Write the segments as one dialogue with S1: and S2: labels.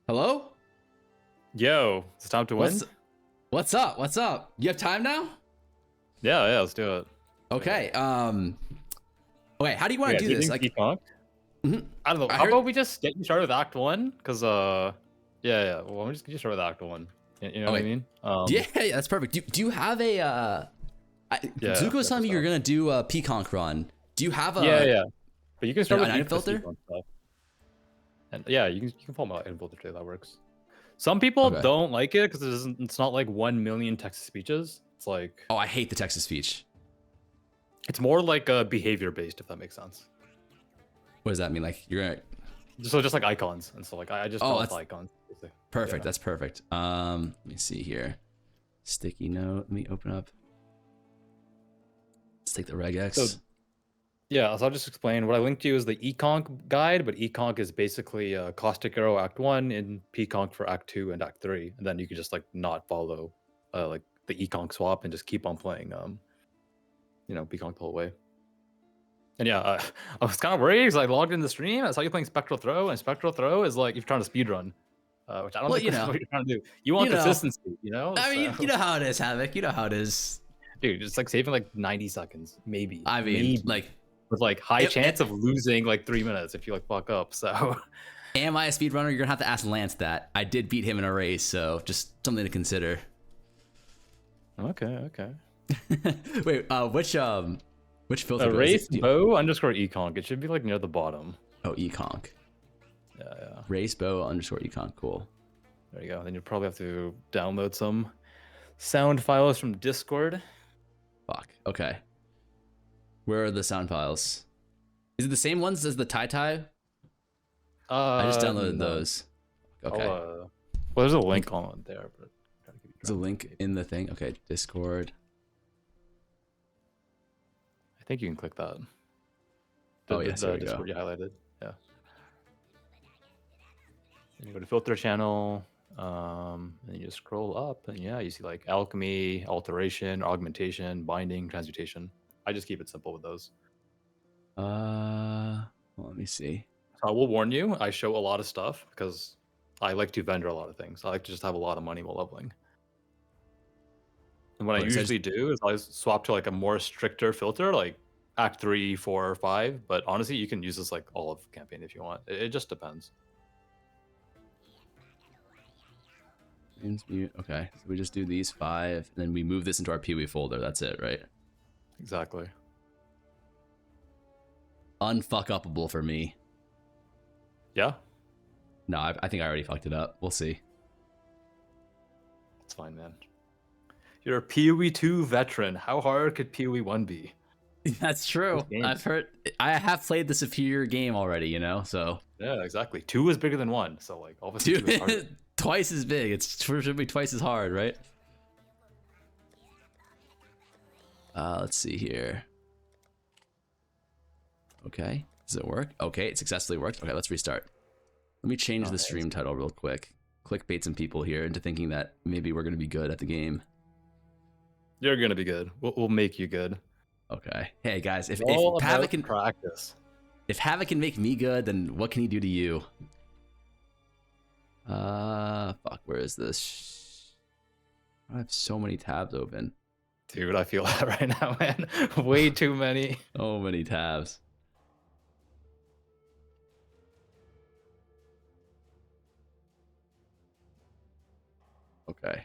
S1: Hello?
S2: Yo, it's time to win.
S1: What's up? What's up? You have time now?
S2: Yeah, let's do it.
S1: Okay. Okay, how do you want to do this? Like,
S2: I don't know. How about we just get you started with Act 1? Because yeah. Well, we just get you started with Act 1. You know what I mean?
S1: Yeah, that's perfect. Do you have a Zuko's telling me you're gonna do a Peaconk run. Do you have a
S2: yeah. But you can start with
S1: item filter?
S2: stuff. And yeah, you can pull them out item filter too. That works. Some people don't like it because it's not like 1,000,000 text to speeches. It's like,
S1: oh, I hate the text to speech.
S2: it's more like a behavior based, if that makes sense.
S1: What does that mean? Like you're gonna
S2: just like icons and so like I just call it icons. Basically.
S1: Perfect. Yeah. That's perfect. Let me see here. Sticky note. Let me open up. Let's take the regex.
S2: So I'll just explain. What I linked to you is the Econk guide, but Econk is basically Caustic Arrow Act 1 and Peaconk for Act 2 and Act 3. And then you can just like not follow like the Econk swap and just keep on playing Peaconk the whole way. And yeah, I was kind of worried because I logged in the stream. I saw you playing Spectral Throw, and Spectral Throw is like you're trying to speedrun. Which I don't think that's what you're trying to do. You want consistency, you know?
S1: I mean, you know how it is, Havoc. You know how it is.
S2: Dude, it's like saving like 90 seconds, maybe.
S1: I mean, like
S2: with like high chance of losing like 3 minutes if you like fuck up. So,
S1: am I a speedrunner? You're gonna have to ask Lance that. I did beat him in a race, so just something to consider.
S2: Okay.
S1: Wait, which filter?
S2: Race bow underscore econk. It should be like near the bottom.
S1: Oh, econk.
S2: Yeah.
S1: Race bow underscore econ. Cool.
S2: There you go. Then you probably have to download some sound files from Discord.
S1: Fuck. Okay. Where are the sound files? Is it the same ones as the Tai? I just downloaded those. Okay.
S2: Well, there's a link on it there, but
S1: there's a link in the thing. Okay, Discord.
S2: I think you can click that.
S1: Yes,
S2: the Discord you highlighted. Yeah. And you go to filter channel, and you just scroll up, and yeah, you see like alchemy, alteration, augmentation, binding, transmutation. I just keep it simple with those.
S1: Well, let me see.
S2: I will warn you, I show a lot of stuff because I like to vendor a lot of things. I like to just have a lot of money while leveling. And what I usually do is I swap to like a more stricter filter, like Act 3, 4, or 5. But honestly, you can use this like all of campaign if you want. It just depends.
S1: Okay, so we just do these 5, and then we move this into our PoE folder. That's it, right?
S2: Exactly.
S1: Unfuck-upable for me.
S2: Yeah?
S1: No, I think I already fucked it up. We'll see.
S2: It's fine, man. You're a PoE 2 veteran. How hard could PoE 1 be?
S1: That's true. I've heard. I have played the superior game already, you know, so.
S2: Yeah, exactly. 2 is bigger than 1, so like obviously 2 is harder.
S1: Twice as big. It should be twice as hard, right? Let's see here. Okay, does it work? Okay, it successfully worked. Okay, let's restart. Let me change the stream title real quick. Clickbait some people here into thinking that maybe we're gonna be good at the game.
S2: You're gonna be good. We'll make you good.
S1: Okay. Hey guys, if
S2: Havoc can practice,
S1: if Havoc can make me good, then what can he do to you? Fuck. Where is this? I have so many tabs open.
S2: Dude, I feel that right now, man. Way too many.
S1: So many tabs. Okay.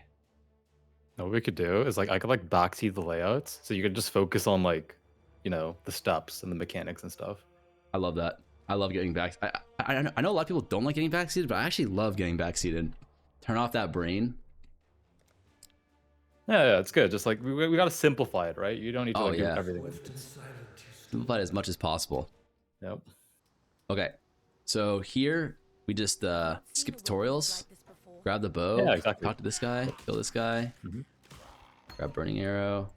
S2: Now, what we could do is like I could like backseat the layouts, so you could just focus on like, the steps and the mechanics and stuff.
S1: I love that. I love getting back. I know a lot of people don't like getting backseated, but I actually love getting backseated. Turn off that brain.
S2: Yeah, it's good. Just like we gotta simplify it, right? You don't need to do everything.
S1: Simplify it as much as possible.
S2: Yep.
S1: Okay, so here we just skip tutorials, grab the bow, talk to this guy, kill this guy, grab burning arrow.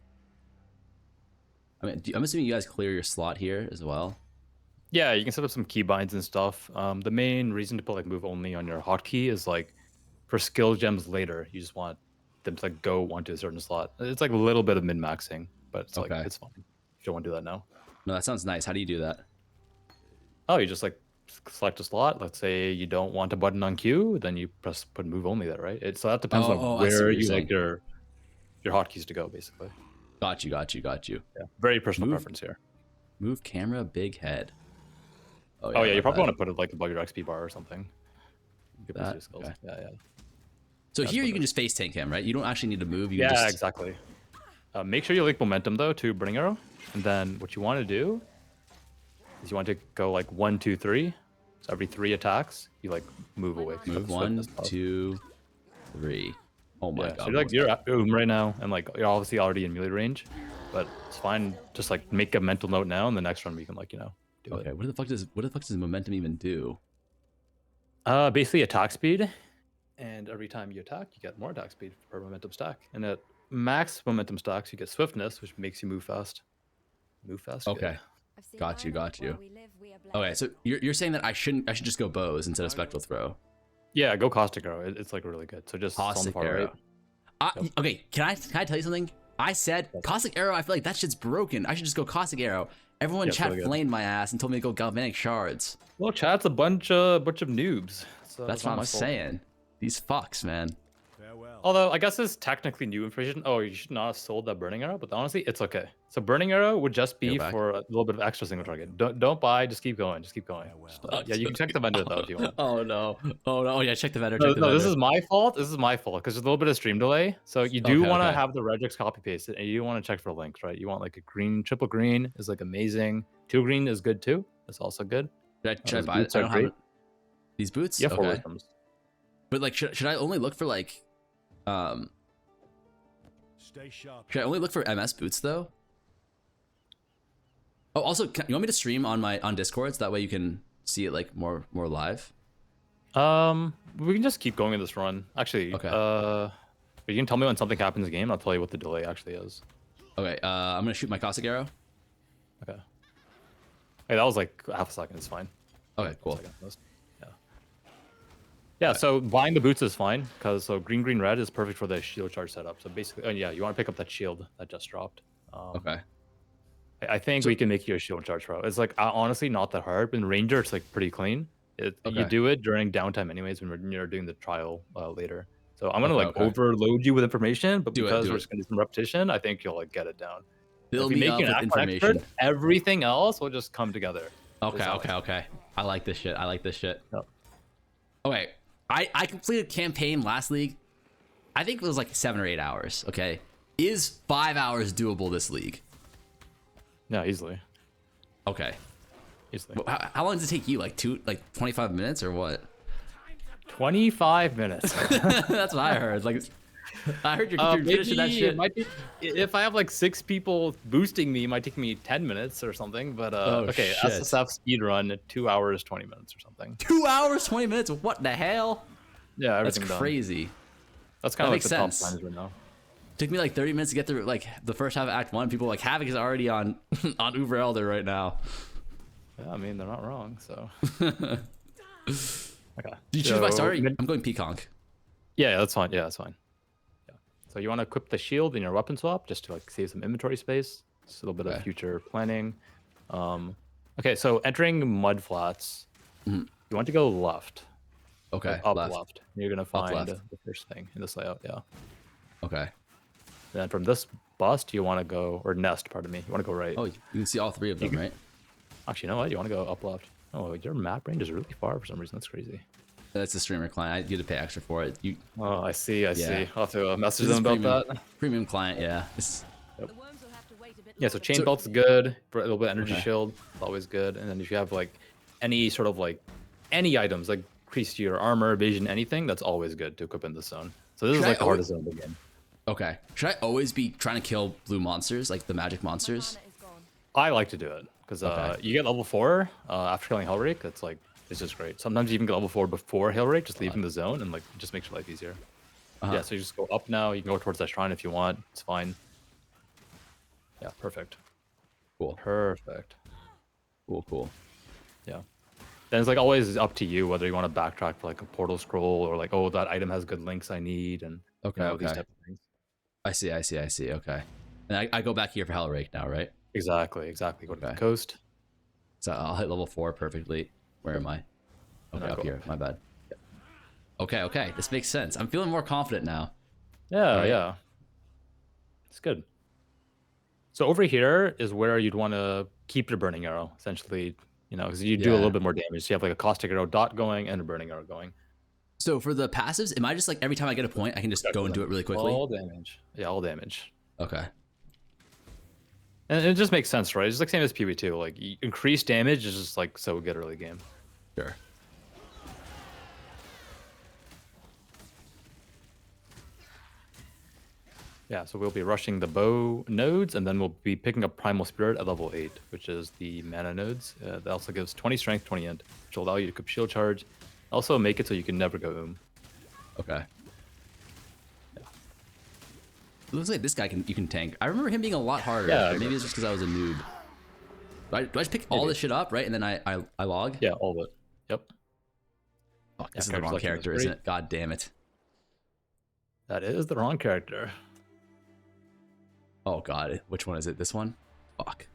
S1: I mean, I'm assuming you guys clear your slot here as well.
S2: Yeah, you can set up some keybinds and stuff. The main reason to put like move only on your hotkey is like for skill gems later. You just want them to like go onto a certain slot. It's like a little bit of min maxing, but it's like it's fine. You don't want to do that now.
S1: No, that sounds nice. How do you do that?
S2: Oh, you just like select a slot. Let's say you don't want a button on Q, then you put move only there, right? So that depends on
S1: I see
S2: where
S1: what you're
S2: you like
S1: saying.
S2: your hotkeys to go, basically.
S1: Got you.
S2: Yeah, very personal preference here.
S1: Move camera, big head.
S2: Oh yeah, you probably want to put it like above your XP bar or something.
S1: That, okay.
S2: Yeah.
S1: So here you can just face tank him, right? You don't actually need to move. You
S2: yeah,
S1: can just...
S2: exactly. Make sure you link momentum though to Burning Arrow, and then what you want to do is you want to go like 1, 2, 3. So every 3 attacks, you like move away.
S1: Move 1, 2, 3. Oh my god.
S2: So you're at right now, and like you're obviously already in melee range, but it's fine. Just like make a mental note now, and the next run we can like do it.
S1: Okay. What the fuck does momentum even do?
S2: Basically attack speed, and every time you attack, you get more attack speed per momentum stack. And at max momentum stacks, you get swiftness, which makes you move fast. Move fast.
S1: Okay.
S2: Good.
S1: Got you. Okay, so you're saying that I should just go bows instead of spectral throw.
S2: Yeah, go caustic arrow. It's like really good. So just
S1: caustic arrow. Right. Okay, can I tell you something? I said caustic arrow. I feel like that shit's broken. I should just go caustic arrow. Everyone chat really flamed my ass and told me to go galvanic shards.
S2: Well, chat's a bunch of noobs. So
S1: that's what I'm saying. These fucks, man.
S2: Although I guess it's technically new information. Oh, you should not have sold that burning arrow, but honestly, it's okay. So burning arrow would just be for a little bit of extra single target. Don't buy. Just keep going. Yeah, you can check the vendor though if you want.
S1: Oh no. Oh yeah, check the vendor.
S2: No, this is my fault. This is my fault because there's a little bit of stream delay. So you do want to have the regex copy pasted, and you want to check for links, right? You want like a green, triple green is like amazing. 2 green is good too. That's also good.
S1: Should I buy it? I don't have these boots.
S2: Yeah, 4 wisdoms.
S1: But like, should I only look for like, should I only look for MS boots though? Oh, also, you want me to stream on Discord so that way you can see it like more live?
S2: We can just keep going in this run. Actually,
S1: okay.
S2: You can tell me when something happens in the game. I'll tell you what the delay actually is.
S1: Okay. I'm gonna shoot my caustic arrow.
S2: Okay. Hey, that was like half a second. It's fine.
S1: Okay, cool.
S2: Yeah, so buying the boots is fine because so green, red is perfect for the shield charge setup. So basically, yeah, you want to pick up that shield that just dropped.
S1: Okay.
S2: I think we can make you a shield charge route. It's like honestly not that hard. In Ranger, it's like pretty clean. You do it during downtime anyways when you're doing the trial later. So I'm gonna overload you with information, but because we're just gonna do some repetition, I think you'll like get it down.
S1: Fill me up with information.
S2: Everything else will just come together.
S1: Okay. I like this shit. Yep. Okay. I completed campaign last league. I think it was like 7 or 8 hours. Okay. Is 5 hours doable this league?
S2: Yeah, easily.
S1: Okay.
S2: Easily.
S1: How long does it take you? Like 25 minutes or what?
S2: 25 minutes.
S1: That's what I heard. Like, I heard you're finishing that shit.
S2: It might be, if I have like 6 people boosting me, it might take me 10 minutes or something. But okay, shit. SSF speed run 2 hours 20 minutes or something.
S1: 2 hours 20 minutes? What the hell?
S2: Yeah,
S1: that's crazy.
S2: That's kind of like the top plans right now.
S1: Took me like 30 minutes to get through like the first half of Act 1. People like Havoc is already on Uber Elder right now.
S2: Yeah, I mean they're not wrong. So.
S1: Okay. Do you choose my starter? I'm going Peaconk.
S2: Yeah, that's fine. Yeah, that's fine. Yeah. So you want to equip the shield in your weapon swap just to like save some inventory space. Just a little bit of future planning. Okay, so entering mud flats, you want to go left.
S1: Okay.
S2: Up left. You're gonna find the first thing in this layout. Yeah.
S1: Okay.
S2: Then from this bust, you want to go, or nest, pardon me. You want to go right.
S1: Oh, you can see all 3 of them, right?
S2: Actually, you know what? You want to go up left. Oh, your map range is really far for some reason. That's crazy.
S1: That's a streamer client. You had to pay extra for it.
S2: Oh, I see. I see. I'll have to message them about that.
S1: Premium client, yeah.
S2: Yep. Yeah, so chain belt's good. For a little bit of energy shield, always good. And then if you have like any sort of like any items like increase to your armor, vision, anything, that's always good to equip in this zone. So this is like the hardest zone again.
S1: Okay. Should I always be trying to kill blue monsters, like the magic monsters?
S2: I like to do it because you get level 4 after killing Hellrake. That's like it's just great. Sometimes you even get level 4 before Hellrake, just leaving the zone and like it just makes your life easier. Yeah, so you just go up now. You can go towards that shrine if you want. It's fine. Yeah, perfect.
S1: Cool.
S2: Perfect.
S1: Cool.
S2: Yeah. Then it's like always up to you whether you want to backtrack for like a portal scroll or like, oh, that item has good links I need and these type of things.
S1: I see. Okay. And I go back here for Hellrake now, right?
S2: Exactly. Go to the coast.
S1: So I'll hit level 4 perfectly. Where am I? Okay, up here. My bad. Okay, okay. This makes sense. I'm feeling more confident now.
S2: Yeah,
S1: right.
S2: yeah. It's good. So over here is where you'd want to keep your burning arrow, essentially, you know, because you do a little bit more damage. So you have like a caustic arrow dot going and a burning arrow going.
S1: So for the passives, am I just like every time I get a point, I can just go and do it really quickly?
S2: All damage. Yeah, all damage.
S1: Okay.
S2: And it just makes sense, right? It's like same as PoE too. Like increased damage is just like so good early game.
S1: Sure.
S2: Yeah, so we'll be rushing the bow nodes, and then we'll be picking up Primal Spirit at level 8, which is the mana nodes. That also gives 20 strength, 20 int, which will allow you to equip shield charge. Also make it so you can never go
S1: Okay. Yeah. It looks like this guy you can tank. I remember him being a lot harder.
S2: Yeah,
S1: maybe it's just because I was a noob. Do I just pick all this shit up, right? And then I log?
S2: Yeah, all of it. Yep.
S1: Fuck, this is the wrong character, isn't it? God damn it.
S2: That is the wrong character.
S1: Oh god, which one is it? This one? Fuck.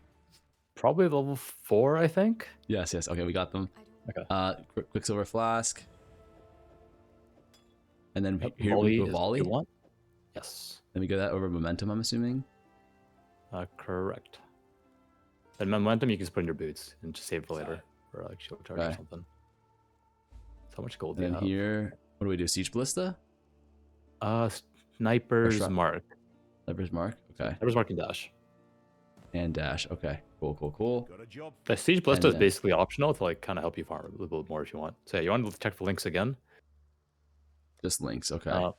S2: Probably level 4, I think.
S1: Yes, yes. Okay, we got them.
S2: Okay.
S1: Quicksilver Flask. And then here
S2: volley
S1: we go volley.
S2: Yes.
S1: Then we go that over momentum, I'm assuming.
S2: Correct. And momentum you can just put in your boots and just save for later for like shield charge or something. So how much gold do you have?
S1: Here, what do we do? Siege Ballista?
S2: Sniper's Mark.
S1: Sniper's Mark? Okay.
S2: Sniper's Mark and Dash.
S1: And Dash. Okay. Cool, cool, cool.
S2: The Siege Ballista is basically optional to like kind of help you farm a little bit more if you want. So yeah, you want to check for links again?
S1: Just links, okay.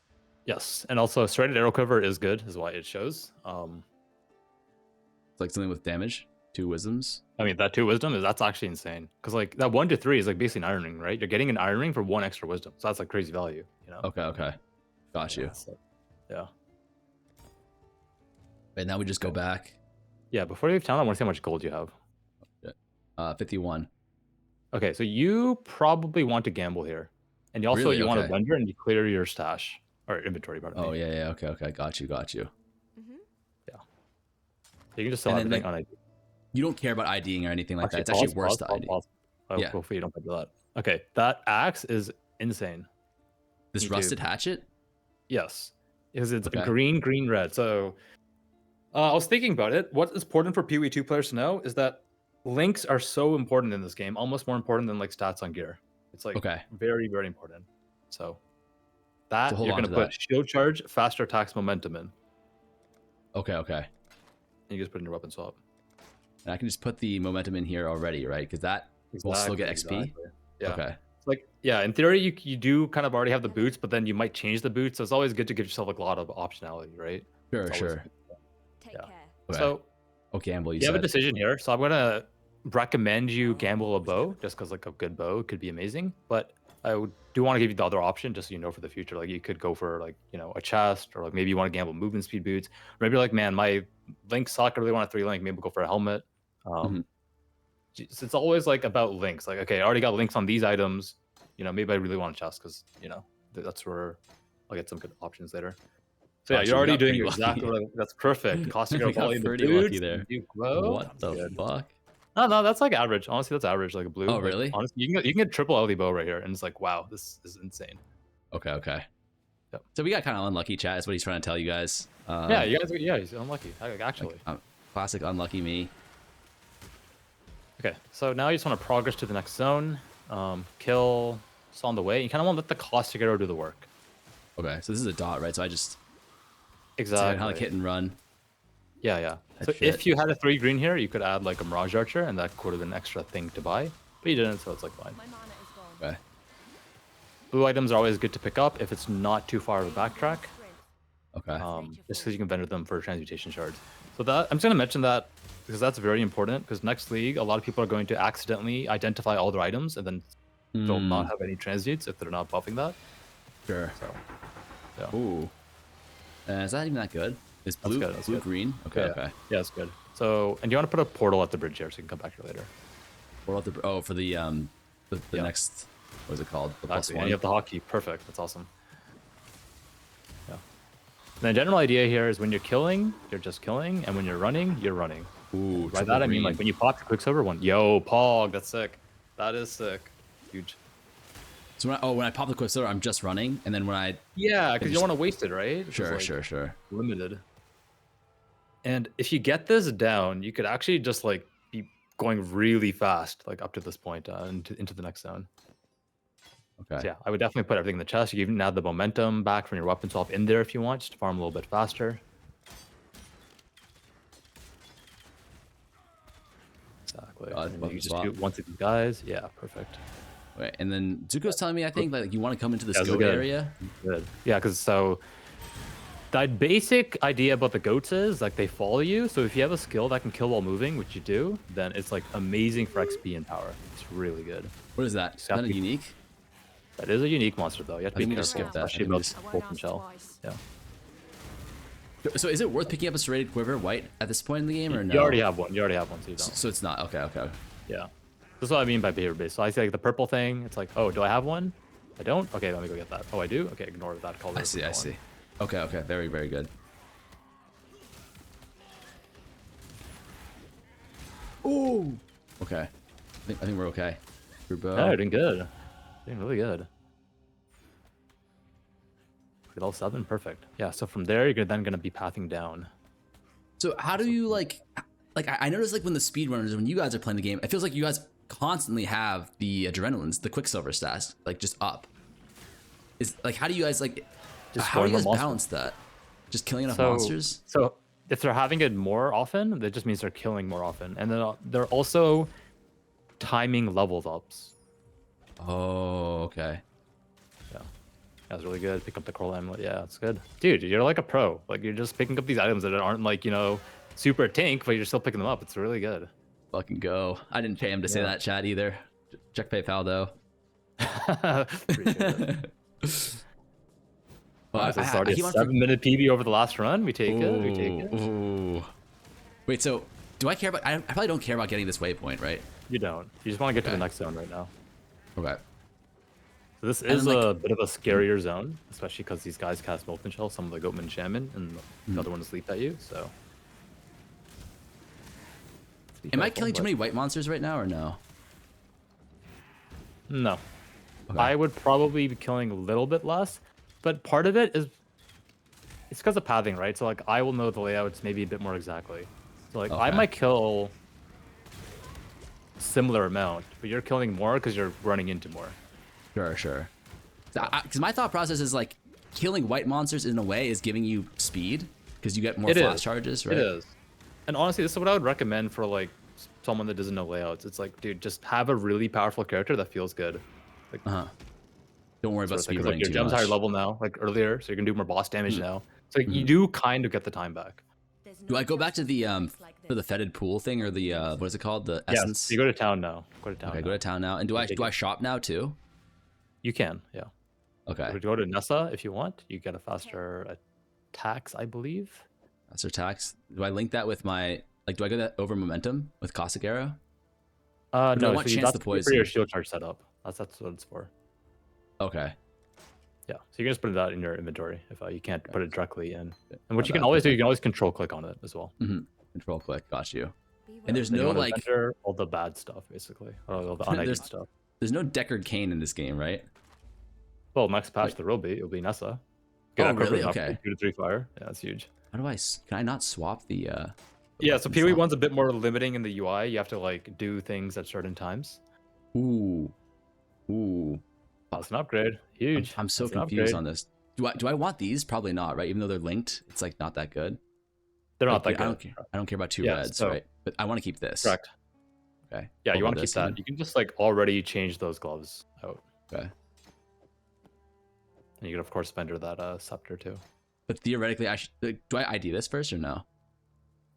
S2: Yes, and also Serrated Arrow Cover is good, is why it shows.
S1: It's like something with damage. 2 wisdoms.
S2: I mean, that 2 wisdom that's actually insane. Because like that 1 to 3 is like basically an iron ring, right? You're getting an iron ring for 1 extra wisdom. So that's like crazy value, you know?
S1: Okay, okay. Got you.
S2: So, yeah.
S1: And now we just go back.
S2: Yeah, before you leave town, I want to see how much gold you have.
S1: 51.
S2: Okay, so you probably want to gamble here. And you also
S1: Really?
S2: you want to render and you clear your stash. Or inventory, pardon me.
S1: Oh, yeah, yeah. Okay, okay. Got you, got you.
S2: Yeah. You can just sell everything on ID.
S1: You don't care about IDing or anything like that. It's actually worse to ID.
S2: Yeah. Hopefully you don't do that. Okay, that axe is insane.
S1: This rusted hatchet?
S2: Yes. Because it's green, green, red. So I was thinking about it. What is important for PoE 2 players to know is that links are so important in this game, almost more important than like stats on gear. It's like very, very important. So that you're going to put shield charge, faster attacks, momentum in. Okay, okay. And you just put in your weapon swap.
S1: And I can just put the momentum in here already, right? Because that will still get XP.
S2: Exactly. Yeah.
S1: Okay.
S2: Like, yeah, in theory, you do kind of already have the boots, but then you might change the boots. So it's always good to give yourself like, a lot of optionality, right?
S1: Sure, sure.
S2: Yeah. Okay. So,
S1: gamble.
S2: You have a decision here. So I'm gonna recommend you gamble a bow, just because like a good bow could be amazing. But I do want to give you the other option, just so you know for the future. Like you could go for like a chest, or like maybe you want to gamble movement speed boots. Or maybe you're like, man, my links suck. I really want a 3 link. Maybe we'll go for a helmet. It's always like about links. Like, okay, I already got links on these items. Maybe I really want a chest because that's where I'll get some good options later. So yeah, you're already doing exactly that's perfect. Caustic arrow volley in the boots.
S1: There. What the fuck?
S2: No, that's like average. Honestly, that's average. Like a blue.
S1: Oh, really?
S2: Like, honestly, you can get triple LD bow right here, and it's like, wow, this is insane.
S1: Okay, okay. Yep. So we got kind of unlucky, chat. Is what he's trying to tell you guys.
S2: Yeah, you guys. Yeah, he's unlucky. Actually,
S1: classic unlucky me.
S2: Okay, so now you just want to progress to the next zone. Kill. It's on the way. You kind of want to let the caustic arrow do the work. Okay,
S1: so this is a dot, right? So I just
S2: kind
S1: of like hit and run.
S2: Yeah, yeah. So if you had a 3 green here, you could add like a Mirage Archer, and that could have been an extra thing to buy. But you didn't, so it's like fine.
S1: Okay.
S2: Blue items are always good to pick up if it's not too far of a backtrack.
S1: Okay.
S2: Just because you can vendor them for transmutation shards. So that I'm just gonna mention that because that's very important. Because next league, a lot of people are going to accidentally identify all their items and then they'll not have any transmutes if they're not buffing that.
S1: Sure.
S2: So, yeah.
S1: Ooh. Is that even that good? Is blue green? Okay, okay.
S2: Yeah, it's good. So, and you want to put a portal at the bridge here so you can come back here later.
S1: Portal at the for the next, what is it called? The +1.
S2: And you have the hotkey. Perfect. That's awesome. Yeah. And the general idea here is when you're killing, you're just killing, and when you're running, you're running.
S1: Ooh.
S2: By that I mean like when you pop your Quicksilver one. Yo, Pog, that's sick. That is sick. huge.
S1: So when I pop the Quicksilver, I'm just running, and then when I
S2: because you don't want to waste it, right?
S1: Sure, sure.
S2: Limited. And if you get this down, you could actually just like be going really fast, like up to this point into the next zone.
S1: Okay.
S2: So yeah, I would definitely put everything in the chest. You can even add the momentum back from your weapon swap in there if you want, just to farm a little bit faster. Exactly. And you just do once of these guys. Yeah, perfect.
S1: Right, and then Zuko's telling me, I think, like you want to come into this goat area.
S2: Good. Yeah, because so the basic idea about the goats is like they follow you. So if you have a skill that can kill while moving, which you do, then it's like amazing for XP and power. It's really good.
S1: What is that? Is that a unique?
S2: That is a unique monster, though. You have to be careful,
S1: skip that.
S2: especially about Molten Shell. Yeah.
S1: So is it worth picking up a serrated quiver white at this point in the game, or no?
S2: You already have one. You already have one, so you don't.
S1: So it's not. Okay.
S2: Yeah. That's what I mean by behavior based. So I say like the purple thing. It's like, oh, do I have one? I don't. Okay, let me go get that. Oh, I do. Okay, ignore that color.
S1: I see. Okay. Very good. Ooh. Okay. I think we're okay.
S2: Yeah, you're doing good. Doing really good. Level 7, perfect. Yeah. So from there, you're then gonna be pathing down.
S1: So how do you like I noticed like when the speedrunners, when you guys are playing the game, it feels like you guys constantly have the adrenalines, the Quicksilver stats, like just up. Is like how do you guys like? How do you guys balance that? Just killing enough monsters?
S2: So if they're having it more often, that just means they're killing more often, and then they're also timing levels ups.
S1: Oh, okay.
S2: Yeah, that's really good. Pick up the coral amulet. Yeah, it's good, dude. You're like a pro. Like you're just picking up these items that aren't like super tank, but you're still picking them up. It's really good.
S1: Fucking go. I didn't pay him to say that, chat, either. Check PayPal, though.
S2: Well, it's already a 7-minute PB over the last run. We take it. We take it.
S1: Ooh. Wait, so do I care about... I probably don't care about getting this waypoint, right?
S2: You don't. You just want to get to the next zone right now.
S1: Okay.
S2: So this is a bit of a scarier zone, especially because these guys cast Molten Shell, some of the Goatman Shaman, and the other ones leap at you, so...
S1: Am I killing too many white monsters right now, or no?
S2: No. Okay. I would probably be killing a little bit less, but part of it is it's because of pathing, right? So like I will know the layouts maybe a bit more exactly. So like I might kill similar amount, but you're killing more because you're running into more.
S1: Sure. Because my thought process is like killing white monsters in a way is giving you speed because you get more flash charges, right?
S2: It is. And honestly, this is what I would recommend for like someone that doesn't know layouts. It's like, dude, just have a really powerful character that feels good. Like,
S1: don't worry about speed running
S2: your gem's higher level now, like earlier, so you can do more boss damage now. So you do kind of get the time back.
S1: Do I go back to the for the fetid pool thing or the what is it called? The essence?
S2: You go to town now.
S1: Go to town now. And do I shop now too?
S2: You can, yeah.
S1: Okay.
S2: So go to Nessa if you want. You get a faster attacks, I believe.
S1: Faster attacks. Do I link that with my do I go that over momentum with Caustic Arrow?
S2: No, I
S1: want chance to poison
S2: for your shield charge setup. That's what it's for.
S1: Okay.
S2: Yeah, so you can just put that in your inventory if you can't put it directly in. And what you can always do, you can always control click on it as well.
S1: Control click, got you. And there's no like
S2: all the bad stuff basically, all the unedited stuff.
S1: There's no Deckard Cain in this game, right?
S2: Well, next patch there will be. It'll be Nessa.
S1: Really? Okay.
S2: 2 to 3 fire. Yeah, that's huge.
S1: How do can I not swap the?
S2: Yeah, so PoE 1's a bit more limiting in the UI. You have to like do things at certain times.
S1: Ooh.
S2: That's an upgrade. Huge.
S1: I'm so confused on this. Do I want these? Probably not, right? Even though they're linked, it's like not that good.
S2: They're not that good.
S1: I don't care about 2 reds, right? But I want to keep this.
S2: Correct.
S1: Okay.
S2: Yeah, you want to keep that. You can just like already change those gloves out.
S1: Okay.
S2: And you can of course vendor that scepter too.
S1: But theoretically, do I ID this first or no?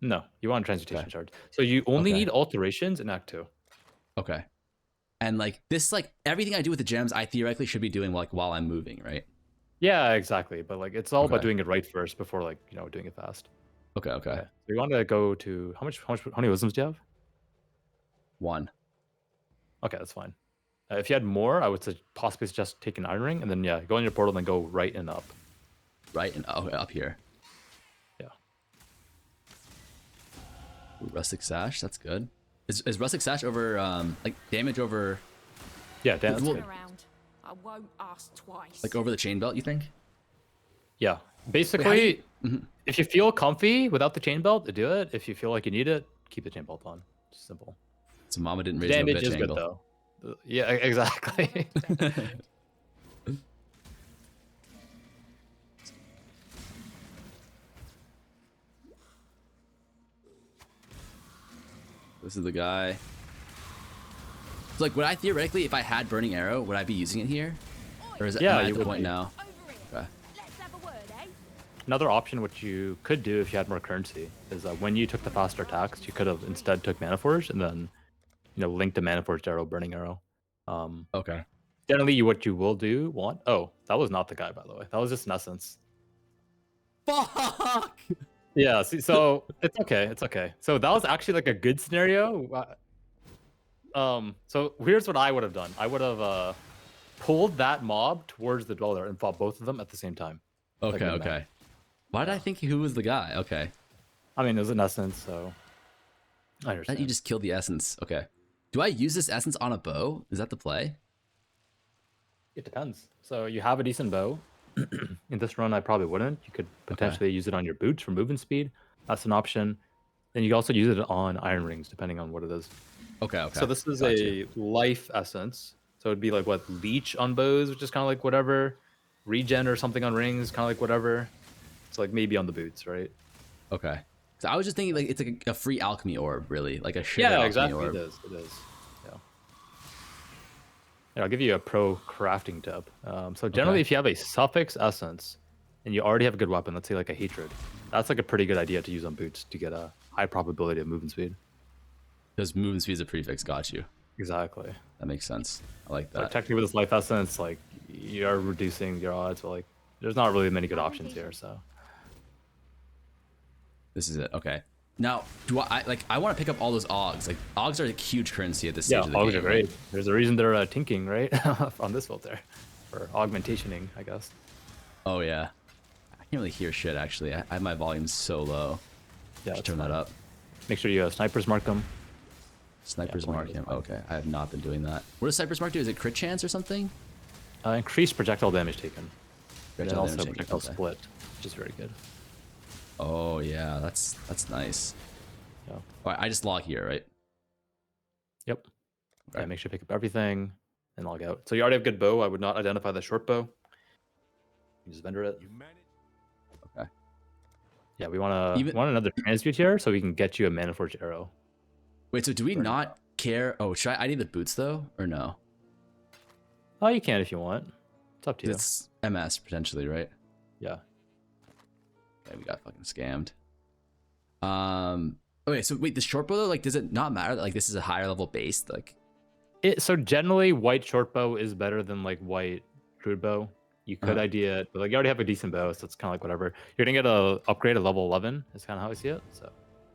S2: No, you want transmutation charge. So you only need alterations in Act 2.
S1: Okay. And like this, like everything I do with the gems, I theoretically should be doing like while I'm moving, right?
S2: Yeah, exactly. But like it's all about doing it right first before like doing it fast.
S1: Okay.
S2: So you want to go to how many wisdoms do you have?
S1: 1.
S2: Okay, that's fine. If you had more, I would possibly suggest taking Iron Ring and then go in your portal and then go right and up.
S1: Right and up here.
S2: Yeah.
S1: Ooh, Rustic Sash, that's good. Is Rustic Sash over like damage over
S2: Yeah, that's good.
S3: I won't ask twice.
S1: Like over the chain belt, you think?
S2: Yeah. Basically, if you feel comfy without the chain belt, do it. If you feel like you need it, keep the chain belt on. It's simple.
S1: So mama didn't raise no
S2: Damage
S1: bitch
S2: is
S1: angle.
S2: good though. Yeah, exactly.
S1: This is the guy. So like, would I theoretically, if I had Burning Arrow, would I be using it here? Or is it
S2: Yeah,
S1: am I
S2: you
S1: at the
S2: would
S1: point
S2: be.
S1: now? Okay.
S2: Another option which you could do if you had more currency is that when you took the faster attacks, you could have instead took Mana Forge and then, linked the Mana Forge arrow, Burning Arrow.
S1: Okay.
S2: Generally, what you will want. Oh, that was not the guy, by the way. That was just an essence.
S1: Fuck!
S2: Yeah, see, so it's okay. It's okay. So that was actually like a good scenario. So here's what I would have done. I would have pulled that mob towards the Dweller and fought both of them at the same time.
S1: Okay,
S2: Like
S1: okay. Why did I think who was the guy? Okay.
S2: I mean, it was an essence, so I understand.
S1: That you just killed the essence. Okay. Do I use this essence on a bow? Is that the play?
S2: It depends. So you have a decent bow. In this run, I probably wouldn't. You could potentially use it on your boots for movement speed. That's an option. Then you can also use it on iron rings, depending on what it is.
S1: Okay, okay.
S2: So this is a life essence. So it'd be like what, leech on bows, which is kind of like whatever. Regen or something on rings, kind of like whatever. It's like maybe on the boots, right?
S1: Okay. So I was just thinking like it's like a free alchemy orb, really, like a shared
S2: Yeah,
S1: alchemy
S2: exactly.
S1: orb.
S2: It is. It is. Yeah. Yeah, I'll give you a pro crafting tip. So generally, if you have a suffix essence and you already have a good weapon, let's say like a hatred, that's like a pretty good idea to use on boots to get a high probability of movement speed.
S1: Because movement speed is a prefix, got you.
S2: Exactly.
S1: That makes sense. I like that.
S2: So technically, with this life essence, like you're reducing your odds, but like there's not really many good options here. So
S1: This is it. Okay. Now, do I want to pick up all those Augs. Like Augs are a huge currency at this stage of the game.
S2: Augs are great. There's a reason they're tinking, right? On this filter. Or augmentationing, I guess.
S1: Oh yeah. I can't really hear shit actually. I have my volume so low.
S2: Yeah,
S1: turn that up.
S2: Make sure you snipers mark them.
S1: Snipers mark him. Okay, I have not been doing that. What does snipers mark do? Is it crit chance or something?
S2: Increased projectile damage taken. And
S1: Projectile
S2: also
S1: damage taken,
S2: projectile
S1: okay.
S2: split, which is very good.
S1: Oh yeah, that's nice.
S2: Yeah.
S1: All right, I just log here, right?
S2: Yep.
S1: Okay.
S2: Yeah, make sure you pick up everything and log out. So you already have good bow. I would not identify the short bow. You just vendor it.
S1: Okay.
S2: Yeah, we want another transmute here so we can get you a Mana Forge arrow.
S1: Wait, so do we not care? Oh, should I need the boots though, or no?
S2: Oh, you can if you want. It's up to you.
S1: It's MS potentially, right?
S2: Yeah.
S1: Okay, we got fucking scammed. Okay, so wait, the short bow though, like, does it not matter that like this is a higher level base? Like,
S2: So generally, white short bow is better than like white crude bow. You could idea it, but like you already have a decent bow, so it's kind of like whatever. You're gonna get a upgrade at level 11. Is kind of how I see it. So.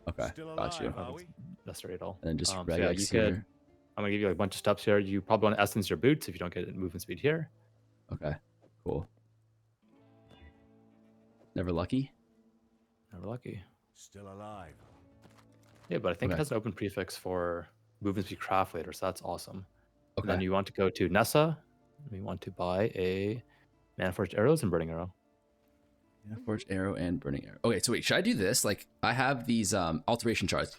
S1: okay, got you.
S2: Necessary at all.
S1: And then just
S2: so
S1: red
S2: yeah,
S1: X
S2: you
S1: here.
S2: could. I'm gonna give you like a bunch of steps here. You probably want to essence your boots if you don't get movement speed here.
S1: Okay, cool. Never lucky.
S2: Never lucky.
S4: Still alive.
S2: Yeah, but I think it has an open prefix for movement speed craft later, so that's awesome.
S1: Okay.
S2: And then you want to go to Nessa. We want to buy a Mana Forged arrows and burning arrow.
S1: Yeah, forged arrow and burning arrow. Okay, so wait, should I do this? Like, I have these alteration shards.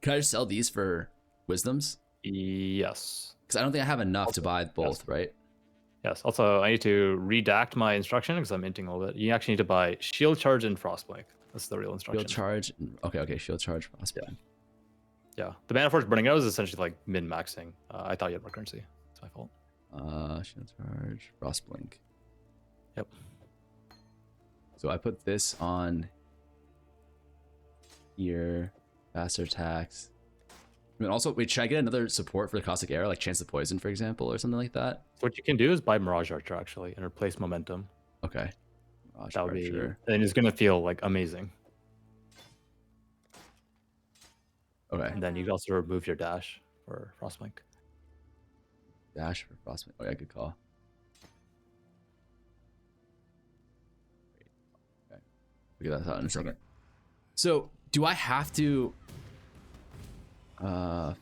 S1: Can I just sell these for wisdoms?
S2: Yes.
S1: Because I don't think I have enough to buy both, right?
S2: Yes. Also, I need to redact my instruction because I'm minting all of it. You actually need to buy shield charge and frostblink. That's the real instruction.
S1: Shield charge. Okay, shield charge, frostblink.
S2: Yeah. The Mana Forged burning arrows is essentially like min-maxing. I thought you had more currency. It's my fault.
S1: Shield charge, frostblink.
S2: Yep.
S1: So I put this on here, faster attacks. I mean, also, wait, should I get another support for the caustic arrow, like chance of poison, for example, or something like that?
S2: So what you can do is buy Mirage Archer actually and replace momentum.
S1: Okay. Mirage
S2: That would be,
S1: Archer.
S2: and it's gonna feel like amazing.
S1: Okay.
S2: And then you can also remove your dash for frostblink.
S1: Dash for frostblink. Oh yeah, good call. Okay. We'll get that out in a second. So, do I have to? Fuck.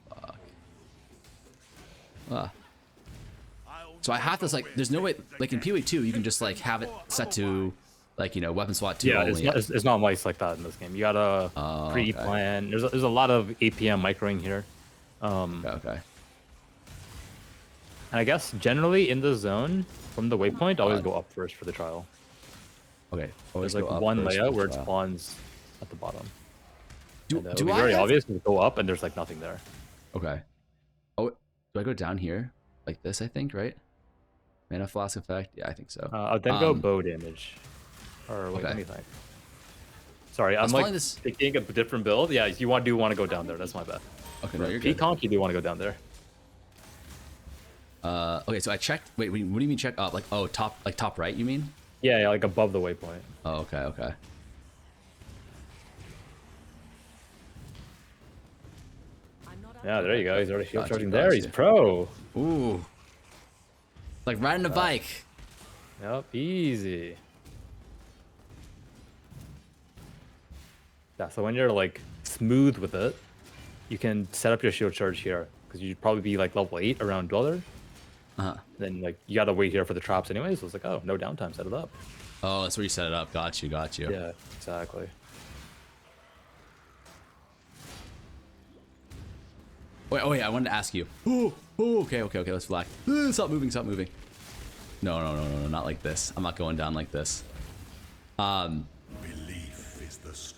S1: So I have this like, there's no way, like in PoE 2, you can just like have it set to like, you know, weapon slot 2
S2: Yeah,
S1: only.
S2: it's not nice like that in this game. You gotta pre-plan. There's a lot of APM microing here.
S1: Okay.
S2: And I guess generally in the zone, from the waypoint, always go up first for the trial.
S1: Okay.
S2: There's like one layout where it spawns at the bottom.
S1: Do
S2: be very obvious to go up and there's like nothing there.
S1: Okay. Oh, do I go down here like this? I think, right? Mana flask effect. Yeah, I think so.
S2: I'll then go bow damage. Or wait, let me think. Sorry, I'm like thinking a different build. Yeah, you want to go down there. That's my bad.
S1: Okay, no, you're good.
S2: P-Conk, you do want to go down there.
S1: Okay, so I checked. Wait, what do you mean check up? Like, oh, top right, you mean?
S2: Yeah, like above the waypoint.
S1: Oh, okay.
S2: Yeah, there you go. He's already shield charging there. He's pro.
S1: Ooh. Like riding a bike.
S2: Yep, easy. Yeah, so when you're like smooth with it, you can set up your shield charge here because you'd probably be like level 8 around Dweller. Then like you gotta wait here for the traps anyway, so it's like, oh, no downtime, set it up.
S1: Oh, that's where you set it up. Got you.
S2: Yeah, exactly.
S1: Wait, oh yeah, I wanted to ask you. Oh, okay, let's flag. Stop moving. No, not like this. I'm not going down like this. I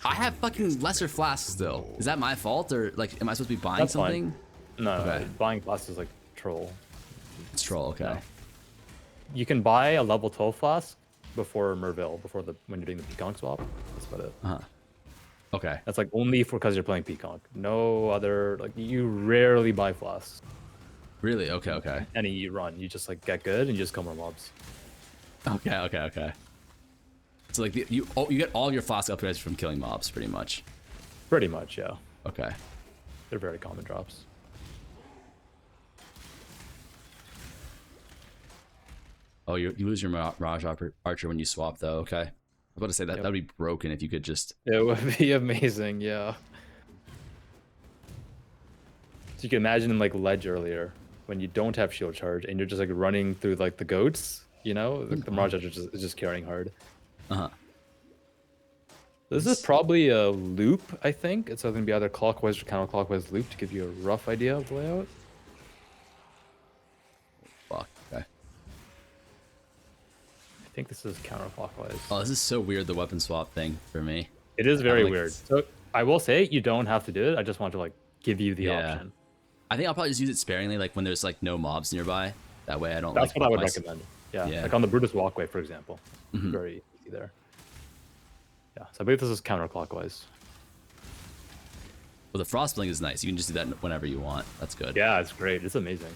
S1: have fucking lesser flasks still. Is that my fault, or like, am I supposed to be buying something?
S2: Fine. No, buying flasks is like troll.
S1: It's troll, okay.
S2: No. You can buy a level 12 flask before Merville, when you're doing the P-Conk swap. That's about it.
S1: Okay.
S2: That's like only because you're playing P-Conk. No other, like, you rarely buy flasks.
S1: Really? Okay.
S2: Any run, you just like get good and you just kill more mobs.
S1: Okay. So like you get all your flask upgrades from killing mobs, pretty much.
S2: Pretty much, yeah.
S1: Okay.
S2: They're very common drops.
S1: Oh, you lose your Mirage Archer when you swap, though. Okay. I was about to say that that'd be broken if you could just.
S2: It would be amazing, yeah. So you can imagine in like Ledge earlier, when you don't have shield charge and you're just like running through like the goats, you know, like, the Mirage Archer is just carrying hard. This is probably a loop, I think. It's going to be either clockwise or counterclockwise loop to give you a rough idea of the layout.
S1: Fuck. Okay.
S2: I think this is counterclockwise.
S1: Oh, this is so weird, the weapon swap thing for me.
S2: It is very weird. So I will say you don't have to do it. I just want to like give you the option.
S1: I think I'll probably just use it sparingly, like when there's like no mobs nearby. That way I don't.
S2: That's what I would recommend. Yeah, like on the Brutus Walkway, for example. Very easy there. Yeah, so I believe this is counterclockwise.
S1: Well, the frost bling is nice. You can just do that whenever you want. That's good.
S2: Yeah, it's great. It's amazing.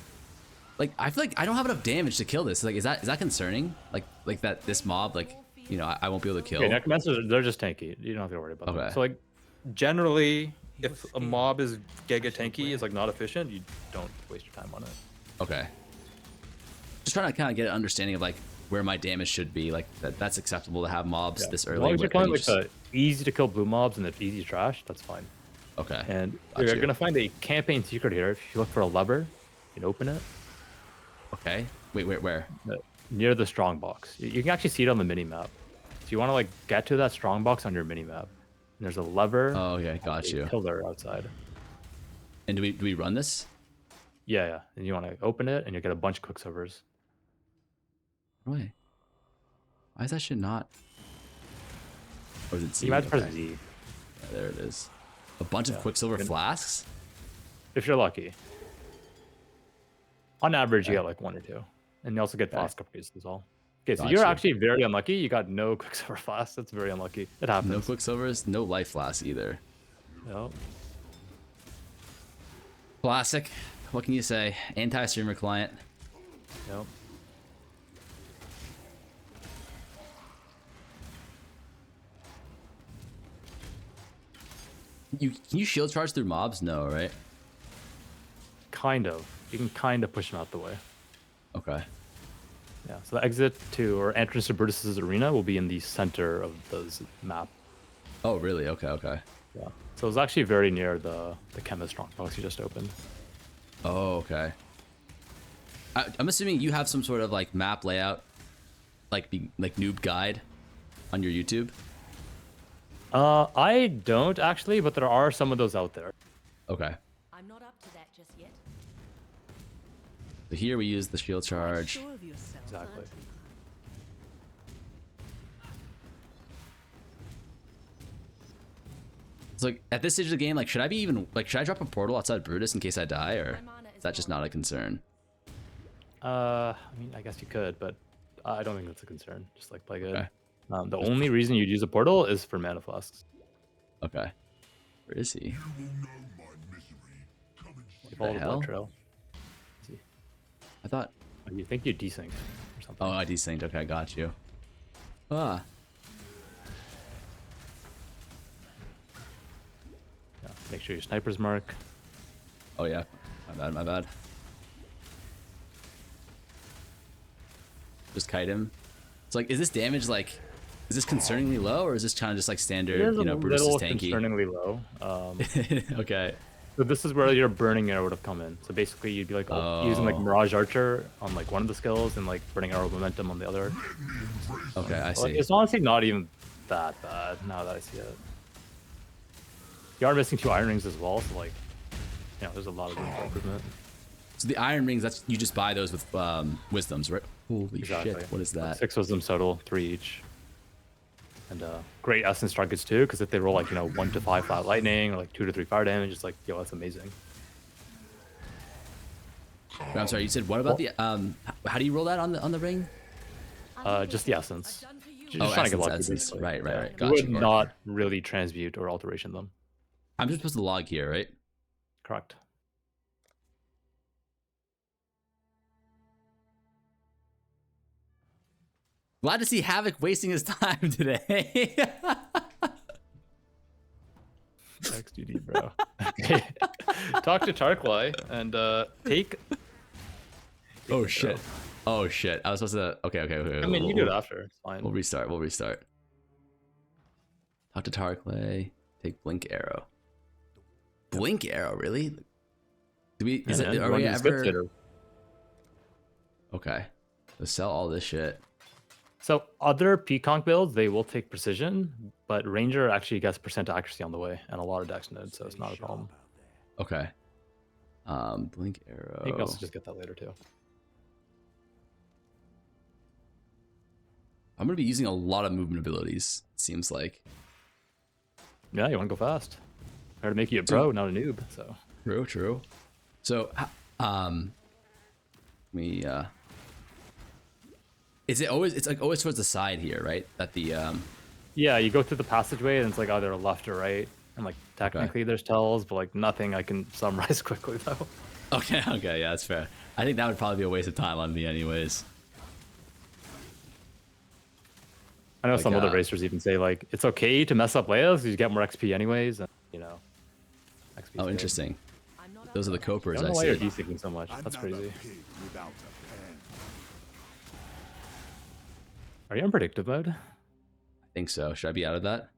S1: Like, I feel like I don't have enough damage to kill this. Like, is that concerning? Like that this mob, like, you know, I won't be able to kill.
S2: Okay, necromancers, they're just tanky. You don't have to worry about that. So like, generally, if a mob is giga tanky, is like not efficient, you don't waste your time on it.
S1: Okay. Just trying to kind of get an understanding of like where my damage should be. Like that's acceptable to have mobs this early.
S2: As long as you're playing like the easy to kill blue mobs and the easy trash, that's fine.
S1: Okay.
S2: And you're gonna find a campaign secret here. If you look for a lever, you can open it.
S1: Okay. Wait, where?
S2: Near the strong box. You can actually see it on the mini map. So you want to like get to that strong box on your mini map. And there's a lever.
S1: Oh, okay, got you.
S2: Pillar outside.
S1: And do we run this?
S2: Yeah. And you want to open it, and you get a bunch of quicksilvers.
S1: Wait. Why is that shit not? Or is it C?
S2: You might press Z.
S1: Yeah, there it is. A bunch of quicksilver flasks?
S2: If you're lucky. On average, you get like 1 or 2. And you also get flask upgrades as well. Okay, so you're actually very unlucky. You got no quicksilver flasks. That's very unlucky. It happens.
S1: No quicksilvers, no life flasks either.
S2: Yep.
S1: Classic. What can you say? Anti-streamer client.
S2: Yep.
S1: Can you shield charge through mobs? No, right?
S2: Kind of. You can kind of push them out the way.
S1: Okay.
S2: Yeah, so the exit to, or entrance to Brutus's arena will be in the center of the map.
S1: Oh, really? Okay.
S2: Yeah. So it's actually very near the chemist strong box you just opened.
S1: Oh, okay. I'm assuming you have some sort of like map layout, like noob guide on your YouTube.
S2: I don't actually, but there are some of those out there.
S1: Okay.
S3: I'm not up to that just yet.
S1: So here we use the shield charge.
S3: Sure of yourself,
S2: Exactly.
S1: So like at this stage of the game, like should I drop a portal outside Brutus in case I die, or is that just not a concern?
S2: I mean, I guess you could, but I don't think that's a concern. Just like play good.
S1: Okay.
S2: The only reason you'd use a portal is for mana flasks.
S1: Okay. Where is he?
S2: Follow the
S1: hell?
S2: blood trail.
S1: I thought.
S2: Oh, you think you desynced or something?
S1: Oh, I desynced. Okay, I got you. Ah.
S2: Yeah, make sure your sniper's mark.
S1: Oh yeah. My bad. My bad. Just kite him. It's like, is this damage like? Is this concerningly low, or is this kind of just like standard?
S2: It is
S1: you know, Brutus is
S2: little
S1: tanky.
S2: concerningly low.
S1: Okay.
S2: So this is where your burning arrow would have come in. So basically, you'd be like using like Mirage Archer on like one of the skills and like burning arrow momentum on the other.
S1: Okay, I see.
S2: Like, it's honestly not even that bad now that I see it. You are missing 2 iron rings as well, so like, you know, there's a lot of room for improvement.
S1: So the iron rings, that's you just buy those with wisdoms, right? Holy shit! What is that?
S2: 6 wisdom total, 3 each. And great essence targets too, because if they roll like 1 to 5 flat lightning or like 2 to 3 fire damage, it's like that's amazing.
S1: I'm sorry, you said what about the how do you roll that on the ring?
S2: Just the essence.
S1: Just trying to get lucky. Essence. Right. Gotcha.
S2: You would not really transmute or alteration them.
S1: I'm just supposed to log here, right?
S2: Correct.
S1: Glad to see Havoc wasting his time today.
S2: XDD, bro. Okay. Talk to Tarkwai and take.
S1: Oh shit! Oh shit! I was supposed to. Okay.
S2: I mean, you do it after. It's fine.
S1: We'll restart. Talk to Tarkwai. Take Blink Arrow. Blink Arrow, really? Do we? Are we ever? Okay. Let's sell all this shit.
S2: So other Peaconk builds, they will take precision, but Ranger actually gets percent accuracy on the way and a lot of dex nodes, so it's not a problem.
S1: Okay. Blink Arrow.
S2: You can also just get that later too.
S1: I'm gonna be using a lot of movement abilities. It seems like.
S2: Yeah, you want to go fast. Try to make you a pro, not a noob. So.
S1: True. So, is it always? It's like always towards the side here, right? At the
S2: Yeah, you go through the passageway, and it's like either left or right, and like technically there's tells, but like nothing I can summarize quickly though.
S1: Okay, yeah, that's fair. I think that would probably be a waste of time on me, anyways.
S2: I know some other racers even say like it's okay to mess up layouts because you get more XP anyways, and XP.
S1: Oh, interesting. Those are the copers.
S2: I don't know why you're desyncing so much. That's crazy. Are you in predictive mode?
S1: I think so. Should I be out of that?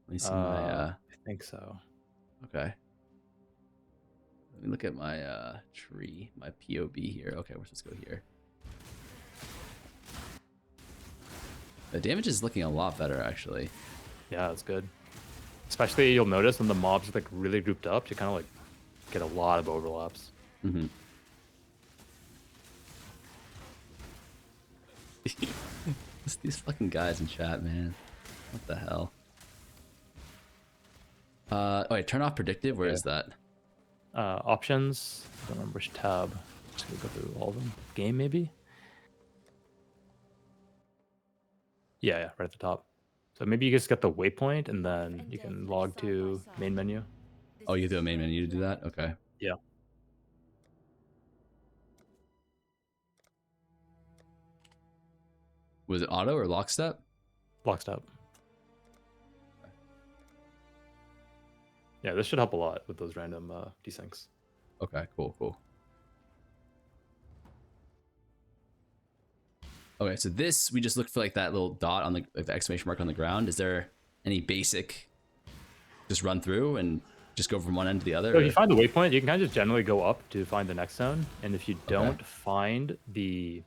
S1: Let me see my.
S2: I think so.
S1: Okay. Let me look at my tree, my POB here. Okay, we're supposed to go here. The damage is looking a lot better, actually.
S2: Yeah, that's good. Especially, you'll notice when the mobs are like really grouped up, you kind of like get a lot of overlaps.
S1: Mm-hmm. These fucking guys in chat, man. What the hell? Oh wait, turn off predictive. Where is that?
S2: Options. I don't remember which tab. Just gonna go through all of them. Game, maybe? Yeah, right at the top. So maybe you just get the waypoint and then you can log to main menu.
S1: Oh, you do a main menu to do that? Okay.
S2: Yeah.
S1: Was it auto or lockstep?
S2: Lockstep. Yeah, this should help a lot with those random desyncs.
S1: Okay, cool. Okay, so this, we just looked for like that little dot on the exclamation mark on the ground. Is there any basic just run through and Just go from one end to the other?
S2: So if you find the waypoint, you can kind of just generally go up to find the next zone. And if you don't
S1: Okay.
S2: find the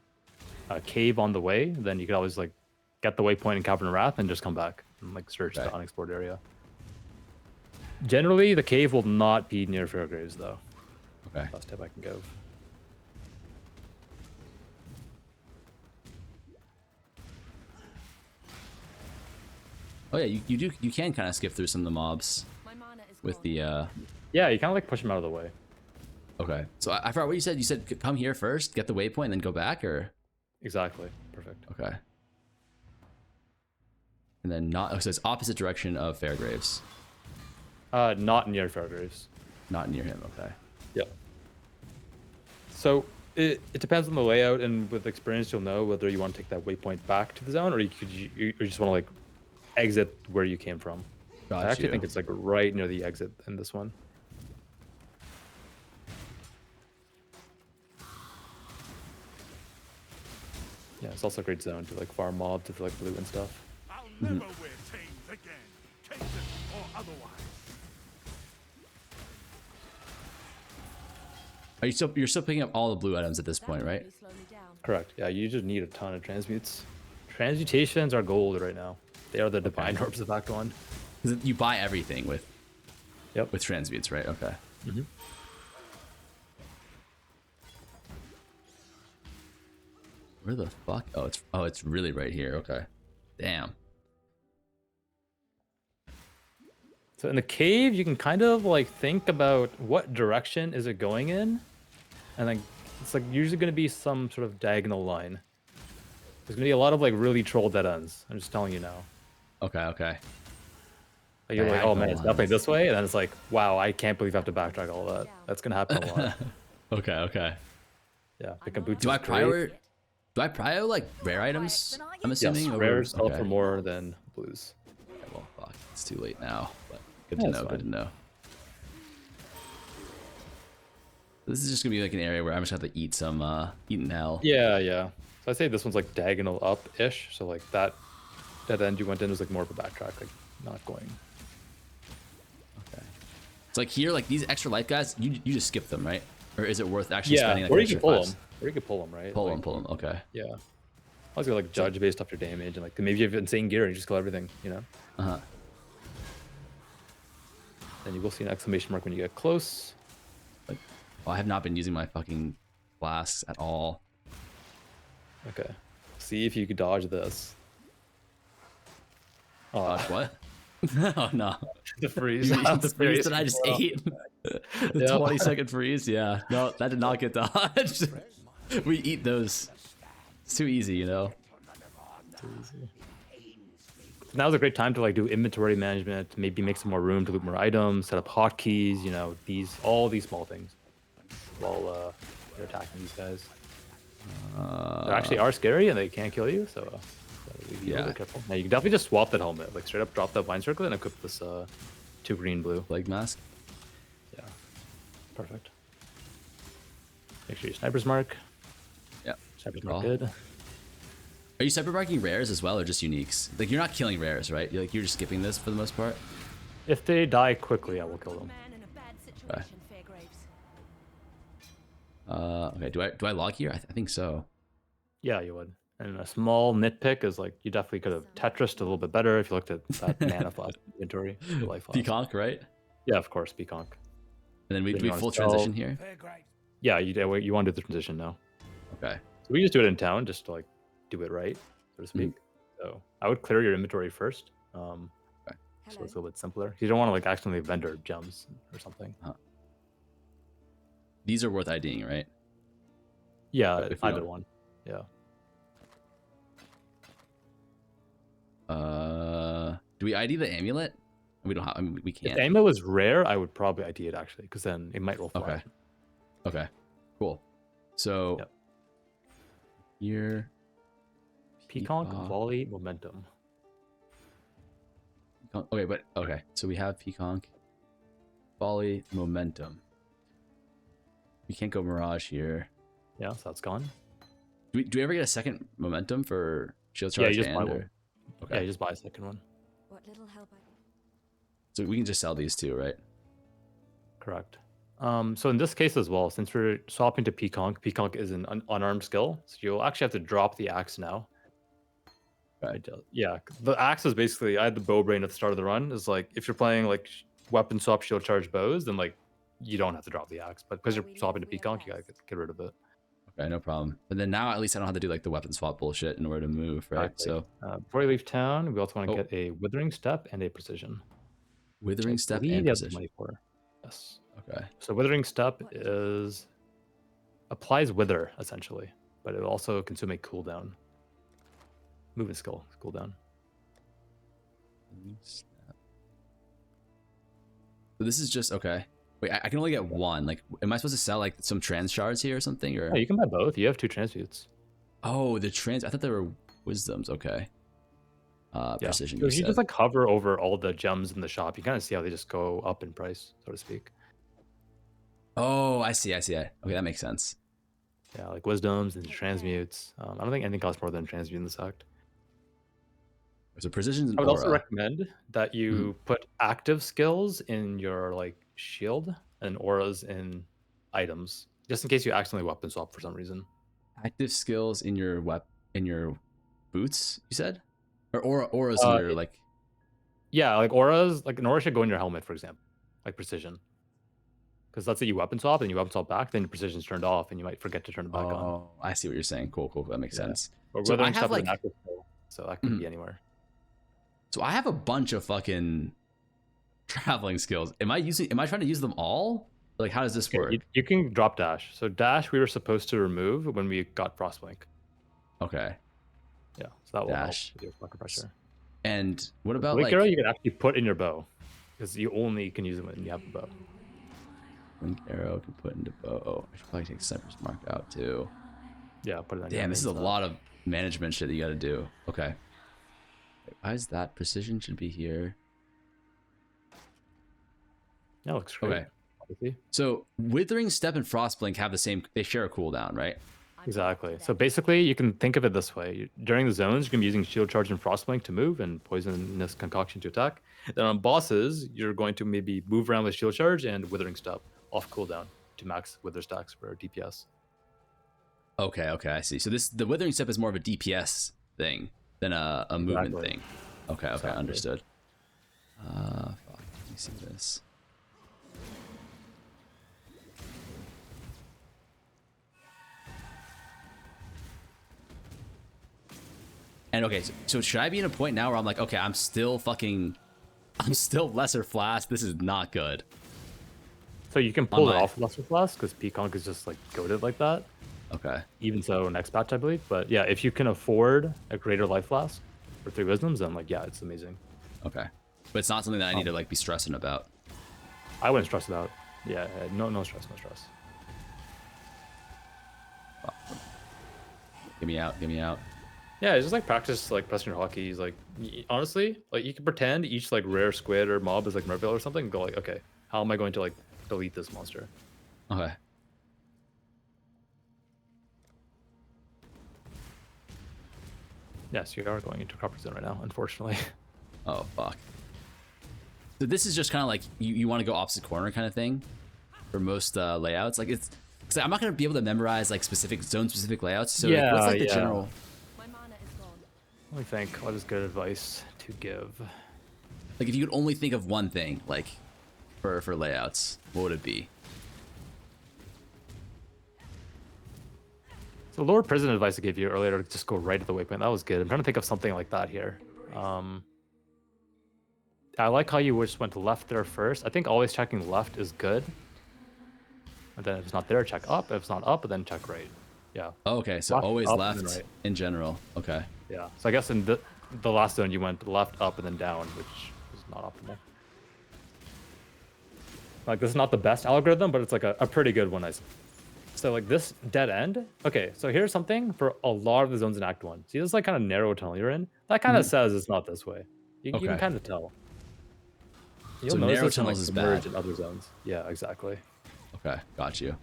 S2: cave on the way, then you can always like get the waypoint in Cavern of Wrath and just come back and like search the unexplored area. Generally, the cave will not be near Fairgraves, though.
S1: Okay.
S2: Last tip I can give.
S1: Oh yeah, you can kind of skip through some of the mobs
S3: My mana is
S1: with
S3: gone.
S1: the.
S2: Yeah, you kind of like push them out of the way.
S1: Okay, so I forgot what you said. You said come here first, get the waypoint, and then go back, or?
S2: Exactly. Perfect.
S1: Okay. And then not. Oh, so it's opposite direction of Fairgraves.
S2: Not near Fairgraves.
S1: Not near him. Okay.
S2: Yep. So it depends on the layout, and with experience, you'll know whether you want to take that waypoint back to the zone, or you just want to like exit where you came from.
S1: Got
S2: I actually
S1: you.
S2: think it's like right near the exit in this one. Yeah, it's also a great zone to like farm mobs to like blue and stuff.
S4: I'll never wear chains again. Chains or otherwise.
S1: You're still picking up all the blue items at this point, right?
S3: Really slow me down.
S2: Correct. Yeah, you just need a ton of transmutes. Transmutations are gold right now. They are the divine orbs of Act 1.
S1: 'Cause you buy everything with
S2: Yep.
S1: transmutes, right? Okay.
S2: Mm-hmm.
S1: Where the fuck? Oh, it's really right here. Okay. Damn.
S2: So in the cave, you can kind of like think about what direction is it going in, and like it's like usually going to be some sort of diagonal line. There's going to be a lot of like really troll dead ends. I'm just telling you now.
S1: Okay. Okay.
S2: Like, you're like, oh man,
S1: Diagonal
S2: it's definitely
S1: lines.
S2: this way, and then it's like, wow, I can't believe I have to backtrack all that. That's going to happen a lot.
S1: Okay. Okay.
S2: Yeah, the Kabuki.
S1: Do I prio like rare items? I'm
S2: Yes,
S1: assuming.
S2: rares sell
S1: Okay.
S2: for more than blues.
S1: Okay, well, fuck. It's too late now. But good
S2: Yeah,
S1: to
S2: it's
S1: know. Good to
S2: fine.
S1: know. This is just gonna be like an area where I'm just gonna have to eat some eating hell.
S2: Yeah, yeah. So I'd say this one's like diagonal up-ish. So like that end you went in was like more of a backtrack, like not going.
S1: Okay. It's like here, like these extra life guys, you just skip them, right? Or is it worth actually spending like
S2: or
S1: an
S2: you can
S1: extra
S2: pull
S1: five-
S2: them. Or you can pull them, right?
S1: Pull
S2: Like,
S1: them, pull them. Okay.
S2: Yeah. I was gonna like judge based off your damage and like maybe you have insane gear and you just kill everything, you know?
S1: Uh huh.
S2: Then you will see an exclamation mark when you get close.
S1: Well, I have not been using my fucking flasks at all.
S2: Okay. See if you could dodge this. Oh,
S1: What? Oh no.
S2: the freeze.
S1: The freeze that I just ate. The
S2: Yeah.
S1: 20-second freeze. Yeah. No, that did not get dodged. We eat those. It's too easy, you know.
S2: Now's a great time to like do inventory management, maybe make some more room to loot more items, set up hotkeys, you know, all these small things while you're attacking these guys. They actually are scary and they can't kill you, so gotta be a little
S1: Yeah.
S2: bit careful. Now you can definitely just swap that helmet, like straight up drop that vine circle and equip this 2 green blue.
S1: Plague mask.
S2: Yeah, perfect. Make sure your sniper's mark.
S1: Yep.
S2: Sniper's
S1: Good
S2: mark
S1: call.
S2: good.
S1: Are you separate marking rares as well, or just uniques? Like you're not killing rares, right? You're just skipping this for the most part.
S2: If they die quickly, I will kill them.
S3: Man in a bad situation, Fairgraves.
S1: Okay. Do I log here? I think so.
S2: Yeah, you would. And a small nitpick is like you definitely could have Tetrised a little bit better if you looked at that mana flask inventory, the life flask.
S1: Peaconk, right?
S2: Yeah, of course, Peaconk.
S1: And then we
S2: Then
S1: do
S2: you
S1: we full
S2: wanna sell-
S1: transition here.
S4: Fair grade.
S2: Yeah, you want to do the transition now.
S1: Okay.
S2: So we just do it in town, just to like do it right, so to speak.
S1: Mm-hmm.
S2: So I would clear your inventory first, so
S3: Hello.
S2: it's a little bit simpler. You don't want to like accidentally vendor gems or something.
S1: These are worth IDing, right?
S2: Yeah,
S1: If we
S2: either
S1: don't-
S2: one. Yeah.
S1: Do we ID the amulet? We don't have. I mean, we
S2: If
S1: can't.
S2: the amulet was rare, I would probably ID it actually, because then it might roll flat.
S1: Okay. Okay. Cool. So
S2: Yep.
S1: here.
S2: Peaconk,
S1: Peacock.
S2: volley, momentum.
S1: Okay, but okay. So we have Peaconk, volley, momentum. We can't go mirage here.
S2: Yeah, so that's gone.
S1: Do we ever get a second momentum for shield
S2: Yeah,
S1: charge?
S2: you just buy
S1: and,
S2: one.
S1: or-
S2: Yeah,
S1: Okay.
S2: you just buy a second one.
S3: What little help I
S1: So we can just sell these two, right?
S2: Correct. So in this case as well, since we're swapping to Peaconk is an unarmed skill, so you'll actually have to drop the axe now.
S1: Right.
S2: Yeah, the axe is basically, I had the bow brain at the start of the run. Is like if you're playing like weapon swap shield charge bows, then like you don't have to drop the axe, but because you're swapping to Peaconk, you gotta get rid of it.
S1: Okay, no problem. But then now at least I don't have to do like the weapon swap bullshit in order to move, right?
S2: Exactly.
S1: So
S2: Before you leave town, we also want to get a Withering Step and a Precision.
S1: Withering Step
S2: believe
S1: and
S2: you have the
S1: Precision.
S2: money for. Yes.
S1: Okay.
S2: So Withering Step is applies Wither essentially, but it will also consume a cooldown. Movement skill cooldown.
S1: So this is just okay. Wait, I can only get one. Like, am I supposed to sell like some trans shards here or something? Or
S2: Oh, you can buy both. You have 2 transmutes.
S1: oh, the trans. I thought they were wisdoms. Okay. Precision.
S2: So if you just like hover over all the gems in the shop, you kind of see how they just go up in price, so to speak.
S1: Oh, I see. Okay, that makes sense.
S2: Yeah, like wisdoms and transmutes. I don't think anything costs more than transmute in this act.
S1: So precision and
S2: I would
S1: aura.
S2: also recommend that you put active skills in your like shield and auras in items, just in case you accidentally weapon swap for some reason.
S1: Active skills in your boots, you said? Or auras in your like.
S2: Yeah, like auras, like an aura should go in your helmet, for example, like precision. Because let's say you weapon swap and you weapon swap back, then your precision's turned off and you might forget to turn it back on.
S1: Oh, I see what you're saying. Cool. That makes sense.
S2: Or
S1: So I
S2: Withering
S1: have
S2: Step is
S1: like
S2: an active skill, so that could be anywhere.
S1: So I have a bunch of fucking traveling skills. Am I trying to use them all? Like, how does this work?
S2: You can drop dash. So dash we were supposed to remove when we got Frostblink.
S1: Okay.
S2: Yeah, so that will help
S1: Dash.
S2: with your blocker pressure.
S1: And what about
S2: Blink
S1: like
S2: arrow you can actually put in your bow, because you only can use them when you have the bow.
S1: Blink arrow can put into bow. I should probably take Cypress Mark out too.
S2: Yeah, put it on.
S1: Damn, this is a lot of management shit that you got to do. Okay. Wait, why is that precision should be here?
S2: Yeah, looks great.
S1: Okay.
S2: Obviously.
S1: So Withering Step and Frostblink have the same. They share a cooldown, right?
S2: Exactly. So basically, you can think of it this way: during the zones, you can be using Shield Charge and Frostblink to move, and Poisonous Concoction to attack. Then on bosses, you're going to maybe move around with Shield Charge and Withering Step off cooldown to max Wither stacks for DPS.
S1: Okay, I see. So the Withering Step is more of a DPS thing than a movement thing. Okay,
S2: Exactly.
S1: Understood. Fuck. Let me see this. And okay, so should I be in a point now where I'm like, okay, I'm still lesser flask. This is not good.
S2: So you can pull it off Lesser Flask because Peaconk is just like goated like that.
S1: Okay.
S2: Even so, next patch I believe. But yeah, if you can afford a greater life flask for 3 wisdoms, then like yeah, it's amazing.
S1: Okay, but it's not something that I need to like be stressing about.
S2: I wouldn't stress about. Yeah, no stress.
S1: Get me out.
S2: Yeah, it's just like practice like pressing your hotkeys. Like honestly, like you can pretend each like rare squid or mob is like Merville or something. And go like, okay, how am I going to like delete this monster?
S1: Okay.
S2: Yes, you are going into comfort zone right now, unfortunately.
S1: Oh fuck. So this is just kind of like you want to go opposite corner kind of thing for most layouts. Like it's because I'm not gonna be able to memorize like zone specific layouts. So
S2: Yeah,
S1: what's like the
S2: yeah.
S1: general?
S3: My mana is gone.
S2: Let me think. What is good advice to give?
S1: Like if you could only think of one thing, like for layouts, what would it be?
S2: So Lord Prison advice I gave you earlier to just go right at the waypoint. That was good. I'm trying to think of something like that here. I like how you just went left there first. I think always checking left is good. And then if it's not there, check up. If it's not up, then check right. Yeah.
S1: Oh, okay, so
S2: Left,
S1: always
S2: up, and then
S1: left
S2: right.
S1: in general. Okay.
S2: Yeah. So I guess in the last zone you went left, up, and then down, which is not optimal. Like this is not the best algorithm, but it's like a pretty good one. So like this dead end. Okay, so here's something for a lot of the zones in Act 1. See this like kind of narrow tunnel you're in? That kind of says it's not this way. You can kind of tell. You'll
S1: So
S2: notice
S1: narrow
S2: this in, like,
S1: tunnels is
S2: Submerge
S1: bad.
S2: in other zones. Yeah, exactly.
S1: Okay, got you.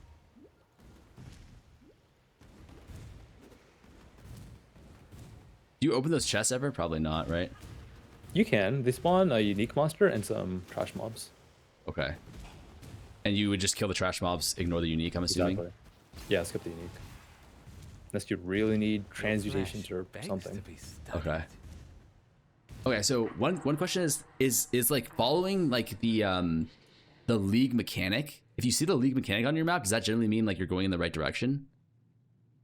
S1: Do you open those chests ever? Probably not, right?
S2: You can. They spawn a unique monster and some trash mobs.
S1: Okay. And you would just kill the trash mobs, ignore the unique, I'm assuming?
S2: Exactly. Yeah, skip the unique. Unless you really need transmutations or something.
S1: Okay. Okay, so one question is like following like the league mechanic. If you see the league mechanic on your map, does that generally mean like you're going in the right direction?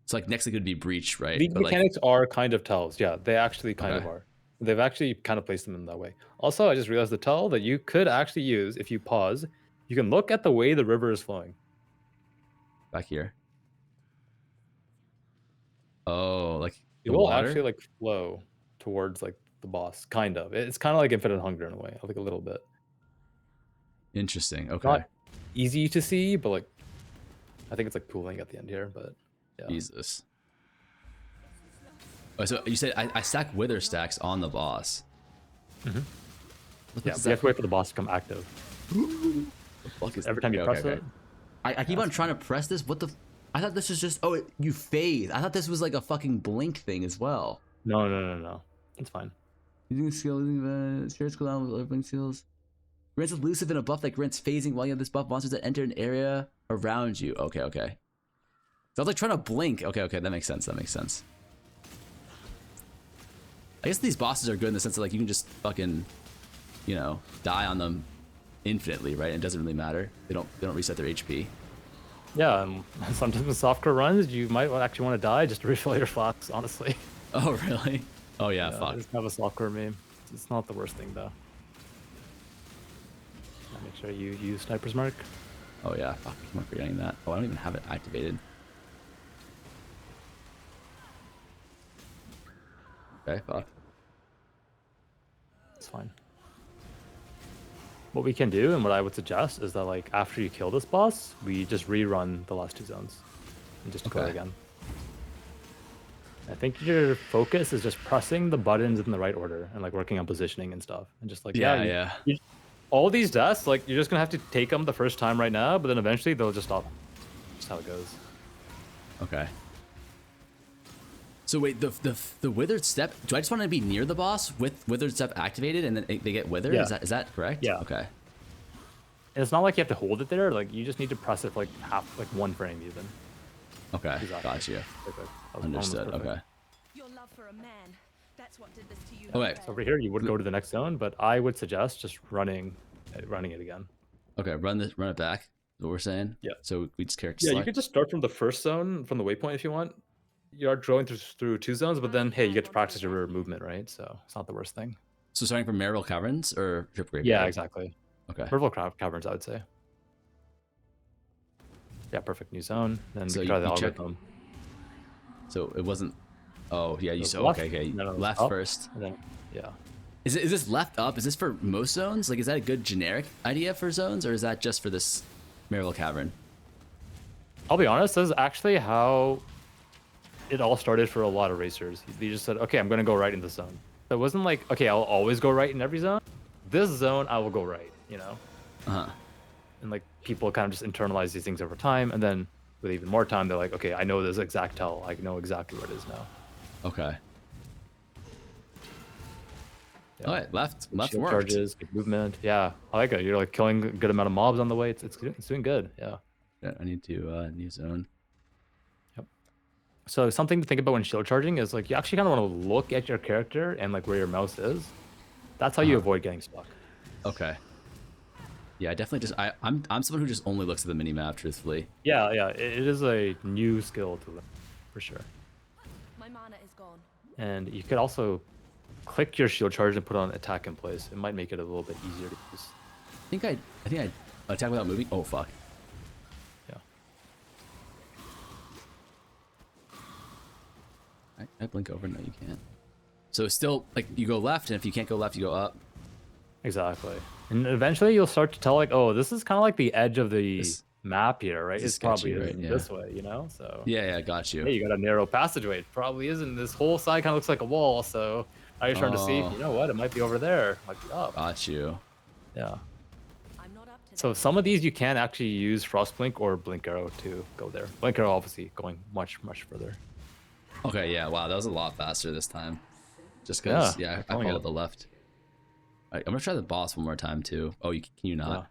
S1: So like next thing would be breach, right?
S2: League mechanics are kind of tells. Yeah, they actually kind of
S1: Okay.
S2: are. They've actually kind of placed them in that way. Also, I just realized the tell that you could actually use if you pause. You can look at the way the river is flowing.
S1: Back here. Oh, like
S2: It
S1: the
S2: will
S1: water?
S2: actually like flow towards like the boss, kind of. It's kind of like Infinite Hunger in a way, like a little bit.
S1: Interesting. Okay.
S2: Not easy to see, but like I think it's like pooling at the end here. But yeah,
S1: Jesus. Oh, so you said I stack wither stacks on the boss.
S2: yeah.
S1: What
S2: You
S1: is
S2: have to wait for the boss to come active.
S1: the fuck is
S2: Every time you
S1: okay,
S2: press
S1: okay.
S2: it,
S1: I keep on trying to press this. What the? I thought this was just you phase. I thought this was like a fucking blink thing as well.
S2: no. It's fine.
S1: Using skill, share skill down with other blink skills. Grants elusive and a buff that grants phasing while you have this buff monsters that enter an area around you. Okay. So I was like trying to blink. Okay, that makes sense. I guess these bosses are good in the sense that like you can just fucking, die on them infinitely, right? It doesn't really matter. They don't reset their HP.
S2: Yeah, and sometimes with softcore runs, you might actually want to die just to refill your flasks, honestly.
S1: Oh really? Oh yeah, fuck.
S2: Just have a softcore meme. It's not the worst thing though. Make sure you use Sniper's Mark.
S1: Oh yeah, fuck. I'm forgetting that. Oh, I don't even have it activated. Okay, fuck.
S2: It's fine. What we can do, and what I would suggest, is that like after you kill this boss, we just rerun the last two zones and just go
S1: Okay.
S2: again. I think your focus is just pressing the buttons in the right order and like working on positioning and stuff, and just like
S1: Yeah.
S2: all these deaths, like you're just gonna have to take them the first time right now, but then eventually they'll just stop. Just how it goes.
S1: Okay. So wait, the withered step. Do I just want to be near the boss with withered step activated, and then they get withered?
S2: Yeah.
S1: Is that correct?
S2: Yeah.
S1: Okay.
S2: And it's not like you have to hold it there. Like you just need to press it for like one frame even.
S1: Okay.
S2: Exactly.
S1: Got you.
S2: Perfect. That was almost
S1: Understood.
S2: perfect.
S1: Okay.
S3: Your love for a man, that's what did this to you.
S1: Okay.
S2: So over here, you would go to the next zone, but I would suggest just running it again.
S1: Okay. Run it back. Is what we're saying.
S2: Yeah.
S1: So we just character
S2: Yeah,
S1: select.
S2: you could just start from the first zone, from the waypoint if you want. You are going through two zones, but then hey, you get to practice your movement, right? So it's not the worst thing.
S1: So starting from Merrill Caverns or Trip Graveyard?
S2: Yeah, exactly.
S1: Okay.
S2: Purple Caverns, I would say. Yeah, perfect new zone. Then
S1: So
S2: we try the
S1: you check-
S2: algorithm.
S1: So it wasn't. Oh yeah, you
S2: So
S1: saw.
S2: left,
S1: Okay.
S2: no,
S1: Left
S2: up,
S1: first.
S2: And then, yeah.
S1: Is this left up? Is this for most zones? Like, is that a good generic idea for zones, or is that just for this Merrill Cavern?
S2: I'll be honest, this is actually how it all started for a lot of racers. They just said, okay, I'm going to go right in the zone. So it wasn't like, okay, I'll always go right in every zone. This zone, I will go right,
S1: Uh-huh.
S2: And like people kind of just internalize these things over time. And then with even more time, they're like, okay, I know this exact tell. I know exactly what it is now.
S1: Okay.
S2: Yeah.
S1: All right, left
S2: Shield
S1: worked.
S2: charges, good movement. Yeah, I like it. You're like killing a good amount of mobs on the way. It's doing good. Yeah.
S1: Yeah, I need to new zone.
S2: So something to think about when shield charging is like you actually kind of want to look at your character and like where your mouse is. That's how you avoid getting stuck.
S1: Okay. Yeah, I definitely just I'm someone who just only looks at the mini map, truthfully.
S2: Yeah, it is a new skill to learn for sure.
S3: My mana is gone.
S2: And you could also click your shield charge and put on attack in place. It might make it a little bit easier to use.
S1: I think I attack without moving. Oh fuck.
S2: Yeah.
S1: I blink over. No, you can't. So still, like, you go left, and if you can't go left, you go up.
S2: Exactly. And eventually you'll start to tell like, oh, this is kind of like the edge of the map here, right?
S1: This is
S2: It's probably
S1: sketchy, right?
S2: isn't
S1: Yeah.
S2: this way, So
S1: Yeah, got you.
S2: hey, you got a narrow passageway. It probably isn't. This whole side kind of looks like a wall. So now you're starting to see,
S1: Oh.
S2: you know what? It might be over there. It might be up.
S1: Got you.
S2: Yeah.
S3: I'm not up to
S2: So some of these you can actually use Frost Blink or Blink Arrow to go there. Blink Arrow obviously going much further.
S1: Okay, yeah, wow, that was a lot faster this time. Just because,
S2: Yeah,
S1: yeah, I
S2: telling
S1: followed
S2: you.
S1: the left. All right, I'm gonna try the boss one more time too. Oh, can you not?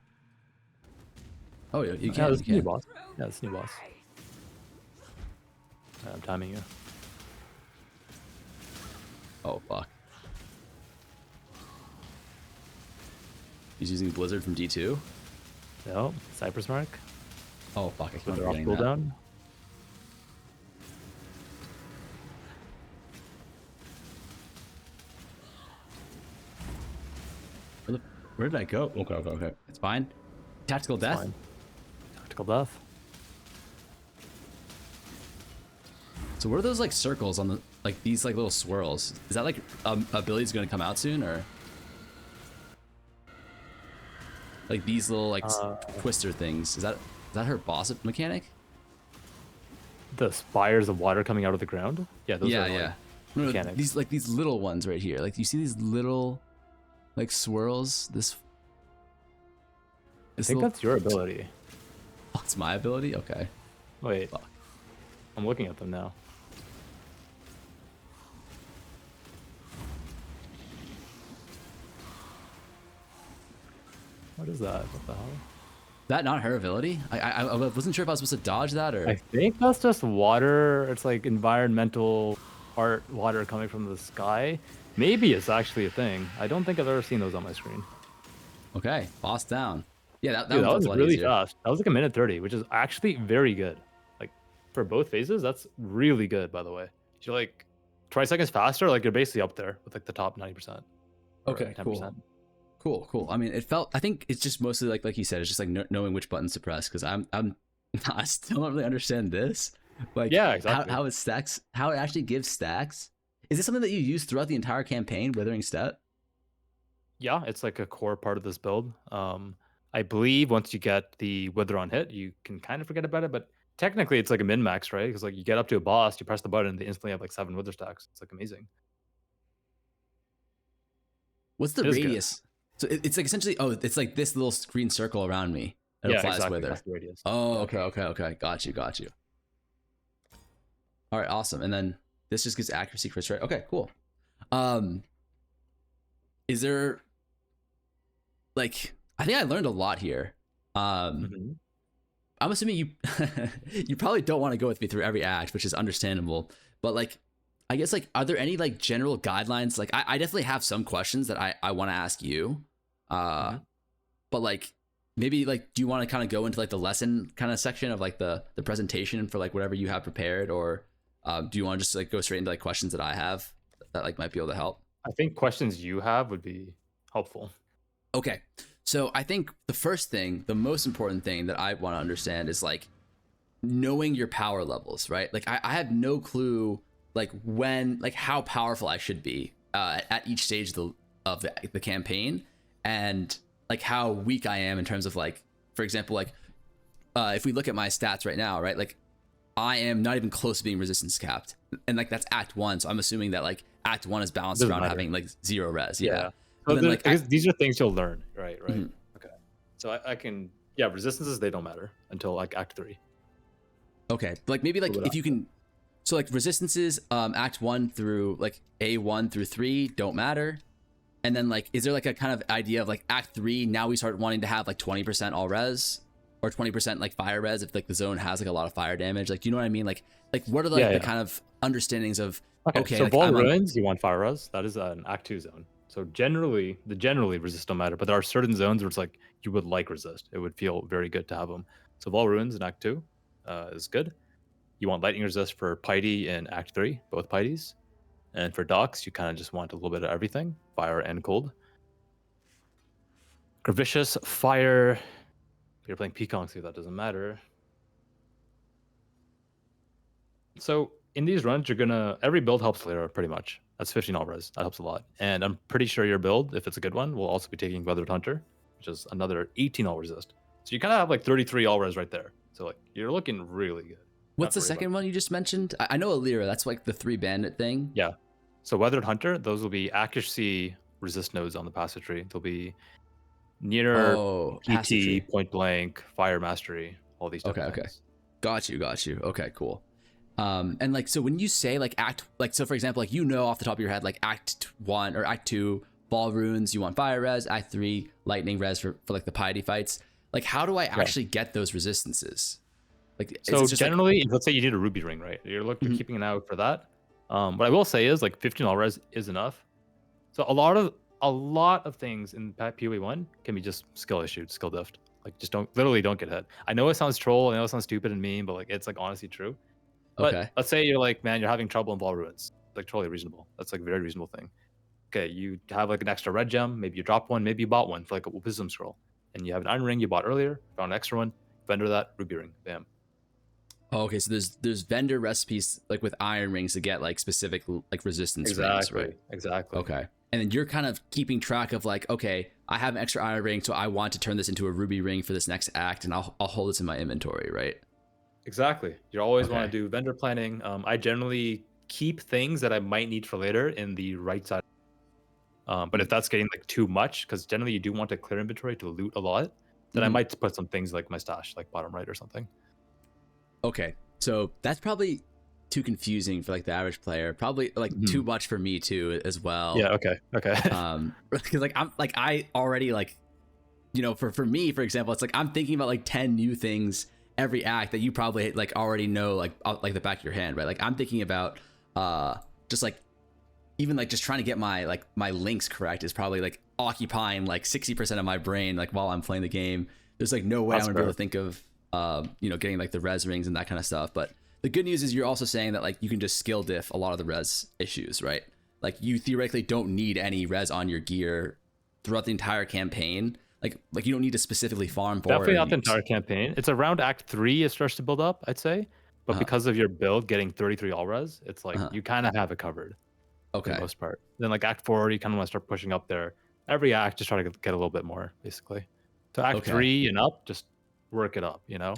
S1: Oh, you
S2: Yeah,
S1: can.
S2: this
S1: You
S2: new
S1: can.
S2: boss. Yeah, this new boss. I'm timing you.
S1: Oh fuck. He's using Blizzard from D2.
S2: No, Cypress Mark.
S1: Oh fuck! I keep
S2: With their off
S1: forgetting that.
S2: cooldown.
S1: Where did I go? Okay. It's fine. Tactical death.
S2: Fine. Tactical death.
S1: So what are those like circles on the like these like little swirls? Is that like ability's gonna come out soon or like these little like twister things? Is that her boss mechanic?
S2: The spires of water coming out of the ground. Yeah, those are
S1: Yeah.
S2: like,
S1: No,
S2: mechanics.
S1: these like these little ones right here. Like you see these little like swirls.
S2: I think that's your ability.
S1: Oh, it's my ability. Okay.
S2: Wait,
S1: Fuck.
S2: I'm looking at them now. What is that? What the hell?
S1: That not her ability? I wasn't sure if I was supposed to dodge that or.
S2: I think that's just water. It's like environmental art water coming from the sky. Maybe it's actually a thing. I don't think I've ever seen those on my screen.
S1: Okay, boss down. Yeah, that
S2: Dude, that
S1: one
S2: was
S1: felt a lot
S2: really
S1: easier.
S2: fast. That was like a minute 30, which is actually very good. Like for both phases, that's really good, by the way. You're like 20 seconds faster, like you're basically up there with like the top 90%.
S1: Okay, cool. I mean, I think it's just mostly like you said, it's just like knowing which buttons to press because I still don't really understand this. Like,
S2: Yeah, exactly.
S1: How it stacks, how it actually gives stacks. Is this something that you use throughout the entire campaign, Withering Step?
S2: Yeah, it's like a core part of this build. I believe once you get the Wither on hit, you can kind of forget about it, but technically it's like a min-max, right? Because like you get up to a boss, you press the button, they instantly have like 7 Wither stacks. It's like amazing.
S1: What's the
S2: It is good.
S1: radius? So it's like essentially, it's like this little green circle around me. It
S2: Yeah,
S1: applies
S2: exactly.
S1: Wither.
S2: That's the radius.
S1: Oh,
S2: Yeah.
S1: okay. Got you. All right, awesome. And then this just gets accuracy crit, right? Okay, cool. Is there like I think I learned a lot here. I'm assuming you you probably don't want to go with me through every act, which is understandable. But like I guess like are there any like general guidelines? Like I definitely have some questions that I want to ask you. But like maybe like do you want to kind of go into like the lesson kind of section of like the presentation for like whatever you have prepared, or do you want to just like go straight into like questions that I have that like might be able to help?
S2: I think questions you have would be helpful.
S1: Okay. So I think the first thing, the most important thing that I want to understand is like knowing your power levels, right? Like I have no clue like when, like how powerful I should be at each stage of the campaign, and like how weak I am in terms of like, for example, like if we look at my stats right now, right? Like I am not even close to being resistance capped, and like that's Act 1. So I'm assuming that like Act 1 is balanced
S2: Doesn't
S1: around
S2: matter.
S1: having like 0 res. Yeah.
S2: But
S1: then, like,
S2: I guess these are things you'll learn, right?
S1: Mhm.
S2: Okay. So I can, yeah, resistances, they don't matter until like Act 3.
S1: Okay, like maybe like if you can, so like resistances, Act 1 through like A1 through 3 don't matter, and then like is there like a kind of idea of like Act 3 now we start wanting to have like 20% all res or 20% like fire res if like the zone has like a lot of fire damage, like you know what I mean, like what are like the kind of understandings of okay,
S2: so
S1: like,
S2: Ball Ruins, you want fire res, that is an Act 2 zone. So generally resist don't matter, but there are certain zones where it's like you would like resist. It would feel very good to have them. So Ball Ruins in Act 2 is good. You want lightning resist for Piety in Act 3, both Pieties. And for Docs, you kind of just want a little bit of everything, fire and cold. Gravicious, fire. If you're playing Peacock, so that doesn't matter. So in these runs, you're gonna every build helps later pretty much. That's 15 all res. That helps a lot. And I'm pretty sure your build, if it's a good one, will also be taking Weathered Hunter, which is another 18 all resist. So you kind of have like 33 all res right there. So like you're looking really good.
S1: What's the second one you just mentioned? I know Alira. That's like the 3 bandit thing.
S2: Yeah. So Weathered Hunter, those will be accuracy resist nodes on the passive tree. They'll be near PT, point blank, fire mastery, all these type of things.
S1: Got you. Okay, cool. And like so when you say like so for example, like you know off the top of your head like Act 1 or Act 2 Ball Runes you want fire res, Act 3 lightning res for like the piety fights, Like, how do I actually get those resistances? Like,
S2: so generally, let's say you need a ruby ring, right? You're keeping an eye out for that. What I will say is like 15 all res is enough. So a lot of things in PoE 1 can be just skill issued, skill diffed. Like just don't get hit. I know it sounds troll, I know it sounds stupid and mean, but like it's like honestly true. But let's say you're like, man, you're having trouble in Ball Ruins. Like totally reasonable. That's like a very reasonable thing. Okay, you have like an extra red gem, maybe you dropped one, maybe you bought one for like a wisdom scroll. And you have an iron ring you bought earlier, found an extra one, vendor that, ruby ring, bam.
S1: Oh, okay, so there's vendor recipes like with iron rings to get like specific like resistance rings, right?
S2: Exactly.
S1: Okay. And then you're kind of keeping track of like, okay, I have an extra iron ring, so I want to turn this into a ruby ring for this next act, and I'll hold this in my inventory, right?
S2: Exactly. You always want to do vendor planning. I generally keep things that I might need for later in the right side. But if that's getting like too much, because generally you do want to clear inventory to loot a lot, then I might put some things like my stash, like bottom right or something.
S1: Okay, so that's probably too confusing for like the average player. Probably like too much for me too as well.
S2: Yeah. Okay.
S1: Because like I already like, you know, for me, for example, it's like I'm thinking about like 10 new things every act that you probably like already know like the back of your hand, right? Like I'm thinking about just like even like just trying to get my like my links correct is probably like occupying like 60% of my brain like while I'm playing the game. There's like no way I'm gonna be able to think of you know, getting like the res rings and that kind of stuff. But the good news is you're also saying that like you can just skill diff a lot of the res issues, right? Like you theoretically don't need any res on your gear throughout the entire campaign. Like you don't need to specifically farm for
S2: Definitely not the entire campaign. It's around Act 3 it starts to build up, I'd say. But because of your build getting 33 all res, it's like you kind of have it covered. For the most part. Then like Act 4, you kind of want to start pushing up there. Every act, just try to get a little bit more, basically. So Act 3 and up, just work it up, you know?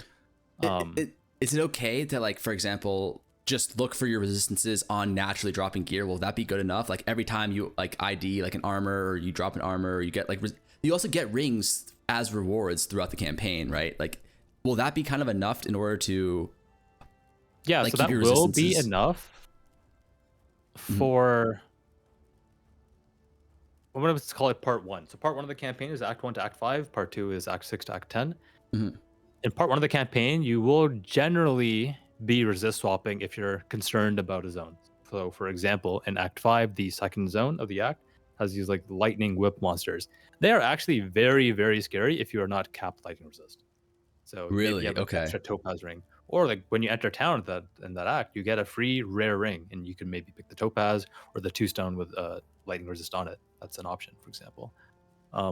S1: Is it okay to like, for example, just look for your resistances on naturally dropping gear? Will that be good enough? Like every time you like ID like an armor or you drop an armor, or you get like, you also get rings as rewards throughout the campaign, right? Like, will that be kind of enough in order to like,
S2: so that will be enough for what let's call it part 1. So part 1 of the campaign is Act 1 to Act 5. Part 2 is Act 6 to Act 10. In part 1 of the campaign, you will generally be resist swapping if you're concerned about a zone. So for example, in Act 5, the second zone of the act has these like lightning whip monsters. They are actually very, very scary if you are not capped lightning resist. So
S1: really,
S2: you have an extra topaz ring. Or like when you enter town in that act, you get a free rare ring, and you can maybe pick the topaz or the 2-stone with lightning resist on it. That's an option, for example.
S1: Okay.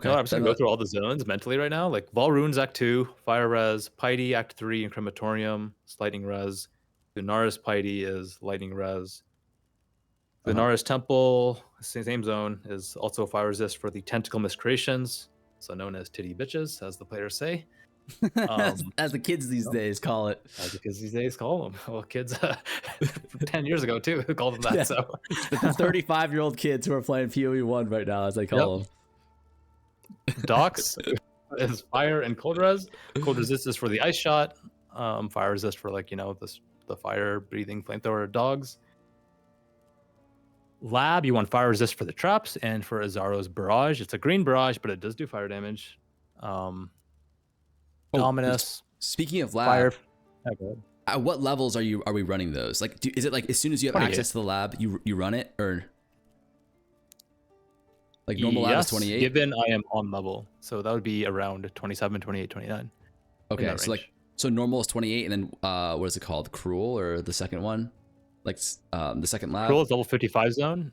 S2: No, I'm just gonna go through all the zones mentally right now. Like Ball Ruins Act 2, Fire Res, Piety Act 3, and Crematorium, it's Lightning Res. Lunaris Piety is Lightning Res. Lunaris Temple, same zone, is also Fire Resist for the Tentacle Miscreations, so known as titty bitches, as the players say.
S1: As the kids these days call it.
S2: As the kids these days call them. Well, kids 10 years ago too called them that.
S1: Yeah.
S2: So
S1: the 35-year-old kids who are playing PoE 1 right now, as they call them.
S2: Docs is fire and cold res. Cold resist is for the ice shot. Fire resist for like, you know, the fire breathing flamethrower dogs. Lab, you want fire resist for the traps, and for Azaro's barrage, it's a green barrage, but it does do fire damage. Dominus.
S1: Speaking of lab,
S2: fire.
S1: At what levels are we running those? Like, is it like as soon as you have access to the lab, you run it, or like normal lab is 28?
S2: Given I am on level, so that would be around 27, 28, 29.
S1: Okay, so normal is 28, and then what is it called? Cruel, or the second one? Like the second lab?
S2: Cruel is level 55 zone.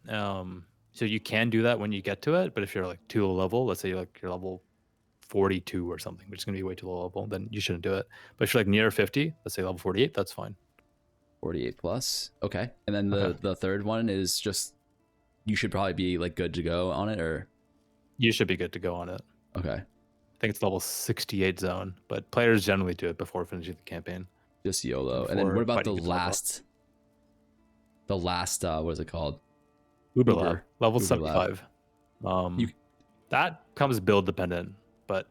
S2: So you can do that when you get to it, but if you're like too low level, let's say you're level 42 or something, which is going to be way too low level, then you shouldn't do it. But if you're like near 50, let's say level 48, that's fine.
S1: 48 plus. Okay. And then the third one is just, you should probably be like good to go on it, or?
S2: You should be good to go on it.
S1: Okay.
S2: I think it's level 68 zone, but players generally do it before finishing the campaign.
S1: Just YOLO. And then what about the last, what is it called?
S2: Uber Lab, level 75. That comes build dependent, but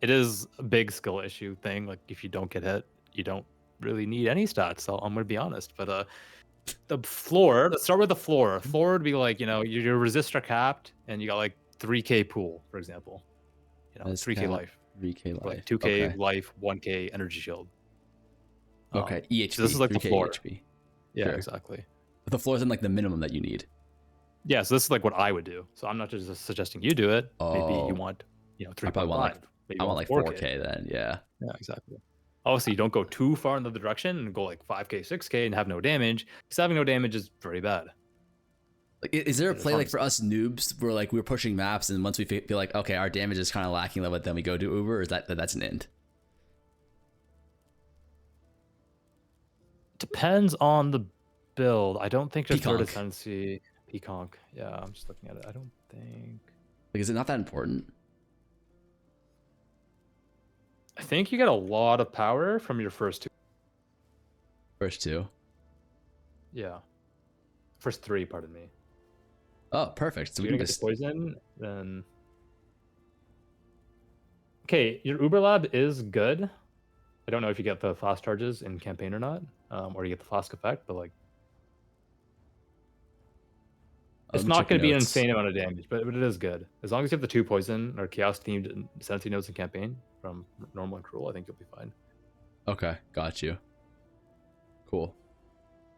S2: it is a big skill issue thing. Like if you don't get hit, you don't really need any stats. So I'm gonna be honest. But the floor, let's start with the floor. Floor would be like, you know, your resistor capped, and you got like 3k pool, for example. You know,
S1: That's
S2: 3k life.
S1: 3k life.
S2: Like 2k
S1: okay.
S2: life, 1k energy shield.
S1: Okay, EHP.
S2: So this is like
S1: 3k
S2: the floor.
S1: EHP.
S2: Yeah,
S1: Sure.
S2: exactly.
S1: But the floor isn't like the minimum that you need.
S2: Yeah, so this is like what I would do. So I'm not just suggesting you do it. Maybe you
S1: Oh,
S2: want, you know,
S1: I probably want
S2: 3.5.
S1: like
S2: Maybe
S1: I
S2: you
S1: want like
S2: 4K.
S1: 4k then. Yeah.
S2: Yeah, exactly. Obviously, you don't go too far in the other direction and go like 5k, 6k and have no damage. Because having no damage is very bad.
S1: Like, is there a
S2: There's
S1: play like
S2: harms.
S1: for us noobs where like we're pushing maps and once we feel like okay our damage is kind of lacking a little bit, then we go do Uber, or is that's an end?
S2: Depends on the build. I don't think there's third
S1: Peaconk.
S2: ascendancy. Peaconk. Yeah, I'm just looking at it. I don't think.
S1: Like, is it not that important?
S2: I think you get a lot of power from your first two.
S1: First two.
S2: Yeah. First three, pardon me.
S1: Oh, perfect. So
S2: If
S1: we
S2: you're
S1: can
S2: gonna get
S1: just
S2: the poison, then. Okay, your Uber Lab is good. I don't know if you get the fast charges in campaign or not, or you get the flask effect, but like. It's not going to be an insane amount of damage, but it is good. As long as you have the 2 poison or chaos themed sanity nodes in campaign from normal and cruel, I think you'll be fine.
S1: Okay, got you. Cool.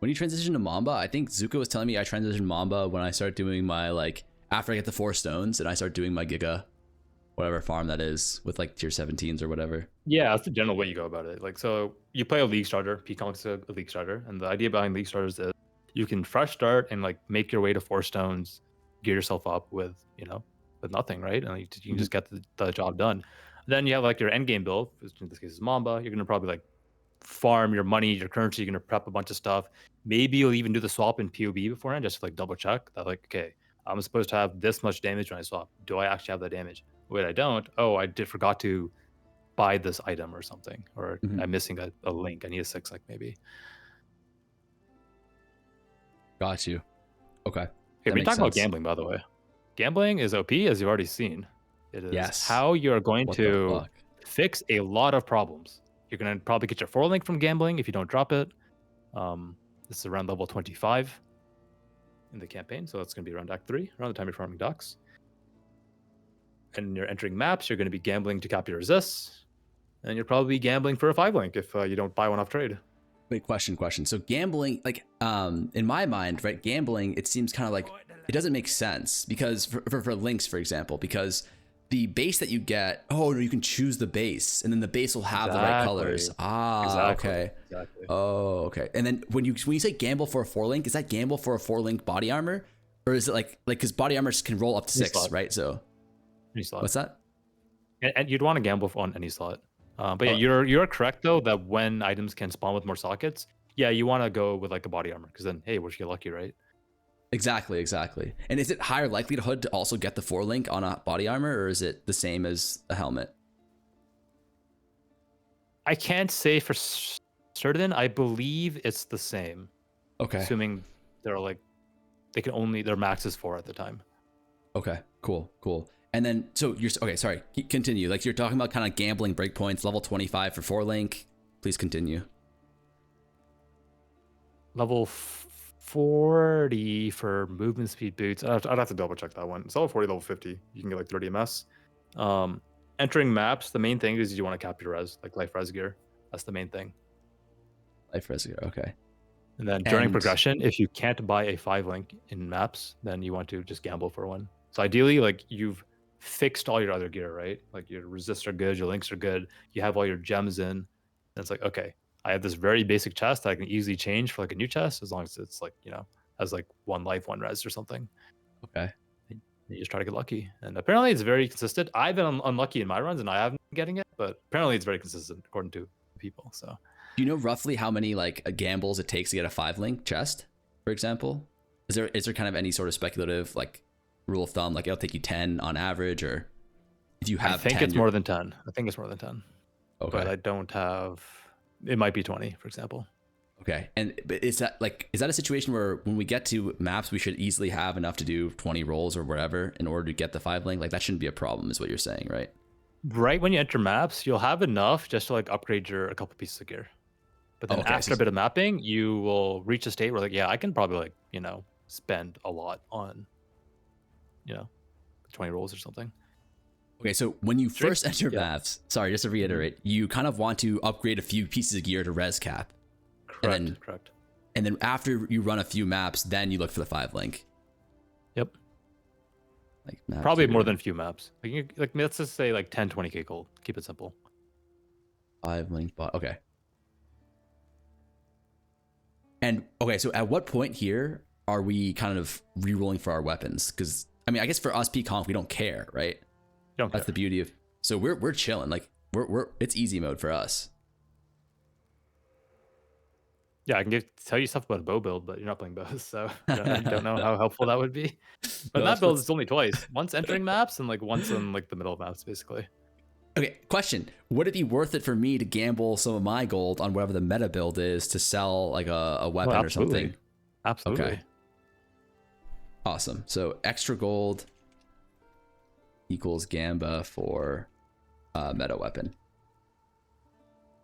S1: When you transition to Mamba, I think Zuko was telling me I transitioned Mamba when I started doing my like after I get the 4 stones and I start doing my Giga, whatever farm that is with like tier 17s or whatever.
S2: Yeah, that's the general way you go about it. Like, so you play a League starter, Peaconk's a League starter, and the idea behind League starters is you can fresh start and like make your way to 4 stones, gear yourself up with, you know, with nothing, right? And you can just get the job done. Then you have like your end game build, which in this case is Mamba. You're gonna probably like farm your money, your currency. You're gonna prep a bunch of stuff. Maybe you'll even do the swap in PoB beforehand, just to like double check that like, okay, I'm supposed to have this much damage when I swap. Do I actually have that damage? Wait, I don't. Oh, I forgot to buy this item or something, or I'm missing a link. I need a 6 like maybe.
S1: Got you. Okay.
S2: Hey, we talk about gambling, by the way. Gambling is OP, as you've already seen. It is how you're going to fix a lot of problems. You're going to probably get your 4 link from gambling if you don't drop it. This is around level 25 in the campaign, so it's going to be around Act 3, around the time you're farming docks. And you're entering maps, you're going to be gambling to cap your resists, and you'll probably be gambling for a 5 link if you don't buy one off trade.
S1: Wait, question. So gambling, like, in my mind, right? Gambling, it seems kind of like it doesn't make sense because for links, for example, because the base that you get, oh no, you can choose the base, and then the base will have the right colors. Okay.
S2: Exactly.
S1: Oh, okay. And then when you say gamble for a 4 link, is that gamble for a 4 link body armor, or is it like because body armors can roll up to 6, right? So,
S2: any slot.
S1: What's that?
S2: And you'd want to gamble on any slot. But yeah, you're correct though that when items can spawn with more sockets, yeah, you want to go with like a body armor because then hey, what if you get lucky, right?
S1: Exactly. And is it higher likelihood to also get the 4 link on a body armor, or is it the same as a helmet?
S2: I can't say for certain. I believe it's the same.
S1: Okay.
S2: Assuming they're like their max is 4 at the time.
S1: Okay. Cool. And then, so you're okay. Sorry, continue. Like you're talking about kind of gambling breakpoints, level 25 for 4 link. Please continue.
S2: Level 40 for movement speed boots. I'd have to double check that one. It's level 40, level 50. You can get like 30 ms. Entering maps, the main thing is you want to cap your res, like life res gear. That's the main thing.
S1: Life res gear. Okay.
S2: And then during progression, if you can't buy a 5 link in maps, then you want to just gamble for one. So ideally, like you've fixed all your other gear, right? Like your resists are good, your links are good, you have all your gems in. And it's like, okay, I have this very basic chest that I can easily change for like a new chest as long as it's like, you know, has like 1 life, 1 res or something.
S1: Okay.
S2: You just try to get lucky. And apparently it's very consistent. I've been unlucky in my runs and I haven't been getting it, but apparently it's very consistent according to people. So
S1: do you know roughly how many like gambles it takes to get a 5 link chest, for example? Is there kind of any sort of speculative like rule of thumb, like it'll take you 10 on average, or if you have
S2: I think
S1: 10,
S2: it's more than 10. I think it's more than 10.
S1: Okay.
S2: But I don't have, it might be 20, for example.
S1: Okay. And is that a situation where when we get to maps, we should easily have enough to do 20 rolls or whatever in order to get the 5 link? Like that shouldn't be a problem is what you're saying, right?
S2: Right when you enter maps, you'll have enough just to like upgrade a couple pieces of gear. But then after a bit of mapping, you will reach a state where like, yeah, I can probably like, you know, spend a lot on, you know, 20 rolls or something.
S1: Okay, so when you first enter maps, sorry, just to reiterate, you kind of want to upgrade a few pieces of gear to res cap.
S2: Correct.
S1: And then after you run a few maps, then you look for the 5 link.
S2: Yep.
S1: Like
S2: probably more than a few maps. Like let's just say like 10, 20k gold. Keep it simple.
S1: 5 link bot. Okay. And okay, so at what point here are we kind of re-rolling for our weapons? Because I mean, I guess for us P-Conf, we don't care, right? That's the beauty of. So we're chilling. Like we're it's easy mode for us.
S2: Yeah, I can tell you stuff about a bow build, but you're not playing bows, so you don't know how helpful that would be. But that build is only twice. Once entering maps and like once in like the middle of maps, basically.
S1: Okay, question. Would it be worth it for me to gamble some of my gold on whatever the meta build is to sell like a weapon or something?
S2: Absolutely.
S1: Okay. Awesome. So extra gold equals Gamba for meta weapon.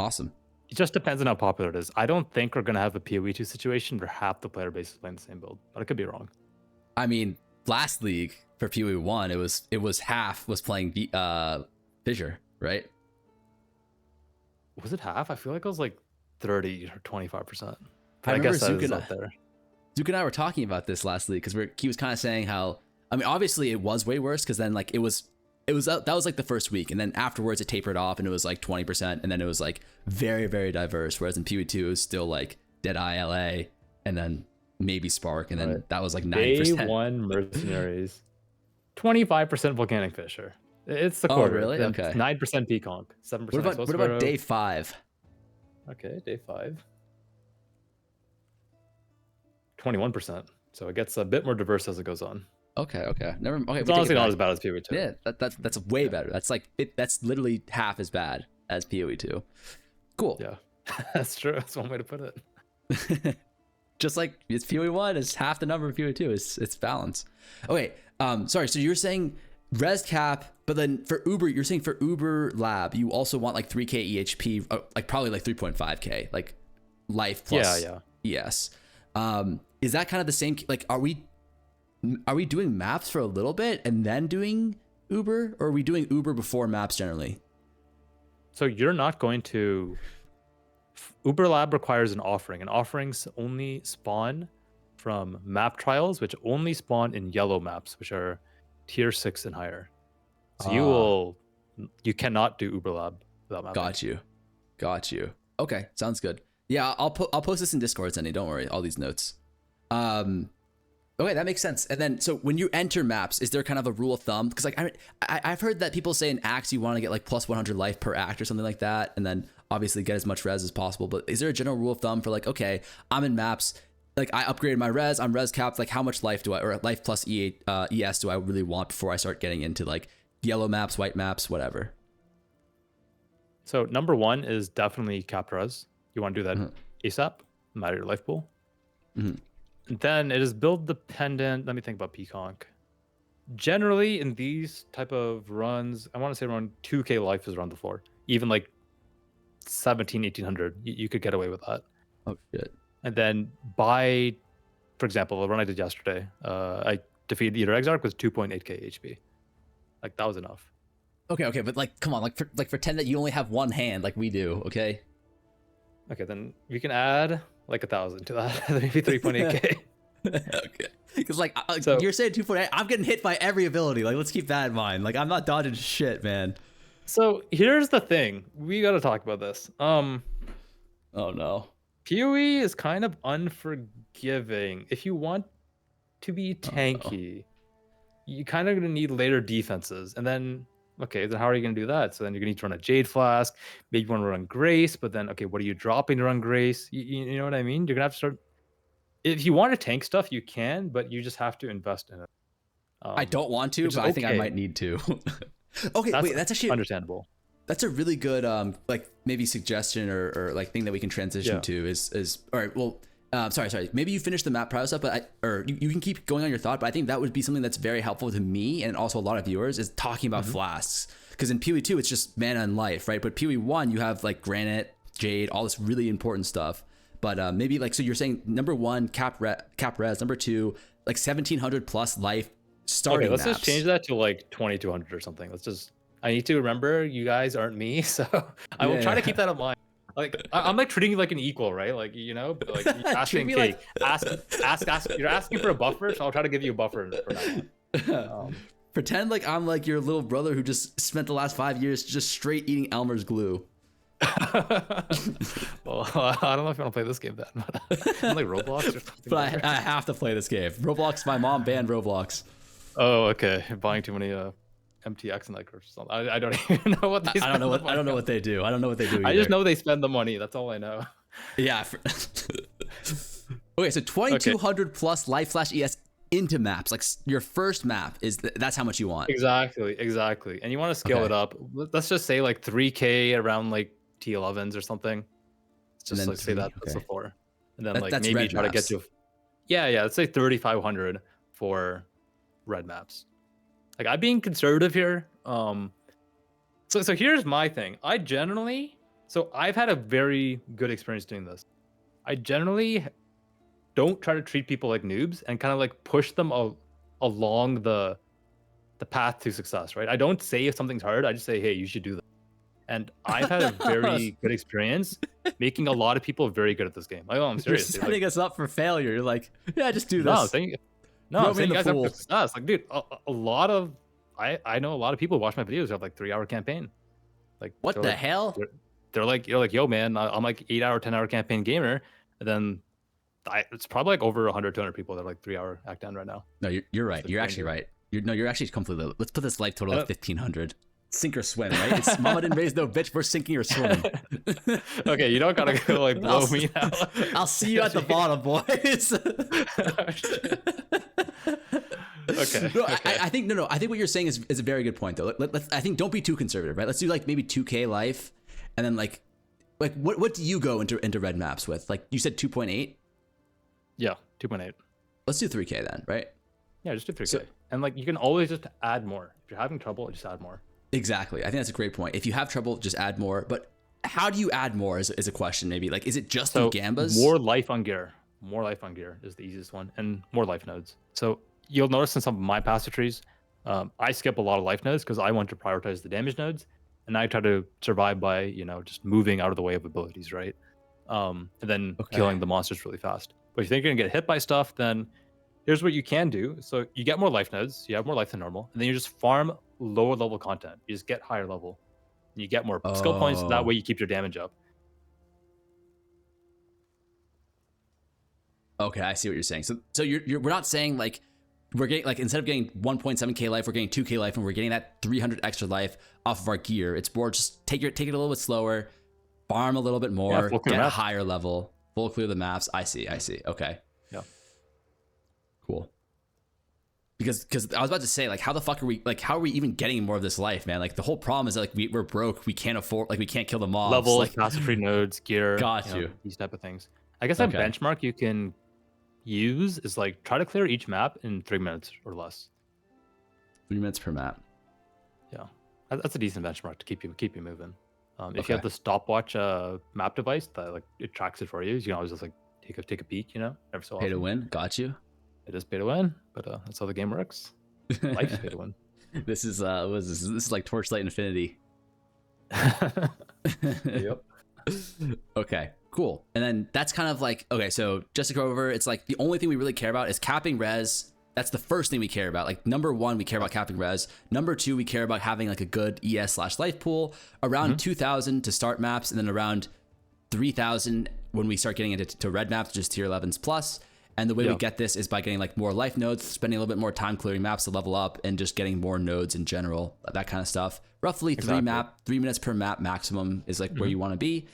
S1: Awesome.
S2: It just depends on how popular it is. I don't think we're going to have a PoE 2 situation where half the player base is playing the same build, but I could be wrong.
S1: I mean, last league for PoE 1, it was half was playing Fissure, right?
S2: Was it half? I feel like it was like 30 or 25%.
S1: I
S2: guess
S1: Zook
S2: that is up there.
S1: Zook and I were talking about this last league because he was kind of saying how, I mean, obviously it was way worse because then like it was that was like the first week, and then afterwards it tapered off and it was like 20%, and then it was like very, very diverse. Whereas in PoE 2 it was still like Deadeye LA, and then maybe Spark, and then that was like 90%.
S2: Day 1 Mercenaries, 25% Volcanic Fissure. It's the quarter.
S1: Oh, really?
S2: Then
S1: okay.
S2: 9% P-Conk, 7%.
S1: What about day 5?
S2: Okay, day 5. 21%. So it gets a bit more diverse as it goes on.
S1: Okay. Never. Okay,
S2: it's honestly not as bad as PoE 2.
S1: Yeah, that's way better. That's like that's literally half as bad as PoE 2. Cool.
S2: Yeah, that's true. That's one way to put it.
S1: Just like it's PoE 1 is half the number of PoE 2. It's balance. Okay. Sorry. So you're saying res cap, but then for Uber, you're saying for Uber Lab, you also want like 3k EHP, like probably like 3.5k, like life plus ES. Is that kind of the same? Like, are we doing maps for a little bit and then doing Uber, or are we doing Uber before maps generally?
S2: So you're not going to. Uber Lab requires an offering, and offerings only spawn from map trials, which only spawn in yellow maps, which are tier 6 and higher. So you cannot do Uber Lab without mapping.
S1: Got you. Okay, sounds good. Yeah, I'll post this in Discord, Zenny. Don't worry, all these notes. Okay, that makes sense. And then, so when you enter maps, is there kind of a rule of thumb? Because like I've heard that people say in acts you want to get like plus 100 life per act or something like that, and then obviously get as much res as possible. But is there a general rule of thumb for like, okay, I'm in maps, like I upgraded my res, I'm res capped, like how much life do I, or life plus ES do I really want before I start getting into like yellow maps, white maps, whatever?
S2: So number 1 is definitely cap res. You want to do that ASAP, no matter your life pool. Then it is build dependent. Let me think about P-Conk. Generally, in these type of runs, I want to say around 2k life is around the floor. Even like 1800, you could get away with that.
S1: Oh, shit.
S2: And then by, for example, the run I did yesterday, I defeated either Exile with 2.8k HP. Like, that was enough.
S1: Okay, but like, come on, like pretend that you only have one hand like we do, okay?
S2: Okay, then you can add like 1,000 to that. Maybe 3.8k.
S1: Okay. Because like so, you're saying 2.8, I'm getting hit by every ability. Like, let's keep that in mind. Like, I'm not dodging shit, man.
S2: So here's the thing. We got to talk about this.
S1: Oh no.
S2: PoE is kind of unforgiving. If you want to be tanky, you kind of gonna need later defenses, and then okay, then how are you going to do that? So then you're going to need to run a Jade Flask. Maybe you want to run Grace, but then, okay, what are you dropping to run Grace? You know what I mean? You're going to have to start... If you want to tank stuff, you can, but you just have to invest in it.
S1: I don't want to, but I think I might need to. Okay, wait, that's actually...
S2: understandable.
S1: That's a really good, like, maybe suggestion or like, thing that we can transition to is... All right, well... sorry. Maybe you finish the map prior stuff, but you can keep going on your thought. But I think that would be something that's very helpful to me and also a lot of viewers is talking about flasks. Because in PoE 2, it's just mana and life, right? But PoE 1, you have like Granite, Jade, all this really important stuff. But maybe like, so you're saying number 1, cap res, number 2, like 1700 plus life starting
S2: Okay, let's
S1: maps.
S2: just change that to like 2200 or something. I need to remember you guys aren't me, so I will try to keep that in mind. Like I'm like treating you like an equal, right? Like but like asking, okay, ask. You're asking for a buffer, so I'll try to give you a buffer for now.
S1: Pretend like I'm like your little brother who just spent the last 5 years just straight eating Elmer's glue.
S2: Well, I don't know if you want to play this game then. Like Roblox or something.
S1: But I have to play this game. Roblox. My mom banned Roblox.
S2: Oh, okay. Buying too many MTX and like or something. I don't even know what they.
S1: I don't know what they do. I don't know what they do. Either.
S2: I just know they spend the money. That's all I know.
S1: Yeah. Okay, so 2200 plus life slash ES into maps. Like your first map that's how much you want.
S2: Exactly. And you want to scale it up. Let's just say like 3K around like T11s or something. Just like say that's the floor, and then like maybe try to get to. Yeah. Let's say 3500 for red maps. Like I'm being conservative here. So here's my thing. I've had a very good experience doing this. I generally don't try to treat people like noobs and kind of like push them along the path to success, right? I don't say if something's hard. I just say, hey, you should do that. And I've had a very good experience making a lot of people very good at this game. I'm serious.
S1: You're setting us up for failure. You're like, yeah, just do this.
S2: I'm saying you guys have success. Like, dude, a lot of I know a lot of people who watch my videos who have like 3-hour campaign. Like,
S1: what the hell?
S2: They're like, you're like, yo, man, I'm like 8-hour, 10-hour campaign gamer, and then it's probably like over 100, 200 people that are like 3-hour act down right now.
S1: No, you're right. You're actually right. You're actually completely. Let's put this life total at 1500. Sink or swim, right? It's mama didn't raise no bitch. We're sinking or swimming.
S2: Okay, you don't gotta go like blow me now.
S1: I'll see you at the bottom, boys.
S2: Okay.
S1: No,
S2: okay.
S1: I think I think what you're saying is a very good point though. I think don't be too conservative, right? Let's do like maybe 2K life, and then like what do you go into red maps with? Like you said 2.8.
S2: Yeah, 2.8.
S1: Let's do 3K then, right?
S2: Yeah, just do 3K. And like you can always just add more. If you're having trouble, just add more.
S1: Exactly. I think that's a great point. If you have trouble, just add more. But how do you add more is a question maybe. Like, is it just through gambas?
S2: More life on gear. More life on gear is the easiest one. And more life nodes. So you'll notice in some of my passive trees, I skip a lot of life nodes because I want to prioritize the damage nodes. And I try to survive by, just moving out of the way of abilities, right? And then killing the monsters really fast. But if you think you're going to get hit by stuff, then here's what you can do. So you get more life nodes. You have more life than normal. And then you just farm lower level content. You just get higher level. You get more skill points. That way you keep your damage up.
S1: Okay, I see what you're saying. So we're not saying like we're getting like instead of getting 1.7k life, we're getting 2k life, and we're getting that 300 extra life off of our gear. It's more just take it a little bit slower, farm a little bit more, get a higher level, full clear the maps. I see. Okay.
S2: Yeah.
S1: Cool. Because I was about to say, like, how are we even getting more of this life, man? Like, the whole problem is that, like, we're broke. We can't afford, like, we can't kill the mobs.
S2: Levels,
S1: like,
S2: passive free nodes, gear.
S1: Got you.
S2: These type of things. I guess a benchmark you can use is, like, try to clear each map in 3 minutes or less.
S1: 3 minutes per map.
S2: Yeah. That's a decent benchmark to keep you moving. If you have the stopwatch map device that, like, it tracks it for you, you can always just, like, take a peek, every so often.
S1: Pay to win. Got you.
S2: It is pay to win, but that's how the game works. Life's pay to win.
S1: This is this is like Torchlight Infinity.
S2: Yep.
S1: Okay, cool. And then that's kind of like, okay, so just to go over, it's like the only thing we really care about is capping res. That's the first thing we care about. Like number 1, we care about capping res. Number 2, we care about having like a good ES/life pool around 2,000 to start maps, and then around 3,000 when we start getting into red maps, just tier 11s plus. And the way we get this is by getting like more life nodes, spending a little bit more time clearing maps to level up, and just getting more nodes in general, that kind of stuff. Roughly 3 minutes per map maximum is like where you want to be.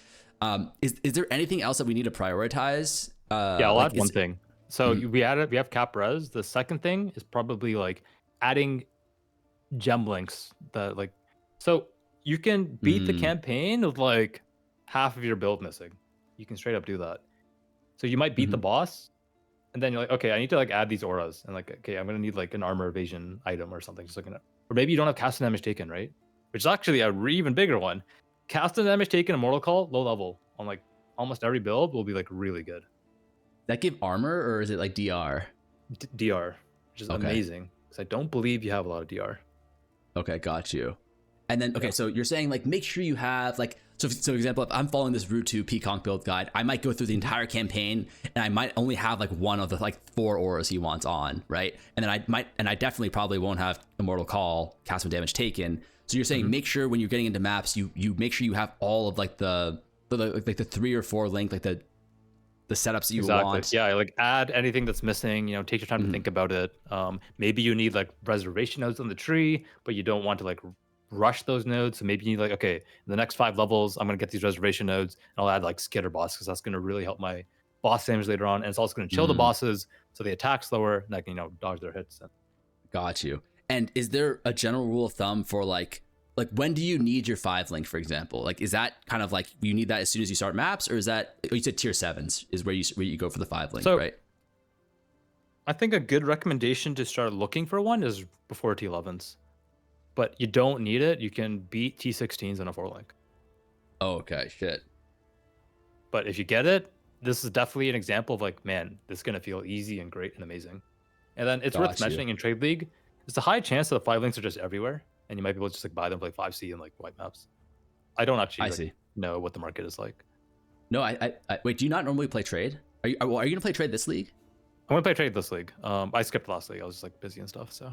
S1: Is there anything else that we need to prioritize?
S2: I'll add one thing. So we have cap res. The second thing is probably like adding gem links that like, so you can beat the campaign with like half of your build missing. You can straight up do that. So you might beat the boss, and then you're like, okay, I need to like add these auras, and like, okay, I'm gonna need like an armor evasion item or something. Just looking at, or maybe you don't have cast and damage taken, right? Which is actually a even bigger one. Cast and damage taken, Immortal Call, low level on like almost every build will be like really good.
S1: That give armor, or is it like DR?
S2: DR, which is amazing. because I don't believe you have a lot of DR.
S1: Okay, got you. And then, okay, so you're saying like make sure you have like, so for example, if I'm following this Route 2 Peaconk build guide, I might go through the entire campaign and I might only have like one of the like 4 auras he wants on, right? And then I definitely probably won't have Immortal Call, cast when damage taken. So you're saying make sure when you're getting into maps, you make sure you have all of like the 3 or 4 link, like the setups that you want.
S2: Yeah, like add anything that's missing, you know, take your time to think about it. Maybe you need like reservation nodes on the tree, but you don't want to like rush those nodes. So maybe you need like, okay, in the next 5 levels, I'm going to get these reservation nodes and I'll add like skitter boss because that's going to really help my boss damage later on. And it's also going to chill the bosses so they attack slower and I can, you know, dodge their hits.
S1: Got you. And is there a general rule of thumb for like when do you need your 5 link, for example? Like, is that kind of like you need that as soon as you start maps, or is that, you said tier 7s is where you go for the 5 link,
S2: so,
S1: right?
S2: I think a good recommendation to start looking for one is before T11s, but you don't need it. You can beat T16s in a 4 link.
S1: Oh, okay, shit.
S2: But if you get it, this is definitely an example of like, man, this is gonna feel easy and great and amazing. And then it's worth mentioning in Trade League, there's a high chance that the 5 links are just everywhere. And you might be able to just like buy them for like 5C and like white maps. I don't actually know what the market is like.
S1: No, I wait. Do you not normally play trade? Are you gonna play trade this league?
S2: I'm gonna play trade this league. I skipped last league. I was just like busy and stuff. So.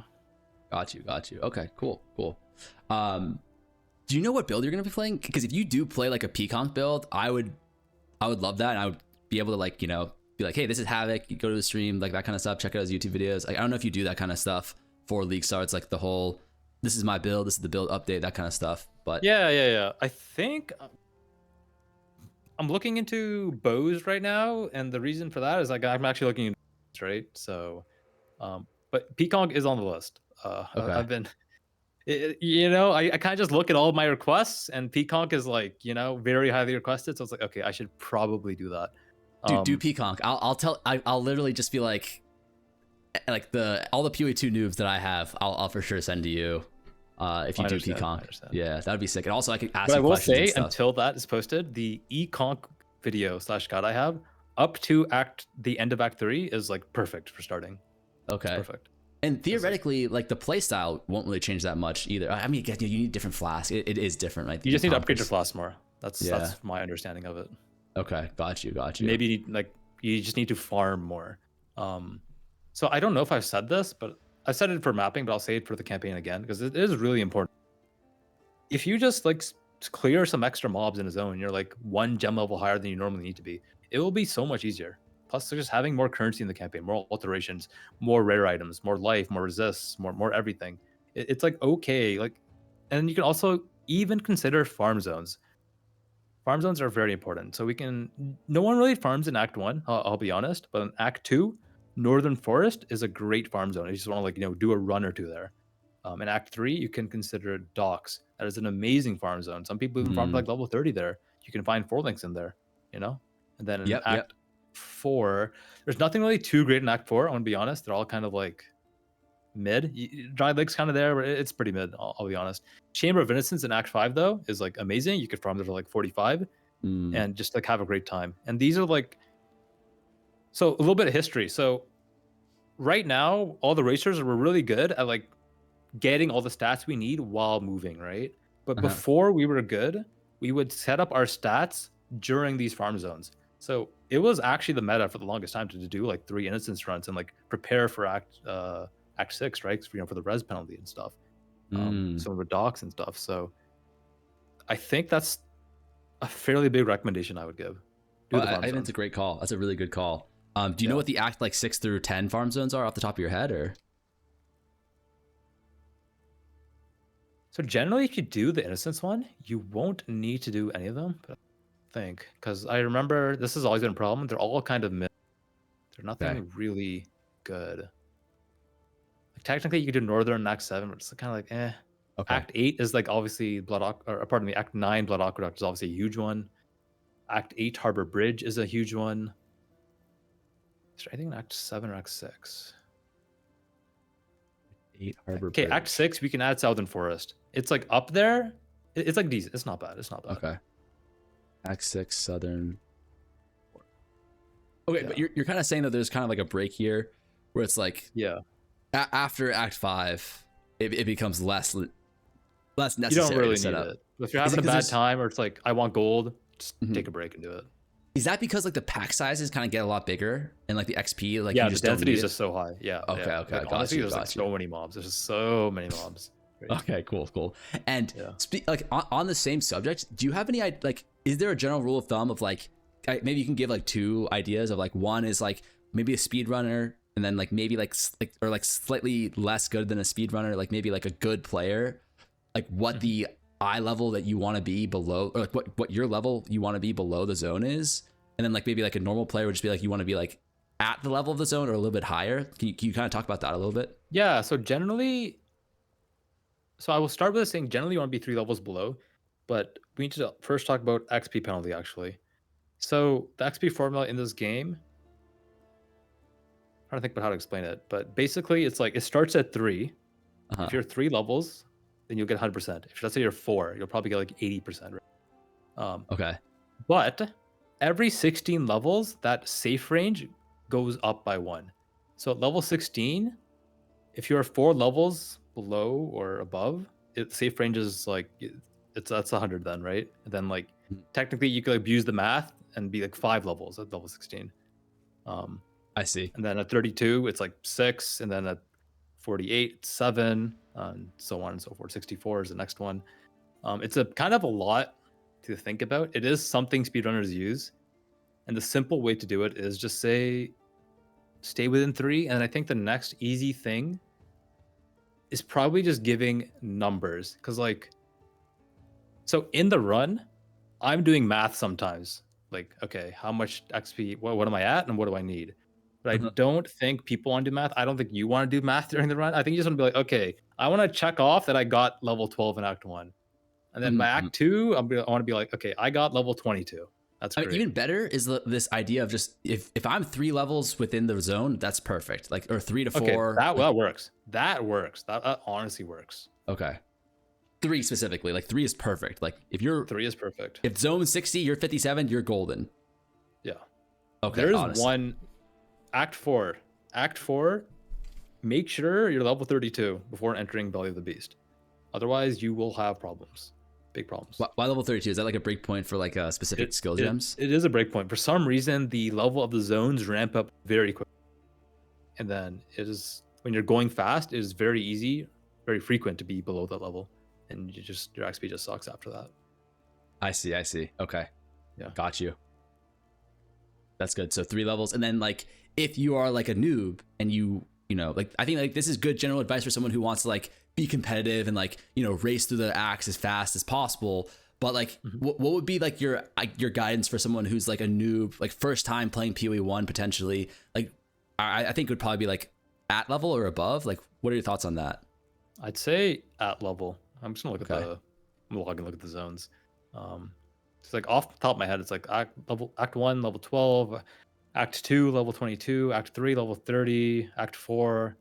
S1: Got you. Okay, cool. Do you know what build you're gonna be playing? Because if you do play like a Peaconk build, I would love that, and I would be able to like, you know, be like, hey, this is Havoc. You go to the stream, like that kind of stuff. Check out his YouTube videos. Like, I don't know if you do that kind of stuff for Leaguestart, like the whole, this is my build, this is the build update, that kind of stuff. But
S2: yeah. I think I'm looking into bows right now, and the reason for that is like I'm actually looking into bows, right? So, but Peaconk is on the list.
S1: okay.
S2: I've been, you know, I kind of just look at all of my requests, and Peaconk is like, you know, very highly requested. So it's like, okay, I should probably do that.
S1: Dude, do Peaconk. I'll literally just be like all the PoE 2 noobs that I have, I'll for sure send to you. If you do Peaconk, yeah, that'd be sick. And also, I could ask. But you questions. I will say,
S2: until that is posted, the Econk video / guide I have up to the end of Act 3 is like perfect for starting.
S1: Okay,
S2: it's perfect.
S1: And theoretically, like the playstyle won't really change that much either. I mean, again, you need different flasks. It is different, right?
S2: You just need to upgrade your flask more. That's my understanding of it.
S1: Okay, got you.
S2: Maybe like you just need to farm more. So I don't know if I've said this, but I said it for mapping, but I'll say it for the campaign again because it is really important. If you just like clear some extra mobs in a zone, you're like 1 gem level higher than you normally need to be. It will be so much easier. Plus, just having more currency in the campaign, more alterations, more rare items, more life, more resists, more everything. It's like okay, like, and you can also even consider farm zones. Farm zones are very important. So no one really farms in Act 1, I'll be honest, but in Act 2, Northern Forest is a great farm zone. You just want to like, you know, do a run or two there. In Act 3, you can consider Docks. That is an amazing farm zone. Some people even farm like level 30 there. You can find 4 links in there, you know? And then in Act 4, there's nothing really too great in Act 4, I want to be honest. They're all kind of like mid. Dry Lake's kind of there, but it's pretty mid, I'll be honest. Chamber of Innocence in Act 5, though, is like amazing. You could farm there for like 45 and just like have a great time. And these are like, so a little bit of history. So right now, all the racers were really good at like getting all the stats we need while moving, right? But before we were good, we would set up our stats during these farm zones. So it was actually the meta for the longest time to do like 3 innocence runs and like prepare for Act 6, right? You know, for the res penalty and stuff. Some of the docks and stuff. So I think that's a fairly big recommendation I would give.
S1: I think it's a great call. That's a really good call. Do you know what the Act like 6 through 10 farm zones are off the top of your head, or?
S2: So generally, if you do the Innocence one, you won't need to do any of them. But I think, because I remember this has always been a problem. They're all kind of mid. They're nothing really good. Like, technically, you could do Northern in Act 7, but it's kind of like, eh. Okay. Act 8 is like obviously Act 9 Blood Aqueduct is obviously a huge one. Act 8 Harbor Bridge is a huge one. Is there anything in Act 7 or Act 6?
S1: 8 Harbor
S2: Okay,
S1: Bridge.
S2: Act 6, we can add Southern Forest. It's like up there. It's like decent. It's not bad.
S1: Okay. Act 6, Southern. Okay, but you're kind of saying that there's kind of like a break here where it's like, after Act 5, it becomes less necessary.
S2: You don't really
S1: to set
S2: need
S1: up.
S2: it. If you're having a bad time, or it's like I want gold, just take a break and do it.
S1: Is that because like the pack sizes kind of get a lot bigger and like the XP, like
S2: yeah,
S1: you just
S2: the density
S1: don't need
S2: is just so high. Yeah.
S1: Okay,
S2: yeah.
S1: okay,
S2: Like,
S1: got
S2: honestly,
S1: you,
S2: there's like so many mobs. There's just so many mobs. Crazy.
S1: Okay, cool. And like on the same subject, do you have any like? Is there a general rule of thumb of like maybe you can give like 2 ideas of like one is like maybe a speedrunner, and then like maybe like slightly less good than a speedrunner, like maybe like a good player, like what the eye level that you want to be below, or like what your level you want to be below the zone is, and then like maybe like a normal player would just be like you want to be like at the level of the zone or a little bit higher. Can you kind of talk about that a little bit?
S2: Yeah. So generally, I will start with saying generally you want to be 3 levels below, but we need to first talk about XP penalty actually. So the XP formula in this game, I'm trying to think about how to explain it, but basically it's like it starts at 3. If you're 3 levels, then you'll get 100%. If let's say you're 4, you'll probably get like 80%. Right?
S1: Okay.
S2: But every 16 levels, that safe range goes up by 1. So at level 16, if you're 4 levels below or above, safe range is like that's 100 then, right? And then like technically you could abuse the math and be like 5 levels at level 16.
S1: I see.
S2: And then at 32, it's like 6, and then at 48, 7, and so on and so forth. 64 is the next one. It's a kind of a lot to think about. It is something speedrunners use, and the simple way to do it is just say stay within 3. And I think the next easy thing is probably just giving numbers, because like, so in the run, I'm doing math sometimes. Like, okay, how much XP? What am I at, and what do I need? But I don't think people want to do math. I don't think you want to do math during the run. I think you just want to be like, okay, I want to check off that I got level 12 in Act 1. And then by Act 2, I want to be like, okay, I got level 22. That's great.
S1: Even better is this idea of just if I'm 3 levels within the zone, that's perfect. Like, or 3 to 4.
S2: Okay, that works. That works. That honestly works.
S1: Okay. 3 specifically, like 3 is perfect. Like if you're
S2: 3 is perfect.
S1: If zone 60, you're 57, you're golden.
S2: Yeah.
S1: Okay.
S2: There is one. Act 4. Act 4, make sure you're level 32 before entering Belly of the Beast. Otherwise, you will have problems. Big problems.
S1: Why level 32? Is that like a break point for like a specific skill gems?
S2: It is a break point. For some reason, the level of the zones ramp up very quick. And then it is, when you're going fast, it is very easy, very frequent to be below that level. And your XP just sucks after that.
S1: I see. Okay.
S2: Yeah.
S1: Got you. That's good. So 3 levels. And then like, if you are like a noob and you know, like, I think like this is good general advice for someone who wants to like be competitive and like, you know, race through the acts as fast as possible. But like, what would be like your guidance for someone who's like a noob, like first time playing PoE 1 potentially? Like, I think it would probably be like at level or above. Like, what are your thoughts on that?
S2: I'd say at level. I'm just gonna look at look at the zones. It's like off the top of my head, it's like Act 1, level 12, Act 2, level 22, Act 3, level 30, Act 4,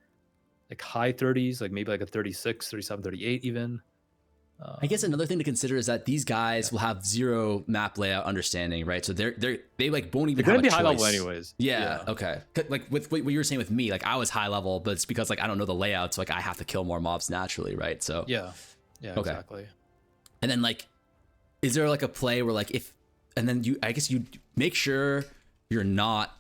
S2: like high 30s, like maybe like a 36, 37, 38 even.
S1: I guess another thing to consider is that these guys will have 0 map layout understanding, right? So they like won't even
S2: They're
S1: have
S2: gonna
S1: a
S2: be high level
S1: choice.
S2: anyways.
S1: Yeah, okay. Like with what you were saying with me, like I was high level, but it's because like I don't know the layout, so like I have to kill more mobs naturally, right? So
S2: yeah,
S1: okay.
S2: Exactly.
S1: And then like, is there like a play where like I guess you make sure you're not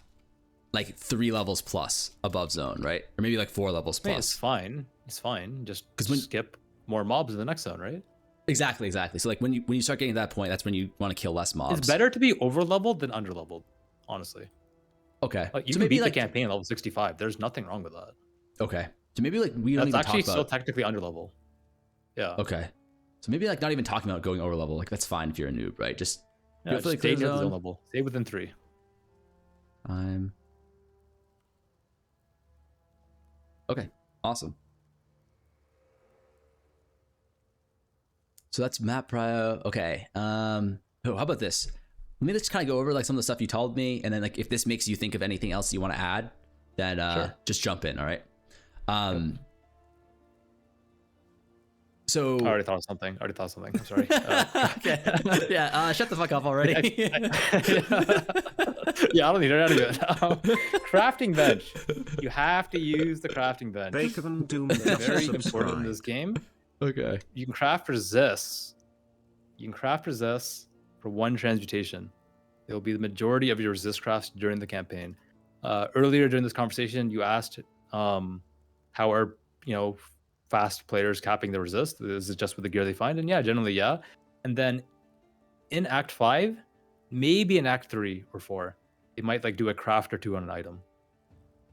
S1: like 3 levels plus above zone, right? Or maybe like 4 levels plus.
S2: It's fine. It's fine. Just skip more mobs in the next zone, right?
S1: Exactly. So like when you start getting to that point, that's when you want to kill less mobs.
S2: It's better to be over leveled than under leveled, honestly.
S1: Okay.
S2: Like you
S1: so
S2: can
S1: maybe
S2: beat
S1: like
S2: the campaign at level 65. There's nothing wrong with that.
S1: Okay. So maybe like we don't even
S2: That's
S1: talk
S2: actually
S1: about.
S2: still technically under level. Yeah.
S1: Okay. So maybe like not even talking about going over level. Like that's fine if you're a noob, right? Just
S2: just
S1: like
S2: stay near the
S1: zone
S2: zone level. Stay within 3.
S1: Okay. Awesome. So that's map prio. Okay. How about this? Let me just kind of go over like some of the stuff you told me, and then like if this makes you think of anything else you want to add, then just jump in. All right. So
S2: I already thought of something. I'm sorry.
S1: okay. Yeah. Shut the fuck up already.
S2: Yeah, I don't need it out of it. Crafting bench. You have to use the crafting bench.
S5: Bacon Doom
S2: It's very
S5: just
S2: important in this
S5: subscribed.
S2: game.
S1: Okay.
S2: You can craft resists. For 1 transmutation. It will be the majority of your resist crafts during the campaign. Earlier during this conversation, you asked how are fast players capping the resist? Is it just with the gear they find? And yeah, generally yeah. And then in Act 5, maybe in Act 3 or 4, they might like do a craft or 2 on an item.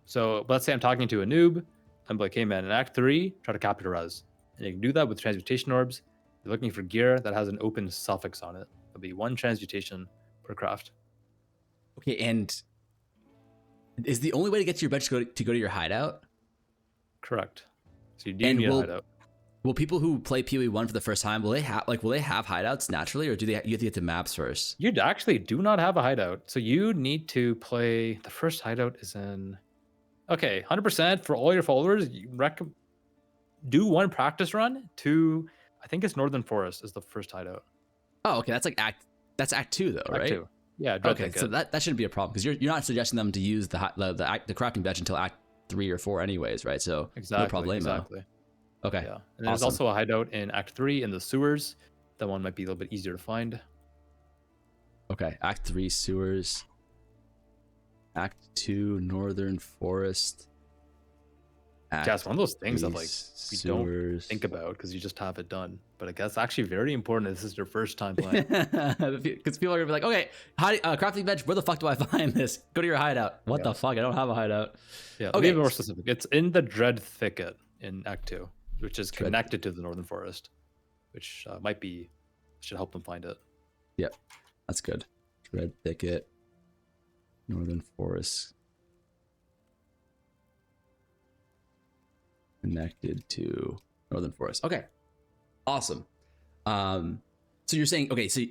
S2: So let's say I'm talking to a noob. I'm like, hey man, in Act 3, try to cap your res. And you can do that with transmutation orbs. You're looking for gear that has an open suffix on it. It'll be 1 transmutation per craft.
S1: Okay, and is the only way to get to your bench to go to your hideout?
S2: Correct. So you do need a hideout.
S1: Will people who play PoE 1 for the first time, will they have hideouts naturally, or you have to get to maps first?
S2: You actually do not have a hideout. So you need to play, the first hideout is in, okay, 100% for all your followers, do 1 practice run to, I think it's Northern Forest is the first hideout.
S1: Oh, okay, that's Act 2 though, right?
S2: Act 2. Yeah, Dread
S1: okay,
S2: Thicket.
S1: so that shouldn't be a problem because you're not suggesting them to use the crafting bench until Act 3 or 4 anyways, right? So
S2: exactly,
S1: no problemo.
S2: Exactly.
S1: Okay.
S2: Yeah. And there's also a hideout in Act 3 in the sewers. That one might be a little bit easier to find.
S1: Okay, Act 3 sewers. Act 2 Northern Forest.
S2: Yeah, it's one of those things that like you don't think about because you just have it done. But I guess actually very important. This is your first time playing.
S1: Because people are gonna be like, okay, crafting bench. Where the fuck do I find this? Go to your hideout. What the fuck? I don't have a hideout.
S2: Yeah. Okay. Be more specific. It's in the Dread Thicket in Act 2, which is connected to the Northern Forest, which should help them find it.
S1: Yeah, that's good. Dread Thicket, Northern Forest. Connected to Northern Forest. Okay, awesome. So you're saying, okay, so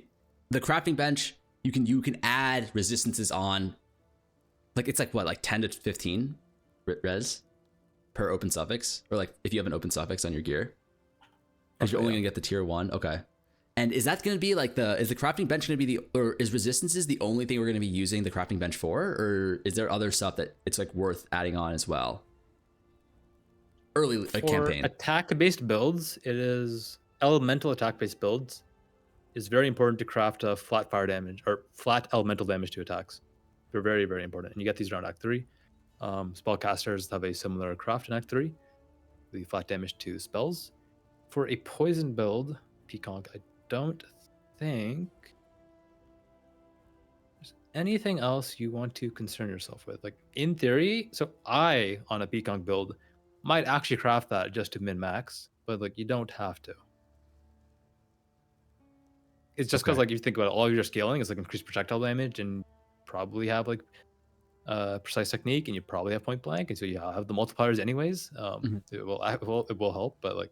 S1: the crafting bench, you can add resistances on, like it's like what, like 10 to 15 res per open suffix, or like if you have an open suffix on your gear, because you're only gonna get the tier 1. Okay, and is that gonna be like is the crafting bench gonna be or is resistances the only thing we're gonna be using the crafting bench for, or is there other stuff that it's like worth adding on as well? Early campaign.
S2: Attack-based builds, it is elemental attack-based builds. It's very important to craft a flat fire damage or flat elemental damage to attacks. They're very, very important, and you get these around Act 3. Spellcasters have a similar craft in Act 3, the flat damage to spells. For a poison build, Peaconk, I don't think there's anything else you want to concern yourself with. Like in theory, so I on a Peaconk build might actually craft that just to min-max, but like you don't have to. It's just because like you think about it, all your scaling is like increased projectile damage, and probably have like precise technique, and you probably have point blank, and so you have the multipliers anyways. It will help, but like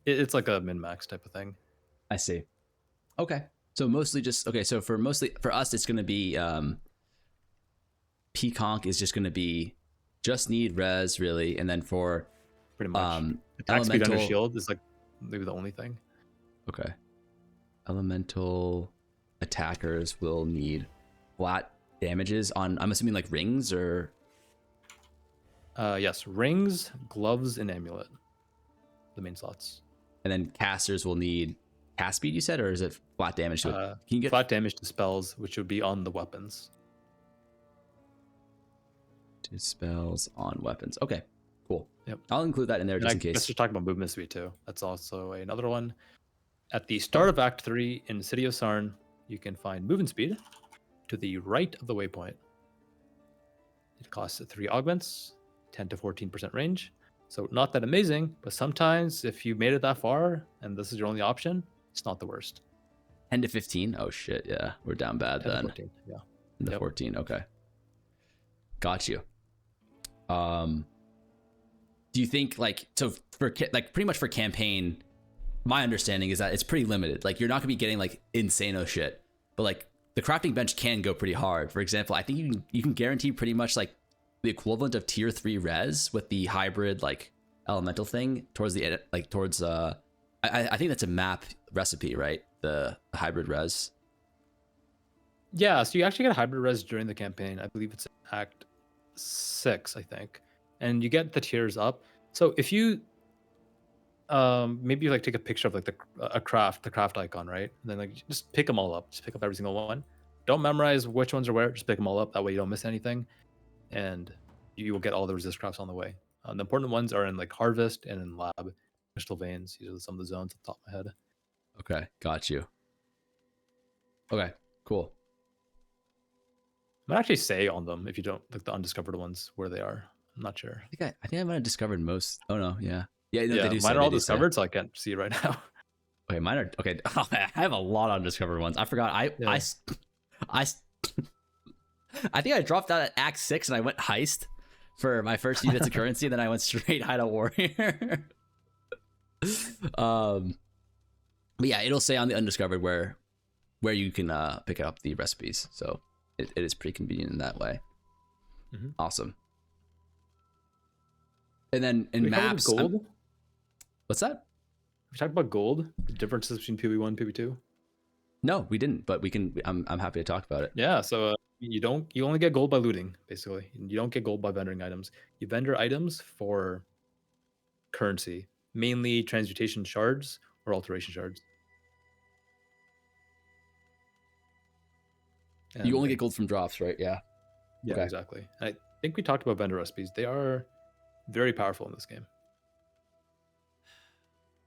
S2: it's like a min-max type of thing.
S1: I see. Okay, so mostly just so for us it's going to be Peaconk is just going to be just need res really, and then for
S2: pretty much attack speed under shield is like maybe the only thing.
S1: Okay, elemental attackers will need flat damages on, I'm assuming like rings or
S2: yes, rings, gloves, and amulet, the main slots.
S1: And then casters will need cast speed, you said, or is it flat damage to it? Can you get
S2: flat damage to spells, which would be on the weapons?
S1: To spells on weapons. Okay, cool.
S2: Yep.
S1: I'll include that in there just in case.
S2: Let's just talk about movement speed too. That's also another one. At the start of Act 3 in City of Sarn, you can find movement speed to the right of the waypoint. It costs 3 augments, 10 to 14% range. So not that amazing, but sometimes if you made it that far and this is your only option, it's not the worst.
S1: 10 to 15? Oh shit, yeah. We're down bad 10 then. To
S2: 14, yeah.
S1: 10 to 14, okay. Got you. Do you think like, so for like pretty much for campaign, my understanding is that it's pretty limited. Like you're not gonna be getting like insano shit, but like the crafting bench can go pretty hard. For example, I think you can guarantee pretty much like the equivalent of tier 3 res with the hybrid like elemental thing towards the I I think that's a map recipe, right? The hybrid res.
S2: Yeah, so you actually get a hybrid res during the campaign. I believe it's Act 6, I think. And you get the tiers up. So if you maybe you like take a picture of like the craft icon, right? And then like just pick them all up. Just pick up every single one. Don't memorize which ones are where. Just pick them all up. That way you don't miss anything, and you will get all the resist crafts on the way. The important ones are in like harvest and in lab. Crystal veins. These are some of the zones at the top of my head.
S1: Okay, got you. Okay, cool.
S2: I might actually say on them if you don't like the undiscovered ones where they are. I'm not sure.
S1: I think I might have discovered most. Oh no, yeah. No,
S2: Yeah,
S1: they do
S2: mine are all discovered,
S1: say.
S2: so I can't see it right now.
S1: Okay, mine are okay. I have a lot of undiscovered ones. I forgot. I think I dropped out at Act 6 and I went heist for my first few bits of currency, and then I went straight hideout warrior. But yeah, it'll say on the undiscovered where you can pick up the recipes. So it is pretty convenient in that way.
S2: Mm-hmm.
S1: Awesome. And then in maps,
S2: gold.
S1: What's that?
S2: We talked about gold. The differences between PoE1 and PoE2.
S1: No, we didn't, but we can. I'm happy to talk about it.
S2: Yeah, so you only get gold by looting, basically. You don't get gold by vendoring items. You vendor items for currency, mainly transmutation shards or alteration shards.
S1: And you only get gold from drops, right? Yeah.
S2: Yeah, okay. Exactly. And I think we talked about vendor recipes. They are very powerful in this game.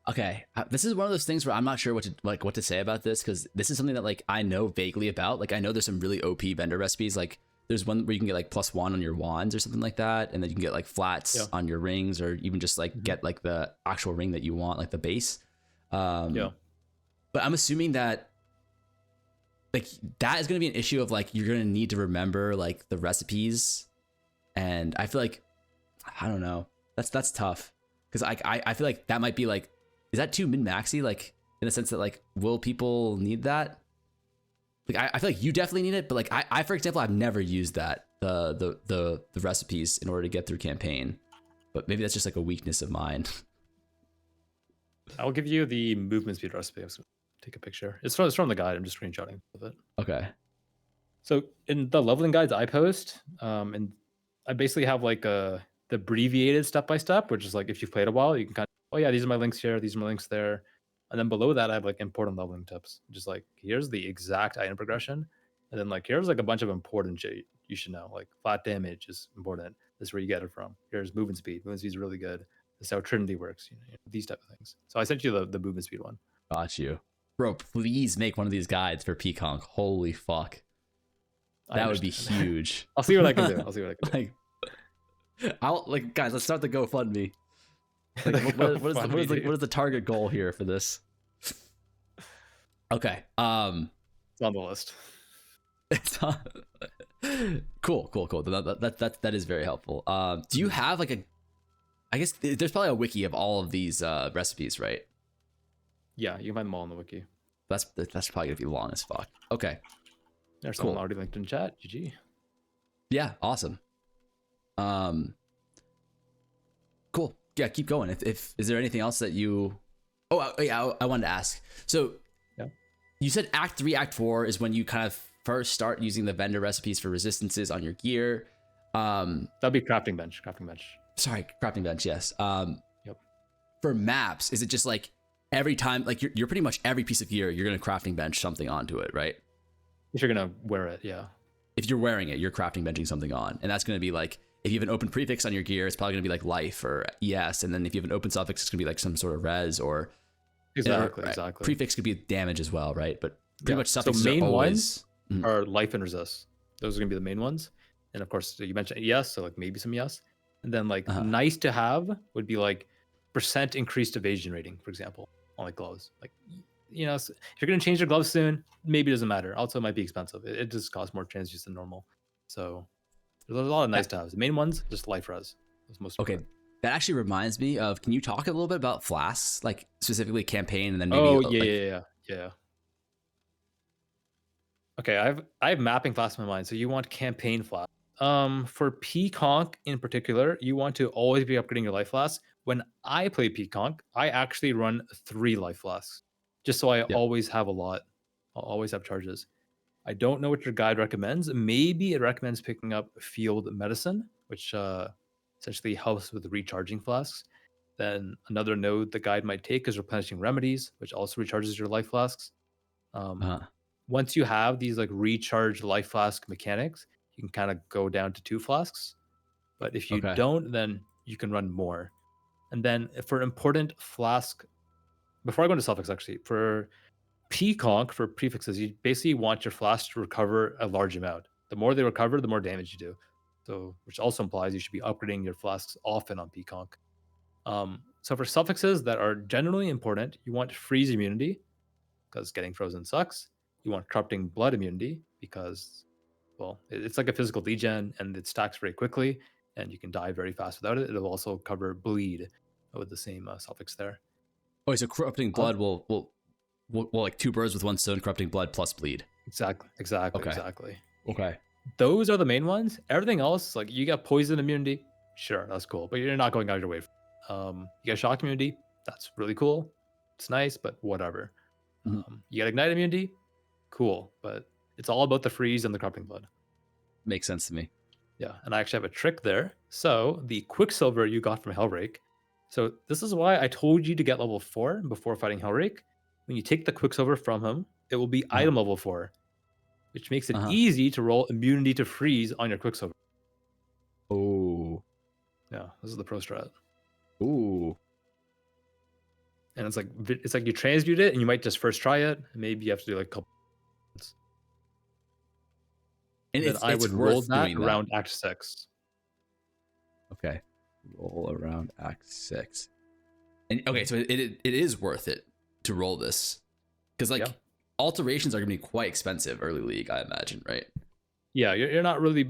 S1: Okay, this is one of those things where I'm not sure what to say about this, because this is something that like I know vaguely about. Like I know there's some really OP vendor recipes. Like there's one where you can get like +1 on your wands or something like that, and then you can get like flats on your rings, or even just like get like the actual ring that you want, like the base. But I'm assuming that like that is going to be an issue of like you're going to need to remember like the recipes, and I feel like I don't know. That's tough, because I feel like that might be like, is that too min-maxy? Like in the sense that like, will people need that? Like I feel like you definitely need it, but like I for example, I've never used that the recipes in order to get through campaign, but maybe that's just like a weakness of mine.
S2: I'll give you the movement speed recipe. I was gonna take a picture. It's from the guide. I'm just screenshotting of it.
S1: Okay.
S2: So in the leveling guides I post, and I basically have like the abbreviated step-by-step, which is like if you've played a while, you can kind of, oh yeah, these are my links here, these are my links there. And then below that, I have like important leveling tips, just like here's the exact item progression. And then like here's like a bunch of important shit you should know. Like flat damage is important. This is where you get it from. Here's movement speed. Movement speed is really good. This is how Trinity works. These type of things. So I sent you the movement speed one.
S1: Got you. Bro, please make one of these guides for PConk. Holy fuck. That would be huge.
S2: I'll see what I can do.
S1: Like, guys, let's start the GoFundMe. Like, what is the target goal here for this? Okay.
S2: It's on the list.
S1: It's on... Cool. That is very helpful. Do you have like I guess there's probably a wiki of all of these recipes, right?
S2: Yeah, you can find them all on the wiki.
S1: That's probably gonna be long as fuck. Okay.
S2: There's someone already linked in chat. GG.
S1: Yeah, awesome. Cool. Yeah, keep going. If is there anything else that you? Oh yeah, I wanted to ask. So, you said Act 3, Act 4 is when you kind of first start using the vendor recipes for resistances on your gear.
S2: That'd be crafting bench.
S1: Sorry, crafting bench. Yes.
S2: Yep.
S1: For maps, is it just like every time, like you're pretty much every piece of gear you're gonna crafting bench something onto it, right?
S2: If you're gonna wear it, yeah.
S1: If you're wearing it, you're crafting benching something on, and that's gonna be like, if you have an open prefix on your gear, it's probably gonna be like life or ES, and then if you have an open suffix, it's gonna be like some sort of res or
S2: exactly.
S1: Prefix could be damage as well, right? But pretty much suffixes
S2: so main
S1: are always
S2: ones are life and resist. Those are gonna be the main ones, and of course you mentioned ES, so like maybe some ES, and then like nice to have would be like % increased evasion rating, for example, on like gloves. Like, you know, if you're gonna change your gloves soon, maybe it doesn't matter. Also, it might be expensive. It just costs more transuse than normal. So there's a lot of nice to have. The main ones, just life res. That's most important.
S1: That actually reminds me of, can you talk a little bit about flasks, like specifically campaign, and then maybe
S2: yeah. Okay, I have mapping flasks in my mind. So you want campaign flasks. For PConk in particular, you want to always be upgrading your life flasks when I play Peaconk, I actually run 3 life flasks, just so I
S1: Yeah.
S2: always have a lot. I'll always have charges. I don't know what your guide recommends. Maybe it recommends picking up field medicine, which essentially helps with recharging flasks. Then another node the guide might take is replenishing remedies, which also recharges your life flasks.
S1: Uh-huh.
S2: Once you have these like recharge life flask mechanics, you can kind of go down to 2 flasks. But if you
S1: Okay.
S2: don't, then you can run more. And then for important flask, before I go into suffix, actually, for Peaconk, for prefixes, you basically want your flask to recover a large amount. The more they recover, the more damage you do. So, which also implies you should be upgrading your flasks often on Peaconk. So for suffixes that are generally important, you want freeze immunity because getting frozen sucks. You want corrupting blood immunity because, well, it's like a physical degen and it stacks very quickly and you can die very fast without it. It'll also cover bleed with the same suffix there.
S1: Oh, so corrupting blood will like 2 birds with 1 stone, corrupting blood plus bleed.
S2: Exactly.
S1: Okay.
S2: Those are the main ones. Everything else, like you got poison immunity, sure, that's cool, but you're not going out of your way. You got shock immunity, that's really cool. It's nice, but whatever. You got ignite immunity, cool, but it's all about the freeze and the corrupting blood.
S1: Makes sense to me.
S2: Yeah, and I actually have a trick there. So the Quicksilver you got from Hellrake. So this is why I told you to get level 4 before fighting Hellrake. When you take the Quicksilver from him, it will be item level 4, which makes it easy to roll immunity to freeze on your Quicksilver.
S1: Oh.
S2: Yeah, this is the pro strat.
S1: Ooh.
S2: And it's like you transmute it and you might just first try it. And maybe you have to do like a couple. And then I would roll that around Act 6.
S1: Okay. Roll around Act 6. And okay, so it is worth it to roll this. Because like alterations are gonna be quite expensive early league, I imagine, right?
S2: Yeah, you're not really,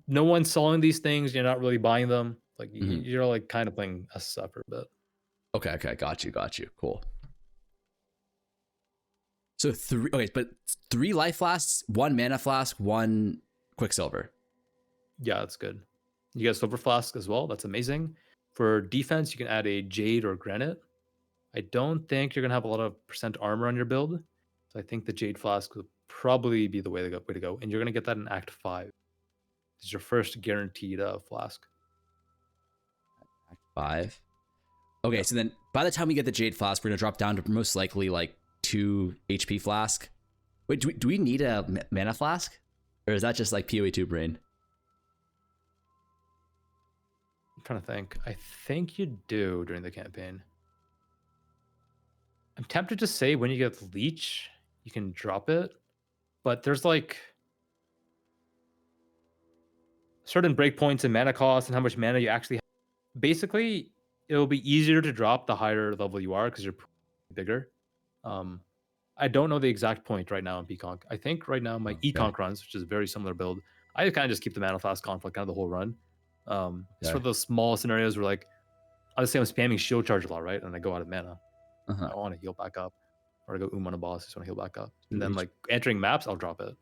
S2: no one's selling these things, you're not really buying them. Like you're like kind of playing SSF for a bit.
S1: Okay, got you. Cool. So 3 life flasks, 1 mana flask, 1 Quicksilver.
S2: Yeah, that's good. You get a silver flask as well. That's amazing. For defense, you can add a jade or granite. I don't think you're gonna have a lot of % armor on your build, so I think the jade flask will probably be the way to go. And you're gonna get that in Act 5. This is your first guaranteed flask.
S1: Act 5. Okay, so then by the time we get the jade flask, we're gonna drop down to most likely like 2 HP flask. Wait, do we need a mana flask, or is that just like PoE 2 brain?
S2: I'm trying to think. I think you do during the campaign. I'm tempted to say when you get leech, you can drop it, but there's like certain breakpoints and mana cost and how much mana you actually have. Basically, it'll be easier to drop the higher level you are because you're bigger. I don't know the exact point right now in Peaconk. I think right now my Econk runs, which is a very similar build, I kind of just keep the mana flask on for kind of the whole run. It's for those small scenarios where like, I'll say I'm spamming shield charge a lot, right? And I go out of mana. I want to heal back up. Or I go on a boss, I just want to heal back up. And then like entering maps, I'll drop it.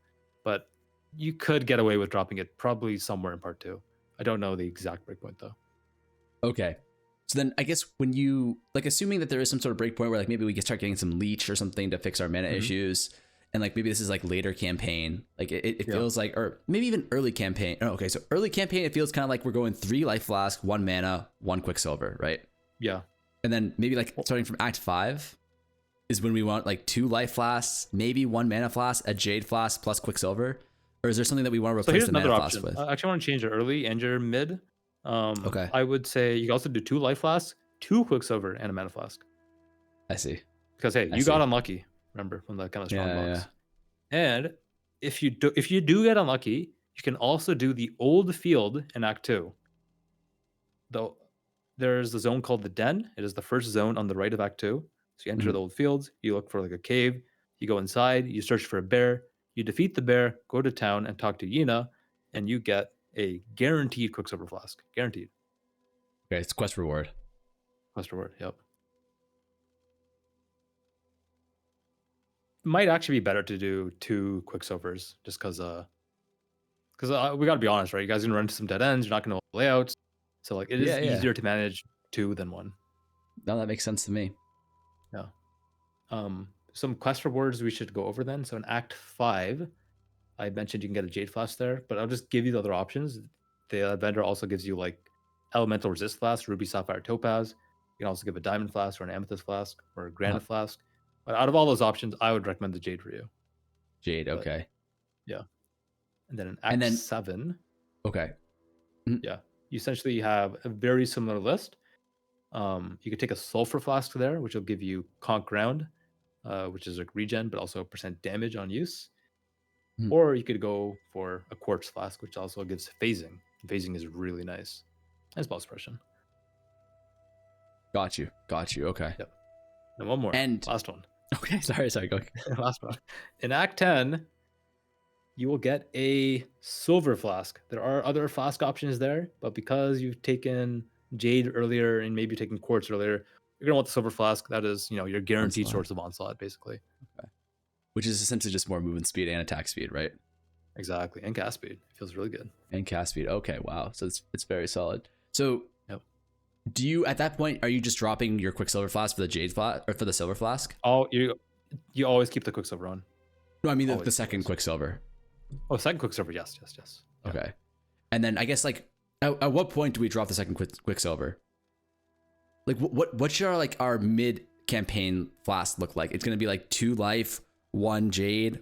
S2: But you could get away with dropping it probably somewhere in part 2. I don't know the exact breakpoint though.
S1: Okay. So then I guess when you, like, assuming that there is some sort of breakpoint where like maybe we can start getting some leech or something to fix our mana issues, and like maybe this is like later campaign, like it feels like, or maybe even early campaign. Oh, okay, so early campaign, it feels kind of like we're going 3 life flask, 1 mana, 1 Quicksilver, right?
S2: Yeah.
S1: And then maybe like starting from Act 5 is when we want like 2 life flasks, maybe 1 mana flask, a jade flask plus Quicksilver, or is there something that we want to replace the mana flask with?
S2: I actually want to change it early and your mid.
S1: Okay.
S2: I would say you can also do 2 life flasks, 2 Quicksilver, and a mana flask.
S1: I see.
S2: Because hey, you got unlucky. Remember from the kind of strong box. Yeah. And if you do get unlucky, you can also do the old field in Act 2. Though there's the zone called the Den. It is the first zone on the right of Act 2. So you enter the old fields. You look for like a cave. You go inside. You search for a bear. You defeat the bear. Go to town and talk to Yina, and you get a guaranteed Quicksilver flask. Guaranteed.
S1: Okay, it's quest reward.
S2: Quest reward, yep. Might actually be better to do 2 Quicksilvers just because we got to be honest, right? You guys are going to run into some dead ends. You're not going to know layouts. So like it is easier to manage 2 than 1.
S1: No, that makes sense to me.
S2: Yeah. Some quest rewards we should go over then. So in Act 5, I mentioned you can get a Jade Flask there, but I'll just give you the other options. The vendor also gives you like Elemental Resist Flask, Ruby, Sapphire, Topaz. You can also give a Diamond Flask or an Amethyst Flask or a Granite Flask. But out of all those options, I would recommend the Jade for you.
S1: Jade, okay.
S2: Yeah. And then in Act 7...
S1: Okay.
S2: Yeah. You essentially have a very similar list. You could take a Sulfur Flask there, which will give you Conk Ground, which is like regen, but also % damage on use. Or you could go for a Quartz Flask, which also gives phasing. Phasing is really nice. And spell suppression.
S1: Got you. Okay.
S2: Yep. And one more.
S1: And
S2: last one.
S1: Okay, sorry, go.
S2: Last one. In Act 10, you will get a Silver Flask. There are other flask options there, but because you've taken Jade earlier and maybe taken Quartz earlier, you're gonna want the Silver Flask. That is, your guaranteed source of onslaught, basically.
S1: Okay. Which is essentially just more movement speed and attack speed, right?
S2: Exactly, and cast speed. It feels really good.
S1: And cast speed. Okay, wow. So it's very solid. So,
S2: yep.
S1: Do you at that point are you just dropping your Quicksilver Flask for the Jade Flask or for the Silver Flask?
S2: Oh, you always keep the Quicksilver on.
S1: No, I mean the second Quicksilver.
S2: Oh, second Quicksilver, yes. Yeah.
S1: Okay, and then I guess like at what point do we drop the second Quicksilver? Like what should our mid campaign flask look like? It's gonna be like 2 life, 1 Jade,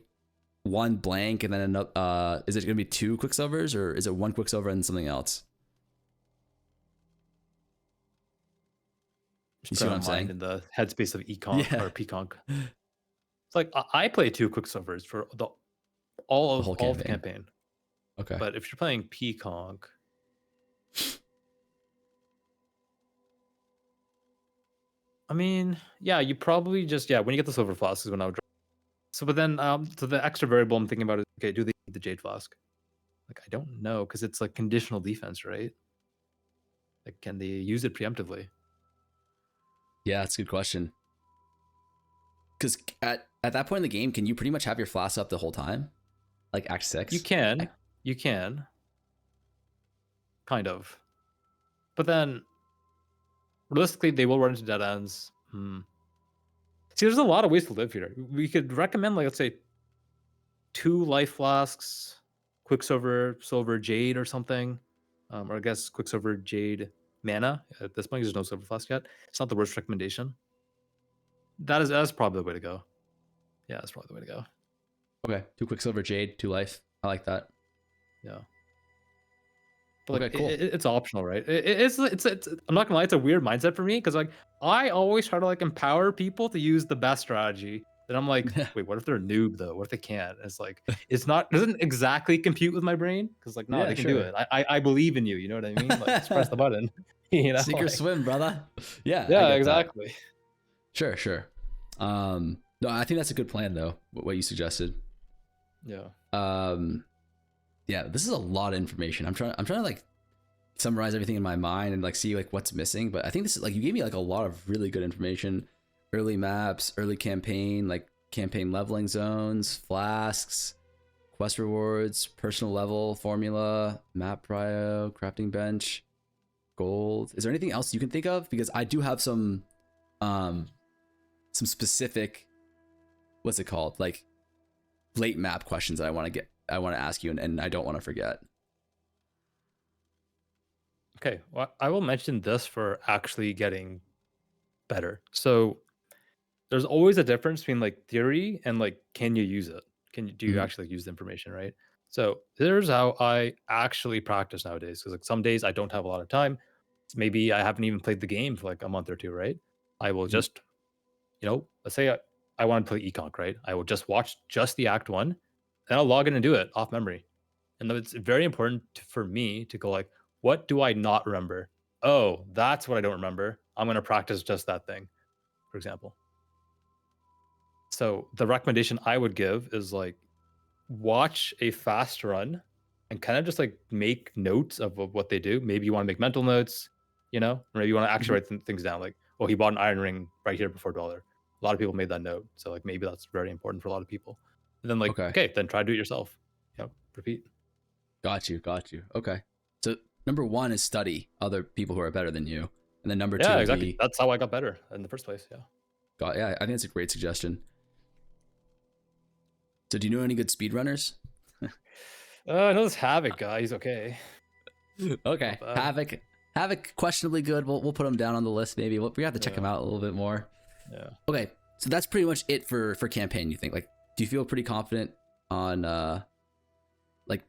S1: 1 blank, and then another. Is it gonna be 2 Quicksilvers or is it 1 Quicksilver and something else? You see what I'm saying?
S2: In the headspace of Econk or Peconk. It's like I play 2 Quicksilvers for all of the campaign.
S1: Okay.
S2: But if you're playing Peconk, I mean, yeah, you probably just when you get the Silver Flask is when I would drop. So, but then so the extra variable I'm thinking about is, okay, do they need the Jade Flask? Like, I don't know, because it's like conditional defense, right? Like, can they use it preemptively?
S1: Yeah, that's a good question. Because at that point in the game, can you pretty much have your flask up the whole time? Like Act 6?
S2: You can. Kind of. But then, realistically, they will run into dead ends. See, there's a lot of ways to live here. We could recommend, like, let's say, 2 life flasks, Quicksilver, Silver, Jade, or something. Or I guess Quicksilver, Jade, mana. At this point, there's no Silver Flask yet. It's not the worst recommendation. That's probably the way to go. Yeah, that's probably the way to go.
S1: Okay, 2 Quicksilver, Jade, 2 life. I like that.
S2: Yeah. But
S1: okay, cool.
S2: It's optional, right? It's I'm not gonna lie, it's a weird mindset for me because like I always try to like empower people to use the best strategy. And I'm like, wait, what if they're a noob though? What if they can't? And it's like doesn't exactly compute with my brain because like no, they can do it. I believe in you. You know what I mean? Like just press the button.
S1: Sink or swim, brother.
S2: Yeah, exactly.
S1: That. Sure. No, I think that's a good plan though. What you suggested.
S2: Yeah.
S1: Yeah, this is a lot of information. I'm trying to like summarize everything in my mind and like see like what's missing. But I think this is like you gave me like a lot of really good information. Early maps, early campaign, like campaign leveling zones, flasks, quest rewards, personal level formula, map prio, crafting bench, gold. Is there anything else you can think of? Because I do have some specific, what's it called? Like late map questions that I want to ask you and I don't want to forget.
S2: Okay, well, I will mention this for actually getting better. So there's always a difference between like theory and like, can you use it? Do you actually use the information, right? So here's how I actually practice nowadays. Because like some days I don't have a lot of time. Maybe I haven't even played the game for like a month or two, right? I will just, let's say I want to play Econk, right? I will just watch just the Act 1 and I'll log in and do it off memory. And it's very important for me to go like, what do I not remember? Oh, that's what I don't remember. I'm going to practice just that thing, for example. So the recommendation I would give is like, watch a fast run and kind of just like make notes of what they do. Maybe you want to make mental notes, or maybe you want to actually write things down. Like, oh, he bought an iron ring right here before dollar. A lot of people made that note. So like, maybe that's very important for a lot of people. And then like, okay, then try to do it yourself. Repeat.
S1: Got you. Okay. So number 1 is study other people who are better than you. And then number two
S2: Yeah,
S1: would
S2: exactly.
S1: be,
S2: That's how I got better in the first place. Yeah.
S1: yeah, I think it's a great suggestion. So do you know any good speedrunners?
S2: I know this Havoc guy. He's okay.
S1: Okay, Havoc, questionably good. We'll put him down on the list. Maybe we have to check him out a little bit more.
S2: Yeah.
S1: Okay, so that's pretty much it for campaign. You think, like, do you feel pretty confident on like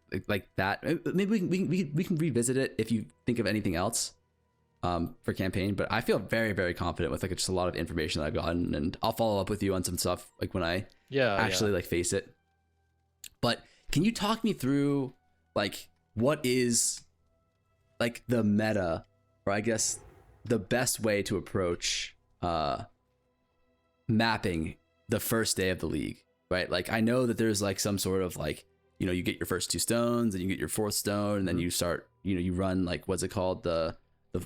S1: that? Maybe we can revisit it if you think of anything else for campaign. But I feel very, very confident with like just a lot of information that I've gotten, and I'll follow up with you on some stuff like when I actually like face it. But can you talk me through like what is like the meta, or I guess the best way to approach mapping the first day of the league, right? Like I know that there's like some sort of like, you know, you get your first 2 stones and you get your 4th stone, and then you start, you know, you run like, what's it called, the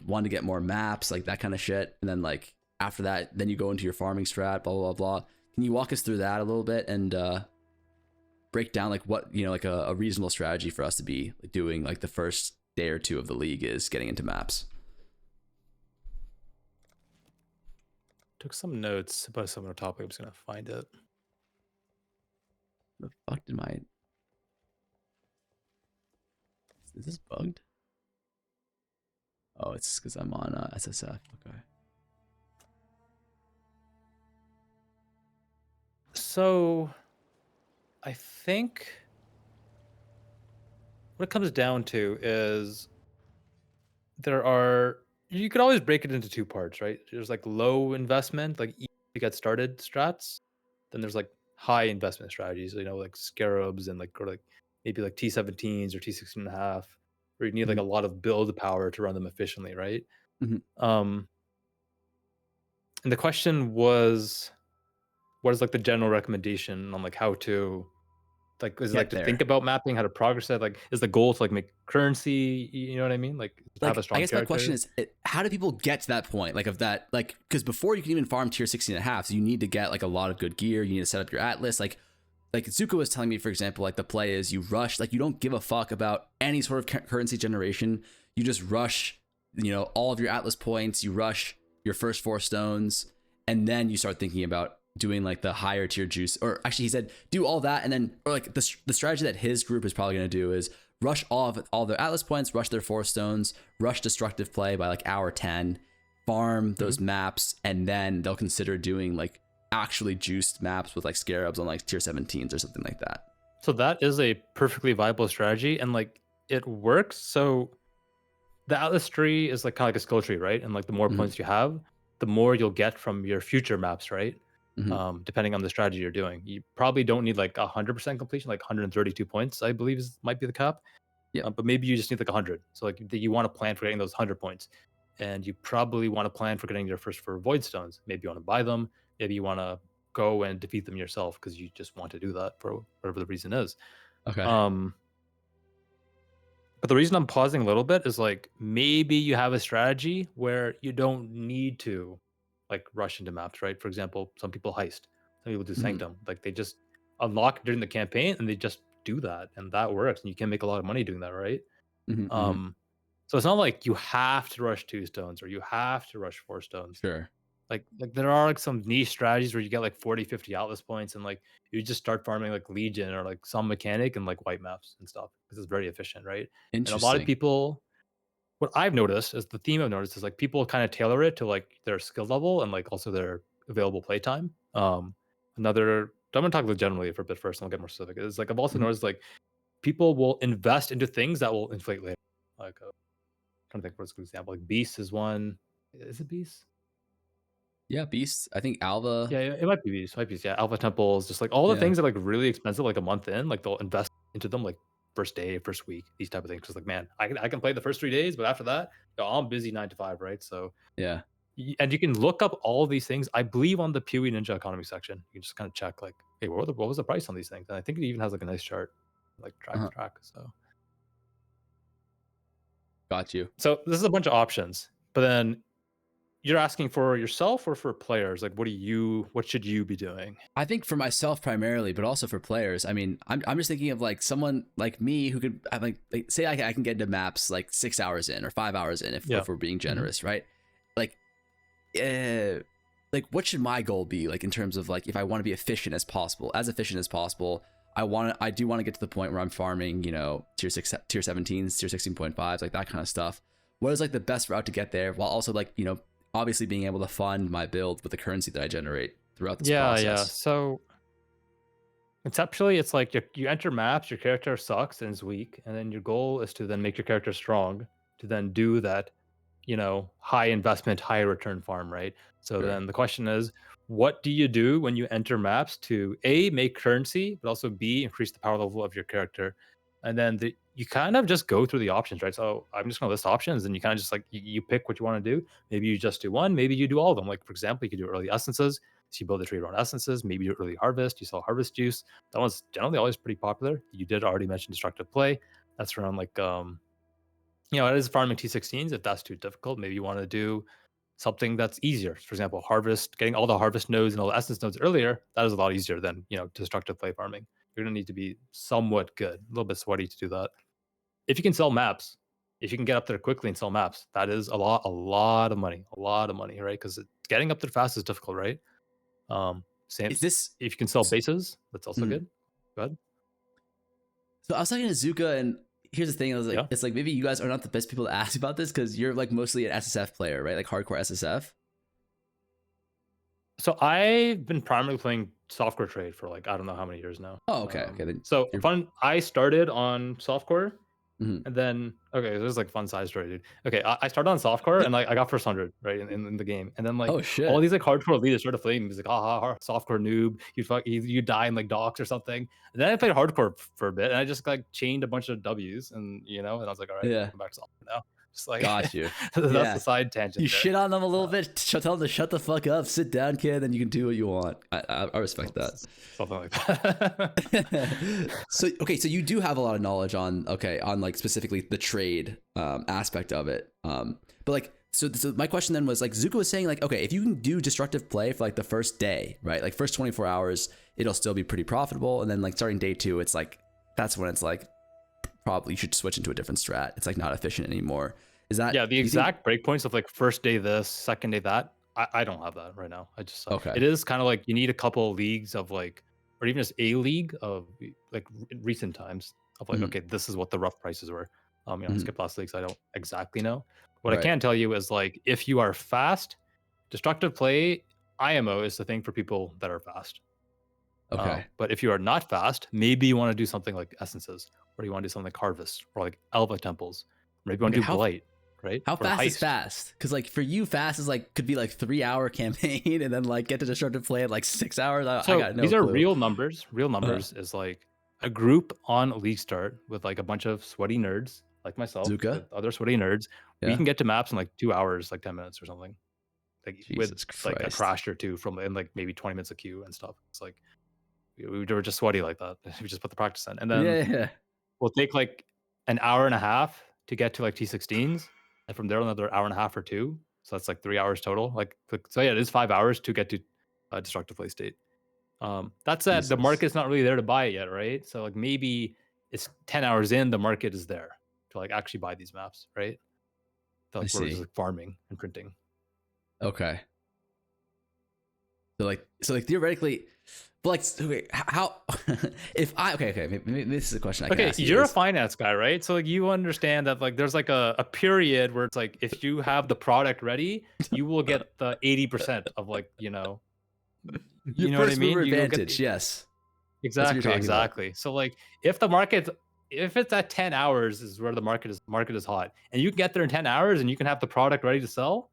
S1: one to get more maps, like that kind of shit. And then like after that, then you go into your farming strat, blah blah blah. Can you walk us through that a little bit and break down like what, you know, like a reasonable strategy for us to be doing like the first day or 2 of the league is getting into maps?
S2: Took some notes about a similar topic. I'm just gonna find it.
S1: The fuck did my... Is this bugged? Oh, it's because I'm on SSF. Okay.
S2: So I think what it comes down to is you could always break it into 2 parts, right? There's like low investment, like easy to get started strats. Then there's like high investment strategies, you know, like scarabs and like, or like maybe like T17s or T16.5, where you need like a lot of build power to run them efficiently, right? And the question was, what is like the general recommendation on like how to, like, is it like to think about mapping, how to progress it? Like, is the goal to like make currency? You know what I mean? Like have a strong
S1: I guess
S2: character?
S1: my question is, how do people get to that point? Like of that, like, because before you can even farm tier 16.5, so you need to get like a lot of good gear. You need to set up your atlas. Like Zuko was telling me, for example, like the play is you rush, like you don't give a fuck about any sort of currency generation. You just rush, you know, all of your atlas points. You rush your first 4 stones, and then you start thinking about doing like the higher tier juice. Or actually he said do all that, and then, or like the strategy that his group is probably going to do is rush all their atlas points, rush their 4 stones, rush destructive play by like hour 10, farm those maps, and then they'll consider doing like actually juiced maps with like scarabs on like tier 17s or something like that.
S2: So that is a perfectly viable strategy, and like it works. So the atlas tree is like kind of like a skill tree, right? And like the more points you have, the more you'll get from your future maps, right? Depending on the strategy you're doing. You probably don't need like 100% completion, like 132 points, I believe might be the cap.
S1: Yeah.
S2: But maybe you just need like 100. So like you want to plan for getting those 100 points. And you probably want to plan for getting your first 4 void stones. Maybe you want to buy them. Maybe you want to go and defeat them yourself because you just want to do that for whatever the reason is.
S1: Okay.
S2: But the reason I'm pausing a little bit is like maybe you have a strategy where you don't need to like rush into maps, right? For example, some people heist, some people do sanctum. Like they just unlock during the campaign and they just do that, and that works, and you can make a lot of money doing that, right? So it's not like you have to rush 2 stones or you have to rush 4 stones.
S1: Sure.
S2: Like there are like some niche strategies where you get like 40, 50 atlas points, and like you just start farming like Legion or like some mechanic and like white maps and stuff because it's very efficient, right? And a lot of people, what I've noticed is the theme I've noticed is like people kind of tailor it to like their skill level and like also their available playtime. I'm gonna talk generally for a bit first, and I'll get more specific. It's like I've also noticed like people will invest into things that will inflate later. Like I'm trying to think what's a good example. Like Beast is one. Is it Beast?
S1: Yeah, Beast. I think Alva.
S2: Yeah, it might be Beast. Yeah, Alpha Temples, just like all the things that are like really expensive, like a month in, like they'll invest into them like first day, first week, these type of things. Because like, man, I can play the first 3 days, but after that, I'm busy 9 to 5, right? So
S1: yeah,
S2: and you can look up all these things. I believe on the PoE Ninja economy section, you can just kind of check like, hey, what was the price on these things? And I think it even has like a nice chart, like track. So
S1: got you.
S2: So this is a bunch of options, but then you're asking for yourself or for players? Like, what should you be doing?
S1: I think for myself primarily, but also for players. I mean, I'm just thinking of like someone like me who could have like say I can get into maps like 6 hours in or 5 hours in if we're being generous, right? Like like what should my goal be, like in terms of like if I want to be efficient as possible, I do want to get to the point where I'm farming, you know, tier 17s, tier 16.5s, like that kind of stuff. What is like the best route to get there while also like, you know, obviously being able to fund my build with the currency that I generate throughout this process?
S2: Yeah. So conceptually, it's like you enter maps, your character sucks and is weak, and then your goal is to then make your character strong to then do that, you know, high investment, high return farm, right? So
S1: Sure.
S2: then the question is, what do you do when you enter maps to A, make currency, but also B, increase the power level of your character? And then you kind of just go through the options, right? So I'm just going to list options, and you kind of just like you pick what you want to do. Maybe you just do one, maybe you do all of them. Like for example, you could do early essences. So you build a trade around essences. Maybe you do early harvest. You sell harvest juice. That one's generally always pretty popular. You did already mention destructive play. That's around like you know, it is farming T16s. If that's too difficult, maybe you want to do something that's easier. For example, harvest, getting all the harvest nodes and all the essence nodes earlier. That is a lot easier than, you know, destructive play farming. You're gonna need to be somewhat good, a little bit sweaty to do that. If you can sell maps, if you can get up there quickly and sell maps, that is a lot of money, right? Because getting up there fast is difficult, right? Same.
S1: Is this
S2: if you can sell bases, that's also good. Go ahead.
S1: So I was talking to Zuka, and here's the thing: I was like,
S2: Yeah.
S1: it's like maybe you guys are not the best people to ask about this because you're like mostly an SSF player, right? Like hardcore SSF.
S2: So I've been primarily playing softcore trade for like I don't know how many years now.
S1: Oh, okay, okay. Then
S2: So fun. I started on softcore,
S1: Mhm.
S2: and then okay, this is like fun side story, dude. Okay, I started on softcore, and like I got first 100 right in the game, and then like
S1: Oh shit!
S2: all these like hardcore leaders started flaming. He's like, softcore noob, you die in like docks or something. And then I played hardcore for a bit, and I just like chained a bunch of W's, and you know, and I was like, all right,
S1: Yeah.
S2: I'm back to softcore now. Just like
S1: Got you.
S2: that's
S1: Yeah.
S2: the side tangent.
S1: You
S2: there.
S1: shit on them a little bit. Tell them to shut the fuck up, sit down, kid, then you can do what you want. I respect that.
S2: Something like that.
S1: So okay, so you do have a lot of knowledge on like specifically the trade aspect of it. But like so my question then was like Zuko was saying like, okay, if you can do destructive play for like the first day, right? Like first 24 hours, it'll still be pretty profitable, and then like starting day 2, it's like that's when it's like probably you should switch into a different strat. It's like not efficient anymore. Is that
S2: the exact breakpoints of like first day this, second day that? I don't have that right now. I just
S1: okay.
S2: It is kind of like you need a couple leagues of like, or even just a league of like recent times of like, okay, this is what the rough prices were. You know, skip last leagues. I don't exactly know. What I can tell you is like if you are fast, destructive play IMO is the thing for people that are fast.
S1: Okay.
S2: But if you are not fast, maybe you want to do something like essences, or you want to do something like harvest, or like Elva temples. Maybe you want to do blight. Right?
S1: How
S2: or
S1: fast
S2: heist.
S1: is fast? Because like for you, fast is like could be like 3-hour campaign, and then like get to destructive play at like 6 hours.
S2: So
S1: I got no
S2: these are
S1: clue.
S2: real numbers. Real numbers is like a group on Leaguestart with like a bunch of sweaty nerds like myself,
S1: Zuka?
S2: with other sweaty nerds.
S1: Yeah.
S2: We can get to maps in like 2 hours, like 10 minutes or something. Like
S1: Jesus
S2: with
S1: Christ.
S2: like a crash or two from in like maybe 20 minutes of queue and stuff. It's like we were just sweaty like that. We just put the practice in, and then we'll take like an hour and a half to get to like T16s. And from there, another hour and a half or 2. So that's like 3 hours total. Like, so yeah, it is 5 hours to get to destructive play state. That said, the market's not really there to buy it yet, right? So like maybe it's 10 hours in, the market is there to like actually buy these maps, right? So like we're just like farming and printing.
S1: Okay. So like theoretically, but like okay, how if I maybe this is a question I can ask you.
S2: You're a finance guy, right? So like you understand that like there's like a period where it's like if you have the product ready, you will get the 80% of like, you know what I mean?
S1: Advantage, yes.
S2: Exactly. So like if the market, if it's at 10 hours is where the market is hot, and you can get there in 10 hours and you can have the product ready to sell,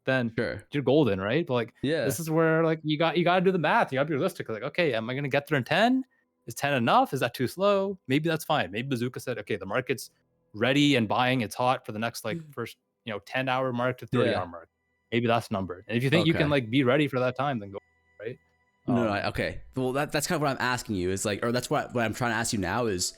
S2: then you're golden, right? But like this is where like you got to do the math. You got to be realistic. Like, okay, am I gonna get there in 10? Is 10 enough? Is that too slow? Maybe that's fine. Maybe Bazooka said, okay, the market's ready and buying, it's hot for the next like first 10-hour mark to 30-hour mark. Maybe that's numbered. And if you think you can like be ready for that time, then go, right?
S1: No, okay. Well, that's kind of what I'm asking you is like, or that's what I'm trying to ask you now is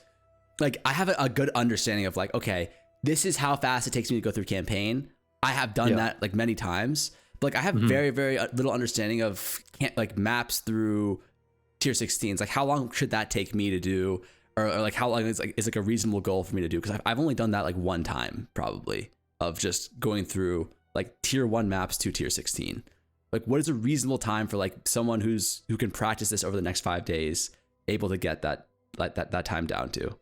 S1: like, I have a good understanding of like, okay, this is how fast it takes me to go through campaign. I have done that like many times, but like I have very, very little understanding of like maps through tier 16s. Like how long should that take me to do? Or like how long is like a reasonable goal for me to do? Because I've only done that like one time probably of just going through like tier 1 maps to tier 16? Like, what is a reasonable time for like someone who can practice this over the next 5 days, able to get that time down to?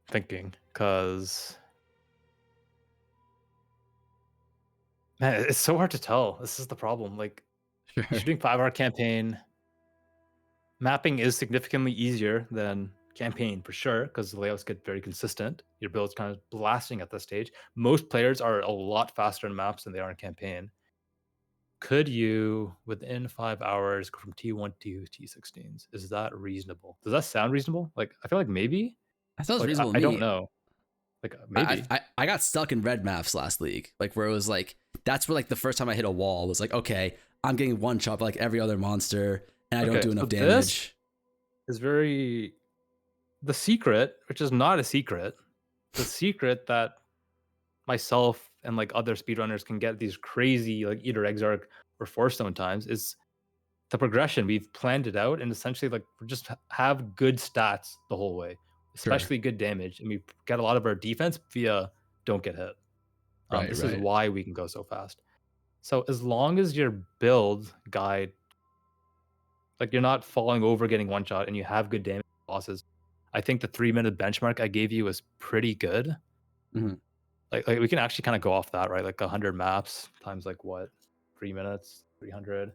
S2: Thinking, because man, it's so hard to tell. This is the problem. Like, you're doing 5-hour campaign. Mapping is significantly easier than campaign for sure, because the layouts get very consistent. Your build's kind of blasting at this stage. Most players are a lot faster in maps than they are in campaign. Could you, within 5 hours, go from T1 to T16s? Is that reasonable? Does that sound reasonable? Like, I feel like maybe.
S1: That sounds
S2: Like,
S1: reasonable to
S2: I
S1: me.
S2: don't know. Like, maybe.
S1: I got stuck in red maps last league, like where it was like, that's where like the first time I hit a wall, it was like, okay, I'm getting one shot like every other monster, and I don't do enough damage.
S2: Is very the secret, which is not a secret. The secret that myself and like other speedrunners can get these crazy like either Exarch or 4-stone times is the progression. We've planned it out, and essentially like we just have good stats the whole way, especially good damage, and we get a lot of our defense via don't get hit. This is why we can go so fast. So as long as your build guide, like you're not falling over getting one shot and you have good damage bosses, I think the 3-minute benchmark I gave you was pretty good.
S1: Mm-hmm.
S2: Like we can actually kind of go off that, right? Like 100 maps times like what? 3 minutes, 300,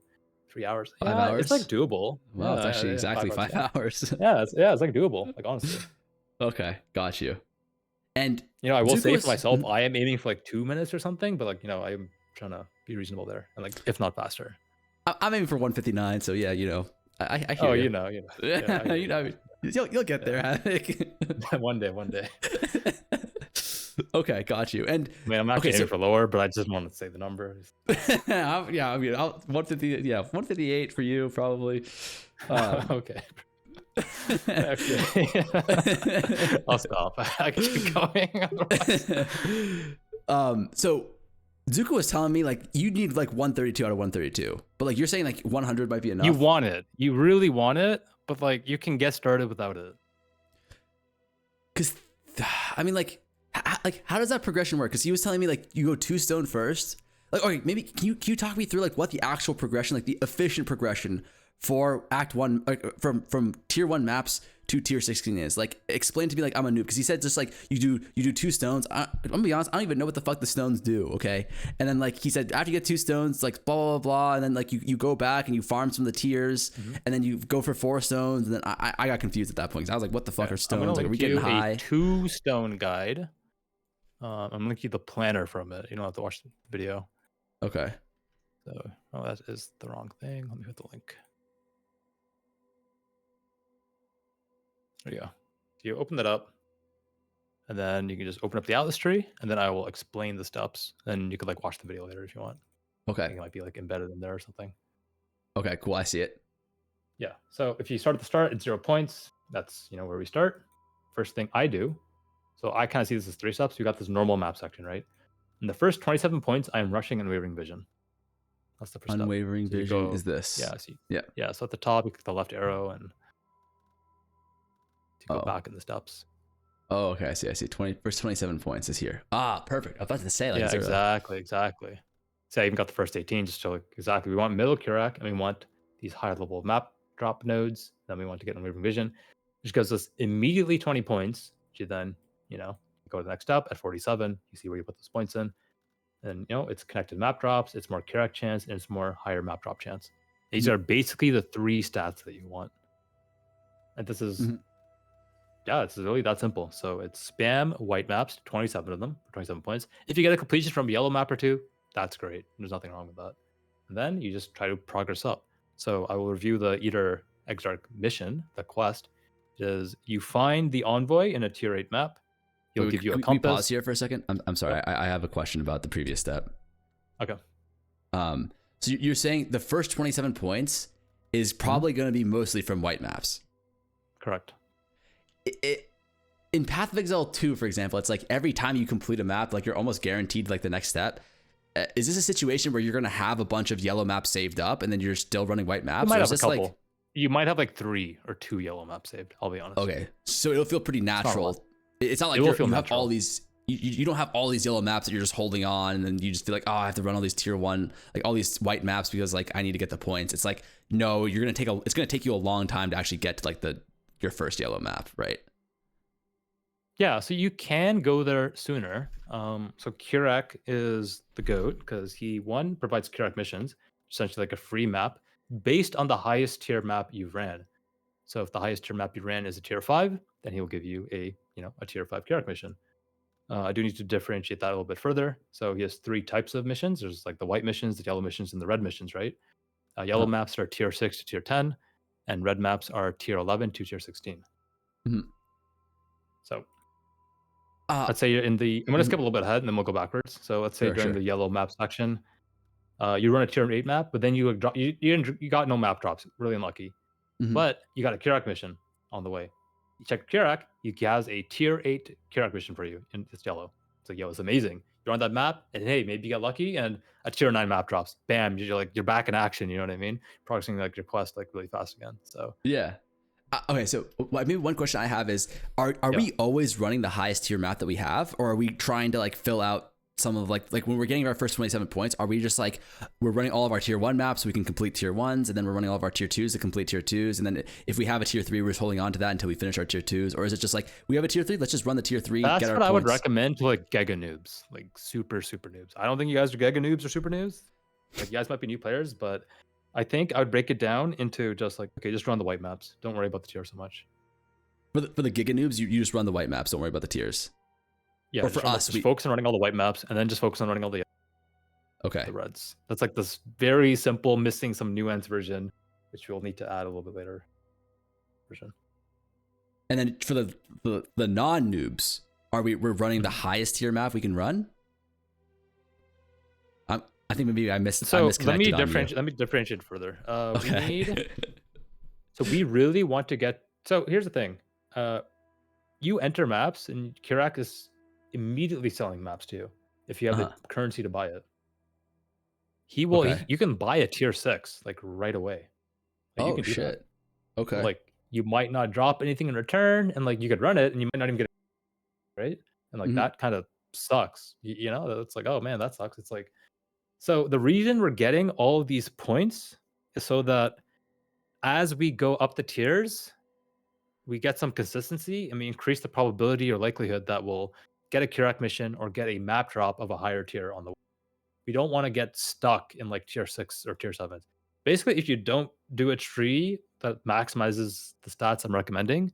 S2: 3 hours.
S1: 5 hours?
S2: It's like doable.
S1: Well, it's actually exactly 5 hours.
S2: Yeah, it's like doable. Like honestly.
S1: Okay, got you. And
S2: I will say for myself, I am aiming for like 2 minutes or something, but like I'm trying to be reasonable there, and like if not faster.
S1: I'm aiming for 159, so yeah, I hear
S2: you.
S1: you.
S2: You know.
S1: Yeah, you'll get there, Havoc.
S2: one day.
S1: Okay, got you. And
S2: I mean, I'm actually aiming for lower, but I just want to say the number.
S1: I mean, 158 for you probably.
S2: Okay. Okay. I'll stop. I can keep going.
S1: So Zuko was telling me like you need like 132 out of 132, but like you're saying like 100 might be enough.
S2: You want it. You really want it, but like you can get started without it.
S1: Because I mean, like how does that progression work? Because he was telling me like you go 2 stone first. Like, okay, maybe can you talk me through like what the actual progression, like the efficient progression for Act 1, from tier 1 maps to tier 16 is? Like, explain to me, like I'm a noob, because he said just like you do 2 stones. I'm gonna be honest, I don't even know what the fuck the stones do. Okay, and then like he said after you get 2 stones, like blah blah blah, and then like you go back and you farm some of the tiers, and then you go for 4 stones, and then I got confused at that point because I was like, what the fuck are stones? Like, are we getting high?
S2: A 2-stone guide. I'm gonna link you the planner from it. You don't have to watch the video.
S1: Okay.
S2: So, that is the wrong thing. Let me hit the link. There you go. You open that up, and then you can just open up the Atlas tree, and then I will explain the steps. And you could like watch the video later if you want.
S1: Okay.
S2: I think it might be like embedded in there or something.
S1: Okay, cool. I see it.
S2: Yeah. So if you start at the start, it's 0 points. That's where we start. First thing I do. So I kind of see this as 3 steps. We got this normal map section, right? In the first 27 points, I am rushing Unwavering Vision. That's the first step.
S1: Unwavering Vision is this.
S2: Yeah. Yeah. So at the top, you click the left arrow and to go back in the steps.
S1: Oh, okay. I see. First 27 points is here. Ah, perfect. I was about to say, like,
S2: yeah, exactly. So I even got the first 18 just to like, exactly. We want middle Kurak, and we want these higher level map drop nodes. Then we want to get Unwavering Vision, which gives us immediately 20 points, which you then, go to the next step at 47. You see where you put those points in. And, it's connected map drops, it's more Kurak chance, and it's more higher map drop chance. These are basically the 3 stats that you want. And this is, it's really that simple. So it's spam white maps, 27 of them for 27 points. If you get a completion from a yellow map or 2, that's great. There's nothing wrong with that. And then you just try to progress up. So I will review the Eater Exarch mission, the quest, is you find the envoy in a tier 8 map. He'll give you a compass.
S1: Can we pause here for a second? I'm sorry. I have a question about the previous step.
S2: Okay.
S1: So you're saying the first 27 points is probably going to be mostly from white maps.
S2: Correct.
S1: In Path of Exile 2, for example, it's like every time you complete a map, like you're almost guaranteed like the next step. Is this a situation where you're going to have a bunch of yellow maps saved up and then you're still running white maps?
S2: You might have a couple. You might have like 3 or 2 yellow maps saved. I'll be honest.
S1: Okay. So it'll feel pretty natural. It's not like you have all these, you don't have all these yellow maps that you're just holding on, and then you just feel like, oh, I have to run all these tier 1, like all these white maps because like I need to get the points. It's like, no, it's gonna take you a long time to actually get to like your first yellow map, right?
S2: Yeah, so you can go there sooner. So Kirak is the GOAT because he provides Kirak missions, essentially like a free map based on the highest tier map you've ran. So if the highest tier map you ran is a tier 5, then he'll give you a tier 5 Kirak mission. I do need to differentiate that a little bit further. So he has 3 types of missions. There's like the white missions, the yellow missions, and the red missions, right? Yellow maps are tier 6 to tier 10, and red maps are tier 11 to tier 16.
S1: Mm-hmm.
S2: So let's say you're in the. I'm going to skip a little bit ahead, and then we'll go backwards. So let's say during the yellow map section, you run a tier 8 map, but then you got no map drops. Really unlucky.
S1: Mm-hmm.
S2: But you got a Kirak mission on the way. You check Kirak, he has a tier 8 Kirak mission for you, and it's yellow. It's like, yo, it's amazing. You're on that map, and hey, maybe you get lucky, and a tier 9 map drops. Bam, you're back in action. You know what I mean? Progressing like your quest like really fast again. So
S1: yeah. Okay, so maybe one question I have is, are we always running the highest tier map that we have, or are we trying to like fill out some of like when we're getting our first 27 points, are we just like we're running all of our tier 1 maps so we can complete tier 1s, and then we're running all of our tier 2s to complete tier 2s, and then if we have a tier 3, we're just holding on to that until we finish our tier 2s, or is it just like we have a tier 3, let's just run the tier 3?
S2: That's
S1: get our
S2: what
S1: points?
S2: I would recommend to like Giga noobs, like super noobs. I don't think you guys are Giga noobs or super noobs. Like you guys might be new players, but I think I would break it down into just like, okay, just run the white maps. Don't worry about the tier so much.
S1: For the Giga noobs, you just run the white maps. Don't worry about the tiers.
S2: Yeah,
S1: or for us,
S2: just focus on running all the white maps, and then just focus on running all the reds. That's like this very simple, missing some nuance version, which we'll need to add a little bit later. Version.
S1: And then for the non noobs, we're running the highest tier map we can run? I think maybe I missed.
S2: So let me
S1: differentiate.
S2: Let me differentiate further.
S1: Okay.
S2: So we really want to get. So here's the thing. You enter maps, and Kirak is immediately selling maps to you if you have the currency to buy it. He will. You can buy a tier 6 like right away. Like, you can do
S1: shit!
S2: That.
S1: Okay.
S2: Like you might not drop anything in return, and like you could run it, and you might not even get it right. And like that kind of sucks. You know, it's like, oh man, that sucks. It's like, so the reason we're getting all of these points is so that as we go up the tiers, we get some consistency, and we increase the probability or likelihood that we'll get a Kirak mission or get a map drop of a higher tier on the way. We don't want to get stuck in like tier 6 or tier 7. Basically, if you don't do a tree that maximizes the stats I'm recommending,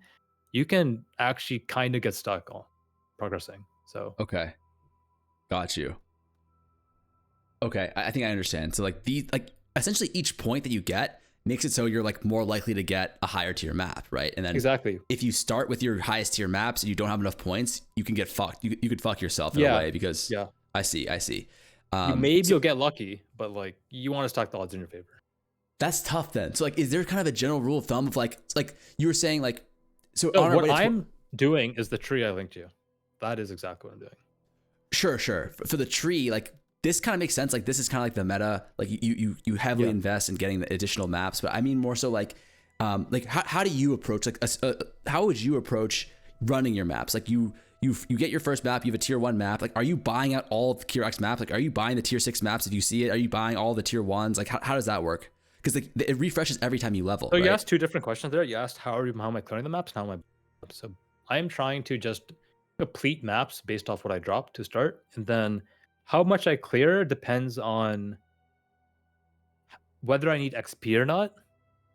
S2: you can actually kind of get stuck on progressing. So
S1: okay, got you. Okay, I think I understand. So like essentially each point that you get makes it so you're like more likely to get a higher tier map, right? And then
S2: exactly,
S1: if you start with your highest tier maps and you don't have enough points, you can get fucked. You could fuck yourself in a way because I see.
S2: You'll get lucky, but like you want to stack the odds in your favor.
S1: That's tough then. So like, is there kind of a general rule of thumb of like you were saying like, so
S2: no, what I'm doing is the tree I linked you. That is exactly what I'm doing.
S1: Sure. For the tree, like this kind of makes sense. Like this is kind of like the meta. Like you heavily invest in getting the additional maps, but I mean more so like how do you approach like how would you approach running your maps? Like you get your first map, you have a tier 1 map. Like, are you buying out all of Kirak's maps? Like, are you buying the tier 6 maps if you see it? Are you buying all the tier 1s? Like, how does that work? Because like, it refreshes every time you level.
S2: So
S1: right?
S2: You asked 2 different questions there. You asked how am I clearing the maps, and how am I? So I am trying to just complete maps based off what I drop to start, and then how much I clear depends on whether I need XP or not.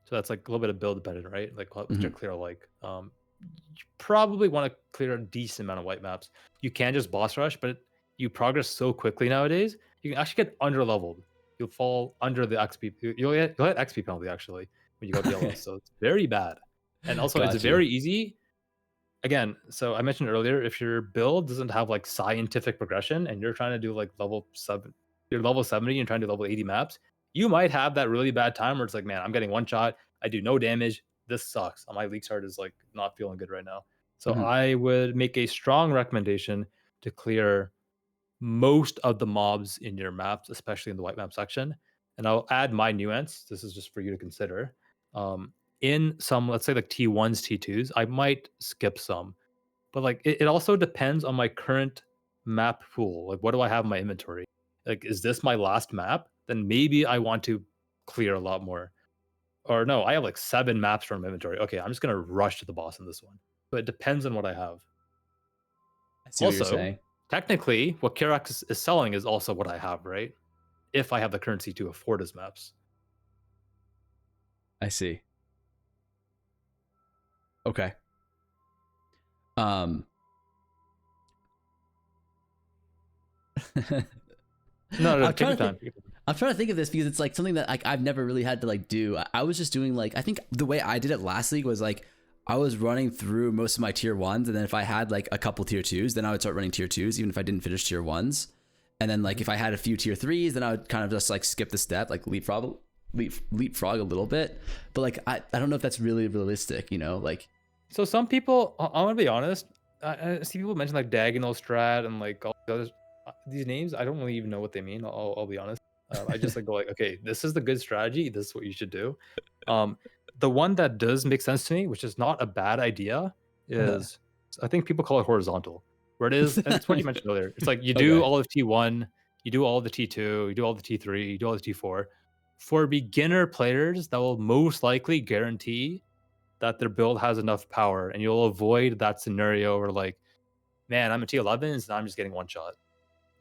S2: So that's like a little bit of build dependent, right? Like what your clear like. You probably want to clear a decent amount of white maps. You can just boss rush, but you progress so quickly nowadays. You can actually get under leveled. You'll fall under the XP. You'll hit XP penalty actually when you go to yellow. So it's very bad. And also it's very easy. Again, so I mentioned earlier, if your build doesn't have like scientific progression and you're trying to do like you're level 70 and trying to do level 80 maps, you might have that really bad time where it's like, man, I'm getting one shot. I do no damage. This sucks. My Leaguestart is like not feeling good right now. So I would make a strong recommendation to clear most of the mobs in your maps, especially in the white map section. And I'll add my nuance. This is just for you to consider. In some, let's say like T1s, T2s, I might skip some. But like it also depends on my current map pool. Like, what do I have in my inventory? Like, is this my last map? Then maybe I want to clear a lot more. Or no, I have like 7 maps from inventory. Okay, I'm just gonna rush to the boss in this one. But it depends on what I have.
S1: I see what you're
S2: Also,
S1: saying.
S2: technically, what Kirax is selling is also what I have, right? If I have the currency to afford his maps.
S1: I see. Okay. No,
S2: I'm trying to
S1: I'm trying to think of this because it's like something that like I've never really had to like do. I was just doing like, I think the way I did it last league was like I was running through most of my tier 1s, and then if I had like a couple tier 2s, then I would start running tier 2s even if I didn't finish tier 1s. And then like if I had a few tier 3s, then I would kind of just like skip the step, like leapfrog a little bit. But like I don't know if that's really realistic, like.
S2: So some people, I'm gonna be honest, I see people mention like diagonal strat and like all the others. These names, I don't really even know what they mean. I'll be honest. I just like go like, okay, this is the good strategy. This is what you should do. The one that does make sense to me, which is not a bad idea, is I think people call it horizontal, where it is, and it's what you mentioned earlier. It's like you do all of T1, you do all the T2, you do all the T3, you do all the T4. For beginner players, that will most likely guarantee that their build has enough power, and you'll avoid that scenario where like, man, I'm a T11, and I'm just getting one shot.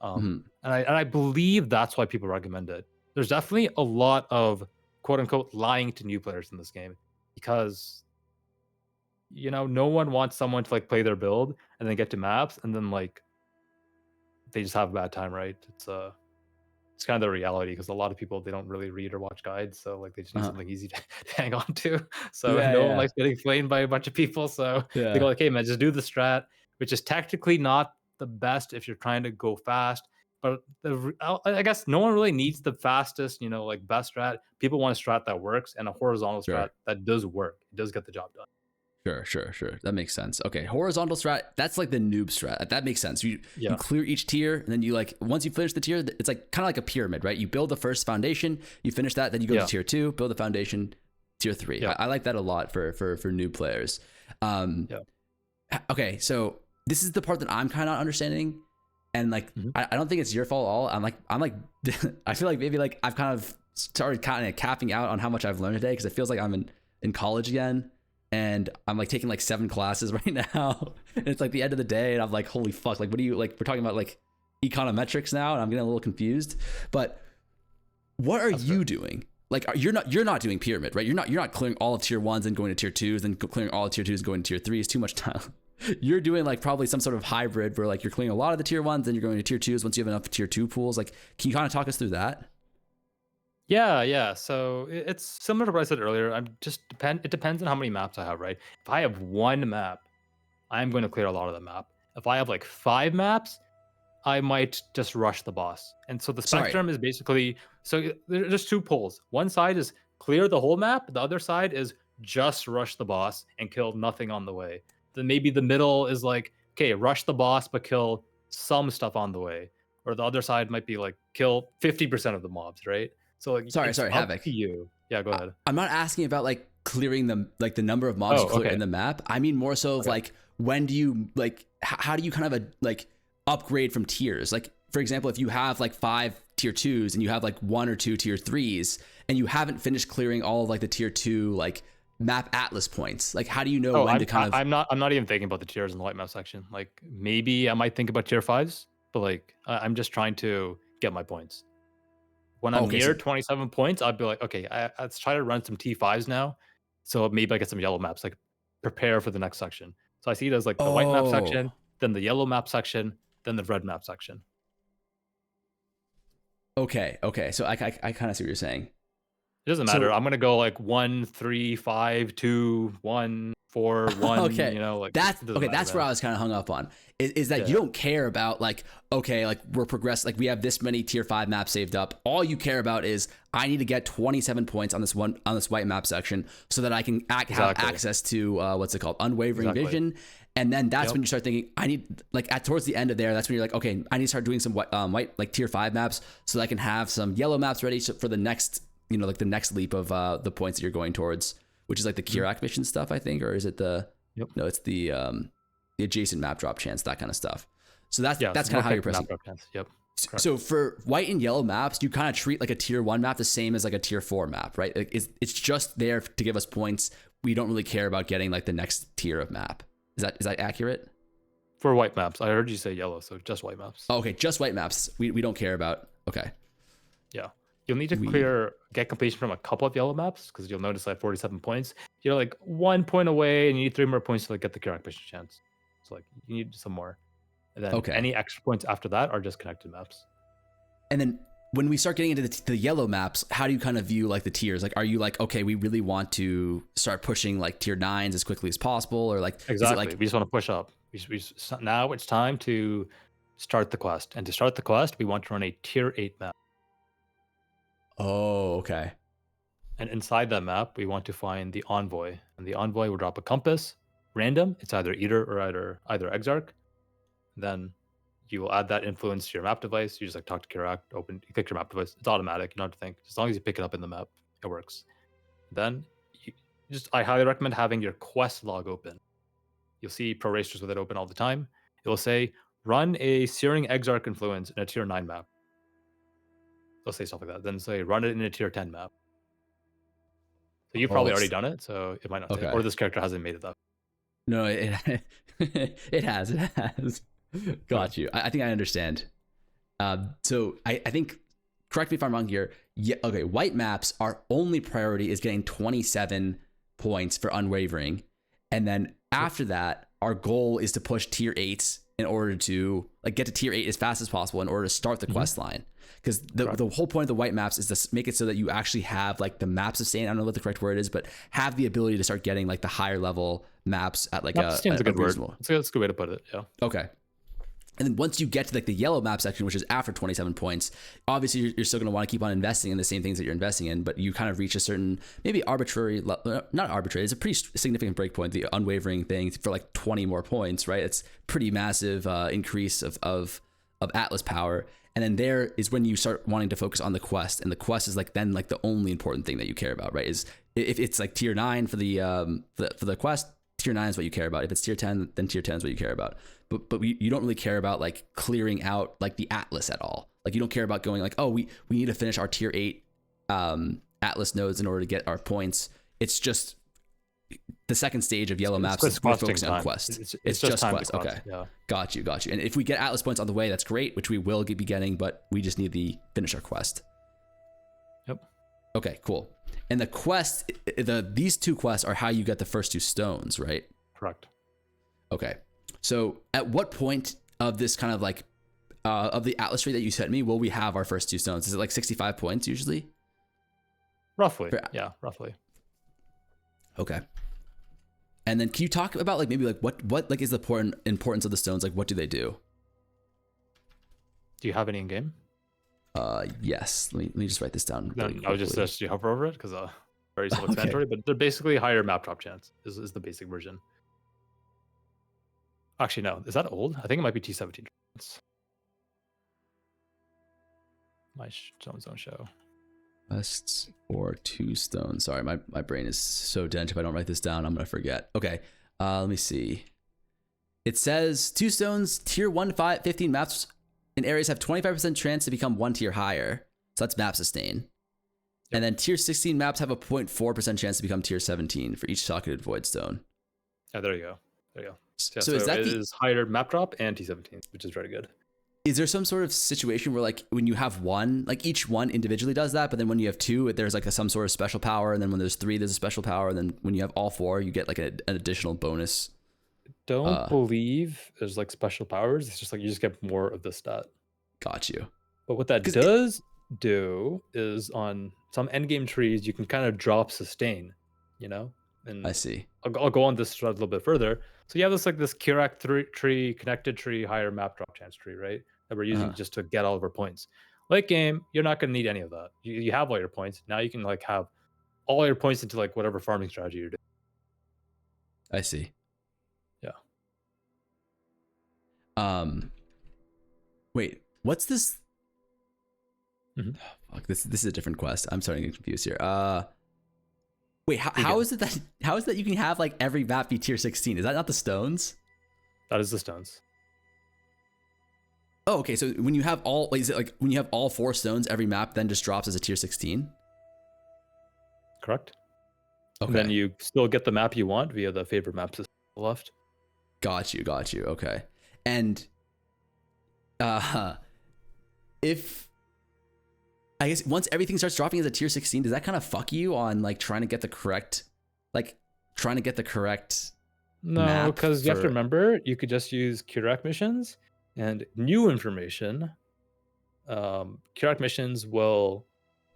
S2: And I believe that's why people recommend it. There's definitely a lot of quote unquote lying to new players in this game because no one wants someone to like play their build and then get to maps and then like they just have a bad time, right? It's kind of the reality because a lot of people, they don't really read or watch guides, so like they just need something easy to hang on to. So no one likes getting flamed by a bunch of people, so they go like, hey man, just do the strat, which is technically not the best if you're trying to go fast, but I guess no one really needs the fastest, like best strat. People want a strat that works, and a horizontal strat that does work. It does get the job done.
S1: Sure. That makes sense. Okay, horizontal strat, that's like the noob strat. That makes sense. You clear each tier, and then you like, once you finish the tier, it's like kind of like a pyramid, right? You build the first foundation, you finish that, then you go to tier 2, build the foundation, tier 3. I like that a lot for new players. Okay, so this is the part that I'm kind of understanding, and like I don't think it's your fault at all. I'm like I feel like maybe like I've kind of started kind of capping out on how much I've learned today because it feels like I'm in college again. And I'm like taking like 7 classes right now. And it's like the end of the day, and I'm like, holy fuck, like what do you like? We're talking about like econometrics now, and I'm getting a little confused. But what are you doing? Like you're not doing pyramid, right? You're not clearing all of tier 1s and going to tier 2s, then clearing all of tier 2s and going to tier 3s. Too much time. You're doing like probably some sort of hybrid where like you're clearing a lot of the tier 1s, then you're going to tier 2s once you have enough tier 2 pools. Like, can you kind of talk us through that?
S2: Yeah. So it's similar to what I said earlier. It depends on how many maps I have, right? If I have 1 map, I'm going to clear a lot of the map. If I have like 5 maps, I might just rush the boss. And so the spectrum is basically, so there's 2 poles. One side is clear the whole map. The other side is just rush the boss and kill nothing on the way. Then maybe the middle is like, okay, rush the boss, but kill some stuff on the way. Or the other side might be like, kill 50% of the mobs, right? So like,
S1: sorry, Havoc.
S2: To you. Yeah, go ahead.
S1: I'm not asking about like clearing them, like the number of mobs you clear in the map. I mean more so of like, when do you like, how do you kind of like upgrade from tiers? Like for example, if you have like 5 tier 2s and you have like 1 or 2 tier 3s and you haven't finished clearing all of like the tier 2 like map atlas points, like how do you know when to kind of?
S2: I'm not even thinking about the tiers in the light map section. Like maybe I might think about tier 5s, but like I'm just trying to get my points. When I'm near 27 points, I'd be like, okay, let's try to run some T5s now. So maybe I get some yellow maps, like prepare for the next section. So I see it as like the white map section, then the yellow map section, then the red map section.
S1: Okay. So I kind of see what you're saying.
S2: It doesn't matter. So, I'm going to go like 1, 3, 5, 2, 1, 4, 1.
S1: Okay.
S2: Like
S1: that's where I was kind of hung up on is that you don't care about like, okay, like we're progressing, like we have this many tier 5 maps saved up. All you care about is I need to get 27 points on this white map section so that I can have access to what's it called? Unwavering vision. And then that's when you start thinking, I need like towards the end of there, that's when you're like, okay, I need to start doing some white like tier 5 maps so that I can have some yellow maps ready for the next, like the next leap of the points that you're going towards, which is like the Kirak mission stuff, I think, or is it the? No, it's the adjacent map drop chance, that kind of stuff. So that's kind of how you're pressing.
S2: Yep.
S1: So for white and yellow maps, you kind of treat like a tier 1 map the same as like a tier 4 map, right? It's just there to give us points. We don't really care about getting like the next tier of map. Is that accurate?
S2: For white maps, I heard you say yellow, so just white maps.
S1: Oh, okay, just white maps. We don't care about. Okay.
S2: Yeah, you'll need to get completion from a couple of yellow maps because you'll notice like 47 points. You're like 1 point away, and you need 3 more points to like get the cure activation chance. So like you need some more, and then any extra points after that are just connected maps.
S1: And then when we start getting into the yellow maps, how do you kind of view like the tiers? Like, are you like, okay, we really want to start pushing like tier 9s as quickly as possible, or like
S2: exactly? We just want to push up. Now it's time to start the quest, and to start the quest, we want to run a tier 8 map.
S1: Oh, okay.
S2: And inside that map, we want to find the envoy, and the envoy will drop a compass, random. It's either Eater or either Exarch. Then you will add that influence to your map device. You just like talk to Kirak, you click your map device. It's automatic. You don't have to think. As long as you pick it up in the map, it works. Then I highly recommend having your quest log open. You'll see pro racers with it open all the time. It will say, run a Searing Exarch influence in a tier 9 map. They'll say stuff like that. Then say, run it in a tier 10 map. So you've probably already done it, so it might not say, or this character hasn't made it up.
S1: No, it has. Got you. I think I understand. So I think, correct me if I'm wrong here. Yeah, okay, white maps, our only priority is getting 27 points for Unwavering. And then after that, our goal is to push tier 8s in order to like get to tier 8 as fast as possible in order to start the quest line. Because the whole point of the white maps is to make it so that you actually have like the map sustain. I don't know what the correct word is, but have the ability to start getting like the higher level maps at like
S2: a good word. That's a good way to put it. Yeah.
S1: Okay. And then once you get to like the yellow map section, which is after 27 points, obviously you're still going to want to keep on investing in the same things that you're investing in, but you kind of reach a certain, maybe arbitrary, not arbitrary, it's a pretty significant breakpoint, the Unwavering thing for like 20 more points, right? It's pretty massive increase of Atlas power. And then there is when you start wanting to focus on the quest, and the quest is like then like the only important thing that you care about, right? Is if it's like tier 9 for the quest, tier 9 is what you care about. If it's tier 10, then tier 10 is what you care about. But you don't really care about like clearing out like the Atlas at all. Like you don't care about going like, oh, we need to finish our tier 8 Atlas nodes in order to get our points. It's just the second stage of yellow maps is focusing on quest. It's just quest. Okay. Yeah. Got you. And if we get Atlas points on the way, that's great, which we will be getting, but we just need to finish our quest.
S2: Yep.
S1: Okay, cool. And the quest, these 2 quests are how you get the first 2 stones, right?
S2: Correct.
S1: Okay. So at what point of this kind of like, of the Atlas tree that you sent me, will we have our first 2 stones? Is it like 65 points usually?
S2: Roughly. Yeah, roughly.
S1: Okay. And then can you talk about like maybe like what like is the importance of the stones? Like what do they do?
S2: Do you have any in game?
S1: Yes. Let me just write this down.
S2: Then I would just suggest you hover over it because very self-explanatory, but they're basically higher map drop chance is the basic version. Actually, no. Is that old? I think it might be T17. My stones don't show.
S1: Quests or 2 stones. Sorry, my brain is so dense. If I don't write this down, I'm going to forget. Okay, let me see. It says 2 stones, tier 1 to 15 maps in areas have 25% chance to become 1 tier higher. So that's map sustain. Yep. And then tier 16 maps have a 0.4% chance to become tier 17 for each socketed void stone.
S2: Oh, there you go. Yeah,
S1: so is that
S2: it is higher map drop and T17, which is very good.
S1: Is there some sort of situation where like when you have 1, like each one individually does that, but then when you have 2, there's like some sort of special power, and then when there's 3, there's a special power, and then when you have all 4, you get like an additional bonus?
S2: Don't believe there's like special powers. It's just like you just get more of the stat.
S1: Got you.
S2: But what that does do is on some endgame trees, you can kind of drop sustain, you know? And
S1: I see.
S2: I'll go on this thread a little bit further. So you have this like this Kirak tree, connected tree, higher map drop chance tree, right? That we're using just to get all of our points. Late game, you're not going to need any of that. You have all your points. Now you can like have all your points into like whatever farming strategy you're doing.
S1: I see.
S2: Yeah.
S1: Wait, what's this? Oh, fuck, this is a different quest. I'm starting to get confused here. Wait, how is it that you can have like every map be tier 16? Is that not the stones?
S2: That is the stones.
S1: Oh, okay. So when you have all, is it like when you have all 4 stones, every map then just drops as a tier 16?
S2: Correct.
S1: Okay.
S2: And then you still get the map you want via the favorite map system left.
S1: Got you. Okay. And if I guess once everything starts dropping as a tier 16, does that kind of fuck you on like trying to get the correct
S2: No, because you have to remember, you could just use Kirak missions and new information. Kirak missions will,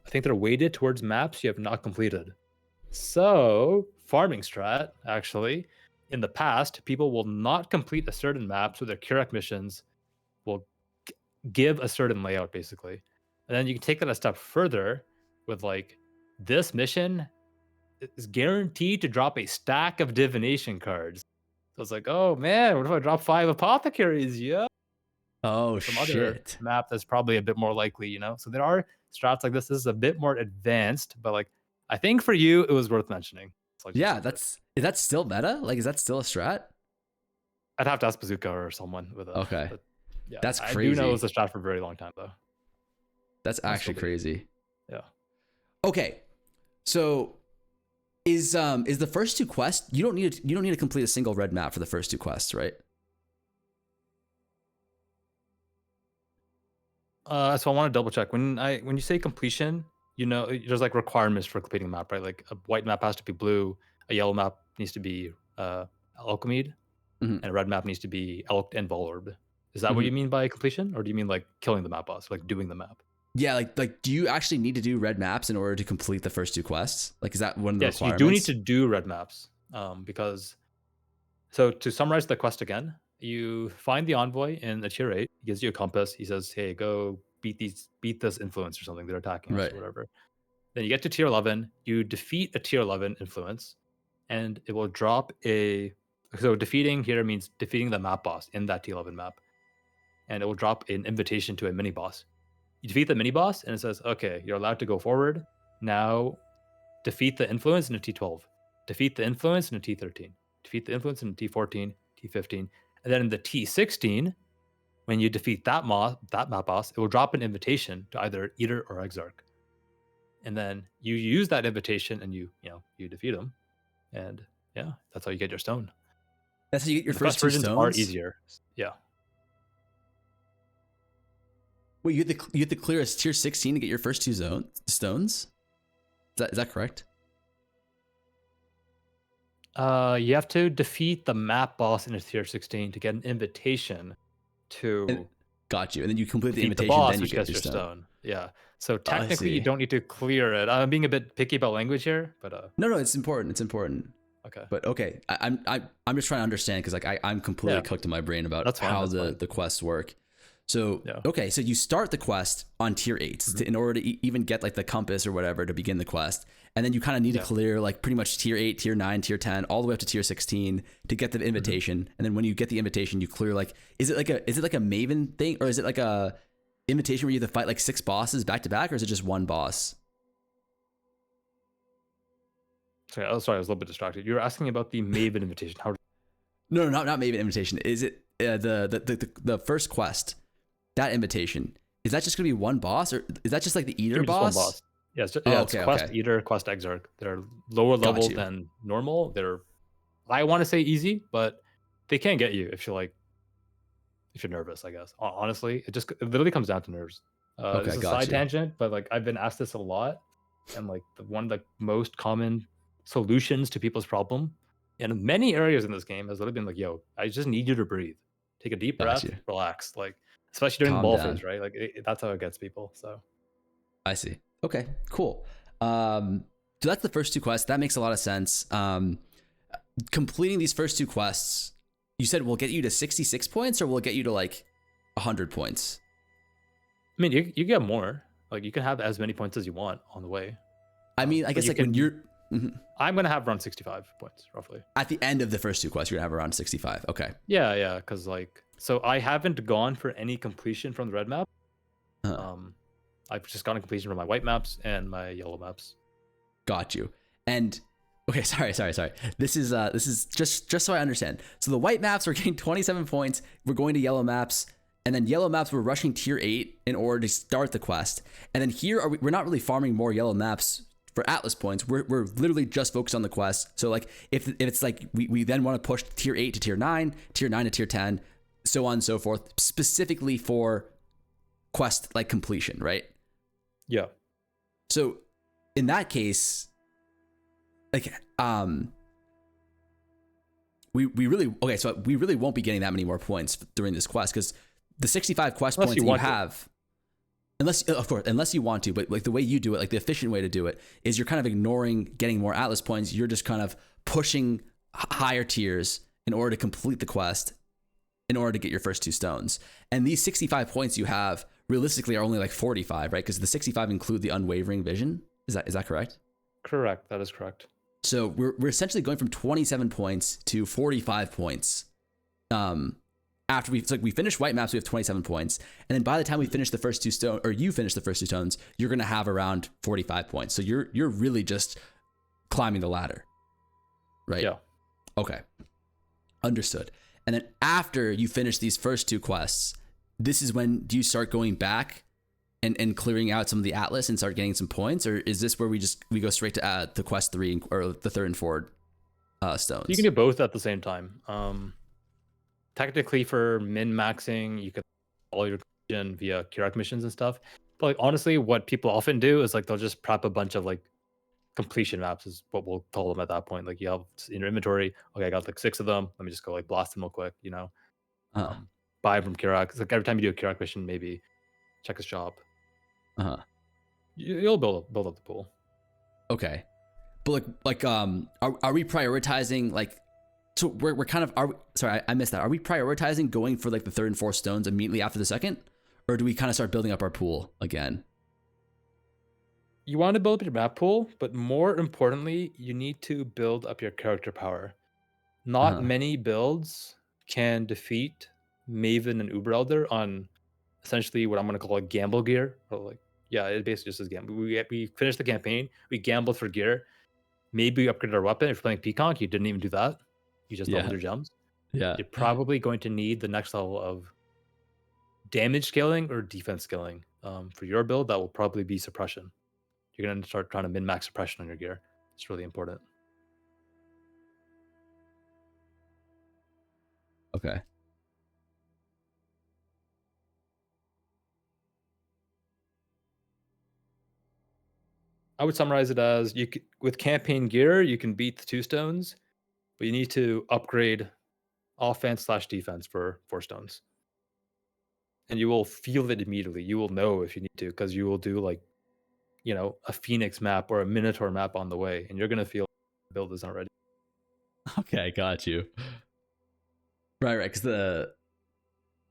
S2: I think they're weighted towards maps you have not completed. So farming strat, actually, in the past, people will not complete a certain map, so their Kirak missions will give a certain layout, basically. And then you can take that a step further with like, this mission is guaranteed to drop a stack of divination cards. So it's like, oh man, what if I drop 5 apothecaries? Yeah.
S1: Oh,
S2: Some
S1: shit.
S2: other map that's probably a bit more likely, you know? So there are strats like this. This is a bit more advanced, but like, I think for you, it was worth mentioning. So
S1: yeah, is that still meta? Like, is that still a strat?
S2: I'd have to ask Bazooka or someone with a.
S1: Okay.
S2: But yeah,
S1: that's crazy.
S2: I do know it was a strat for a very long time, though.
S1: That's actually crazy.
S2: Yeah.
S1: Okay. So is the first 2 quests, you don't need to complete a single red map for the first 2 quests, right?
S2: So I want to double check when you say completion, you know, there's like requirements for completing a map, right? Like a white map has to be blue, a yellow map needs to be alchemied, and a red map needs to be elked and Volorb. Is that what you mean by completion, or do you mean like killing the map boss, like doing the map?
S1: Yeah, like do you actually need to do red maps in order to complete the first 2 quests? Like, is that one of the requirements?
S2: You do need to do red maps, because. So to summarize the quest again, you find the envoy in a tier 8. He gives you a compass. He says, "Hey, go beat this influence or something. They're attacking us or whatever." Then you get to tier 11. You defeat a tier 11 influence, and it will drop a. So defeating here means defeating the map boss in that tier 11 map, and it will drop an invitation to a mini boss. You defeat the mini boss, and it says, "Okay, you're allowed to go forward. Now, defeat the influence in a T12. Defeat the influence in a T13. Defeat the influence in T14, T15, and then in the T16, when you defeat that map boss, it will drop an invitation to either Eater or Exarch. And then you use that invitation and you defeat him, and yeah, that's how you get your stone.
S1: That's how you get your first 2 stones.
S2: Are easier, yeah.
S1: Wait, you have to clear a tier 16 to get your first 2 stones? Is that correct?
S2: You have to defeat the map boss in a tier 16 to get an invitation to.
S1: Got you. And then you complete the invitation,
S2: the boss,
S1: then you get your stone.
S2: Yeah. So technically, you don't need to clear it. I'm being a bit picky about language here, but
S1: no, it's important. It's important.
S2: Okay.
S1: But okay, I'm just trying to understand, because like I'm completely cooked in my brain about how the quests work. So okay, so you start the quest on tier 8s in order to even get like the compass or whatever to begin the quest, and then you kind of need to clear like pretty much tier 8, tier 9, tier 10, all the way up to tier 16 to get the invitation. And then when you get the invitation, you clear like is it like a Maven thing, or is it like a invitation where you have to fight like 6 bosses back to back, or is it just one boss?
S2: Sorry, I was a little bit distracted. You were asking about the Maven invitation. How?
S1: No, not Maven invitation. Is it the first quest? That invitation, is that just gonna be one boss, or is that just like the Eater boss?
S2: One boss. Yeah, it's quest Eater, quest Exarch. They're lower level than normal. They're, I want to say easy, but they can get you if you're nervous, I guess. Honestly, it literally comes down to nerves. It's a side tangent, but like I've been asked this a lot, and like one of the most common solutions to people's problem in many areas in this game has literally been like, "Yo, I just need you to breathe, take a deep breath, relax." Like, especially during the ball phase, right? Like that's how it gets people. So
S1: I see. Okay, cool. So that's the first 2 quests. That makes a lot of sense. Completing these first 2 quests, you said will get you to 66 points, or will it get you to like 100 points?
S2: I mean, you get more. Like you can have as many points as you want on the way.
S1: I mean, I guess like when you're.
S2: I'm gonna have around 65 points roughly.
S1: At the end of the first 2 quests, you're gonna have around 65. Okay.
S2: Yeah, because like. So I haven't gone for any completion from the red map. I've just gotten completion from my white maps and my yellow maps.
S1: Got you. And okay, sorry. This is just so I understand. So the white maps, we're getting 27 points. We're going to yellow maps. And then yellow maps, we're rushing tier 8 in order to start the quest. And then here, we're not really farming more yellow maps for Atlas points. We're literally just focused on the quest. So like if it's like we then want to push tier 8 to tier 9 to tier 10, so on and so forth, specifically for quest like completion, right?
S2: Yeah.
S1: So in that case, like we really won't be getting that many more points during this quest, because the 65 quest points that you have, unless you want to, but like the way you do it, like the efficient way to do it is you're kind of ignoring getting more Atlas points. You're just kind of pushing higher tiers in order to complete the quest, in order to get your first 2 stones. And these 65 points you have realistically are only like 45, right? Because the 65 include the unwavering vision. Is that correct?
S2: Correct. That is correct.
S1: So we're essentially going from 27 points to 45 points. After we finish white maps, we have 27 points. And then by the time we finish the first 2 stones, or you finish the first 2 stones, you're going to have around 45 points. So you're really just climbing the ladder, right?
S2: Yeah.
S1: Okay. Understood. And then after you finish these first 2 quests, this is when do you start going back and clearing out some of the Atlas and start getting some points? Or is this where we go straight to the quest 3 or the 3rd and 4th stones?
S2: You can do both at the same time. Technically, for min-maxing, you can all your completion via Kirak missions and stuff. But like honestly, what people often do is like they'll just prep a bunch of like completion maps, is what we'll call them at that point. Like you have in your inventory, okay, I got like 6 of them. Let me just go like blast them real quick, you know. Buy from Kirak. It's like every time you do a Kirak mission, maybe check his shop. You'll build up the pool.
S1: Okay, but are we prioritizing like? So we're kind of sorry, I missed that. Are we prioritizing going for like the 3rd and 4th stones immediately after the 2nd, or do we kind of start building up our pool again?
S2: You want to build up your map pool, but more importantly, you need to build up your character power. Not many builds can defeat Maven and Uber Elder on essentially what I'm going to call a gamble gear. Or like, yeah, it basically just is gamble. We finished the campaign, we gambled for gear. Maybe we upgraded our weapon. If you're playing Peacock, you didn't even do that. You just doubled your gems.
S1: Yeah. You're
S2: probably going to need the next level of damage scaling or defense scaling. For your build, that will probably be suppression. You're going to start trying to min-max suppression on your gear. It's really important.
S1: Okay.
S2: I would summarize it as with campaign gear, you can beat the 2 stones, but you need to upgrade offense/defense for 4 stones. And you will feel it immediately. You will know if you need to, because you will do like, you know, a Phoenix map or a Minotaur map on the way, and you're going to feel the build is not ready.
S1: Okay, got you. Right, because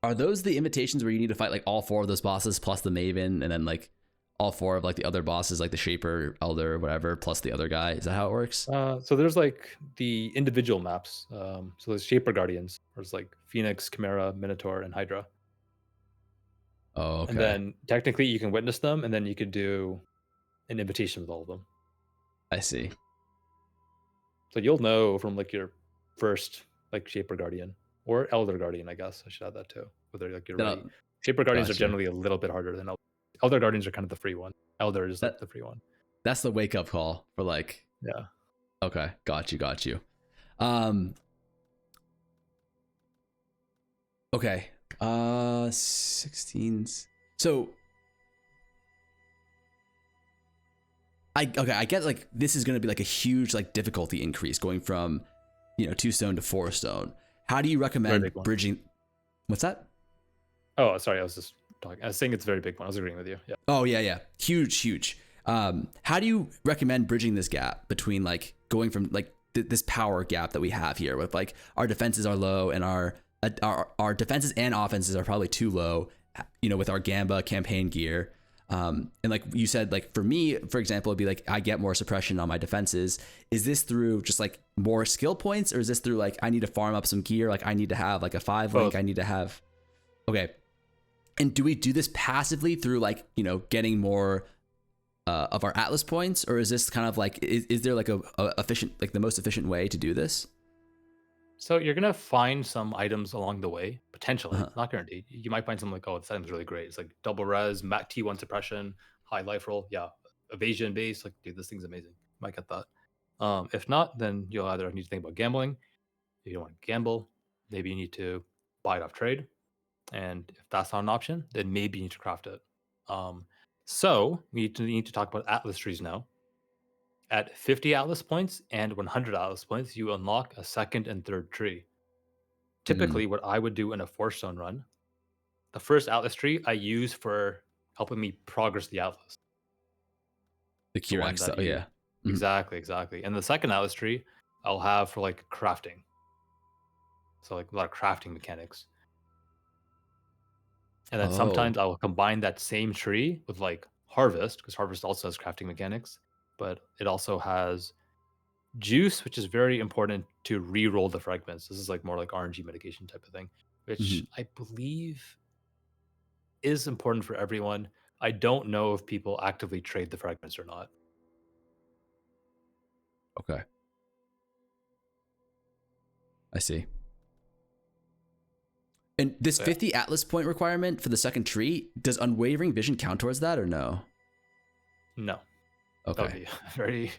S1: are those the invitations where you need to fight like all 4 of those bosses plus the Maven, and then like all 4 of like the other bosses, like the Shaper, Elder, whatever, plus the other guy? Is that how it works?
S2: So there's like the individual maps. So there's Shaper Guardians. There's like Phoenix, Chimera, Minotaur, and Hydra.
S1: Oh, okay.
S2: And then technically you can witness them, and then you could do an invitation with all of them.
S1: I see.
S2: So you'll know from like your first like Shaper Guardian or Elder Guardian, I guess I should add that too. Whether like you're ready. Shaper Guardians are generally a little bit harder than Elder. Elder Guardians are kind of the free one. Elder is like the free one.
S1: That's the wake up call for like.
S2: Yeah.
S1: Okay, got you. Okay. 16s. So I get like this is going to be like a huge like difficulty increase going from 2 stone to 4 stone. How do you recommend bridging? What's that?
S2: Oh, sorry, I was just talking. I was saying it's a very big one. I was agreeing with you. Yeah.
S1: Oh yeah, huge. How do you recommend bridging this gap between like going from like this power gap that we have here with like our defenses are low and our defenses and offenses are probably too low, with our Gamba campaign gear. And like you said, like for me, for example, it'd be like I get more suppression on my defenses. Is this through just like more skill points, or is this through like I need to farm up some gear? Like I need to have like a 5 link. I need to have. Okay. And do we do this passively through like, getting more of our Atlas points, or is this kind of like is there like a efficient, like the most efficient way to do this?
S2: So you're gonna find some items along the way, potentially,
S1: Uh-huh.
S2: not guaranteed. You might find something like, oh, this item's really great. It's like double res, mat T1 suppression, high life roll, yeah, evasion base. Like, dude, this thing's amazing. Might get that. If not, then you'll either need to think about gambling. If you don't want to gamble, maybe you need to buy it off trade. And if that's not an option, then maybe you need to craft it. So we need to talk about Atlas trees now. At 50 Atlas points and 100 Atlas points, you unlock a second and third tree.
S1: Mm.
S2: Typically, what I would do in a 4-stone run, the first Atlas tree I use for helping me progress the Atlas.
S1: The
S2: The one
S1: Kirax
S2: that
S1: stuff.
S2: you
S1: Yeah. Mhm.
S2: exactly. And the second Atlas tree, I'll have for like crafting. So like a lot of crafting mechanics. And then
S1: Oh.
S2: sometimes I will combine that same tree with like harvest, because harvest also has crafting mechanics, but it also has juice, which is very important to re-roll the fragments. This is like more like RNG mitigation type of thing, which
S1: Mhm.
S2: I believe is important for everyone. I don't know if people actively trade the fragments or not.
S1: Okay. I see. And this
S2: Yeah.
S1: 50 Atlas point requirement for the second tree, does Unwavering Vision count towards that or no?
S2: No. That would
S1: Okay.
S2: be very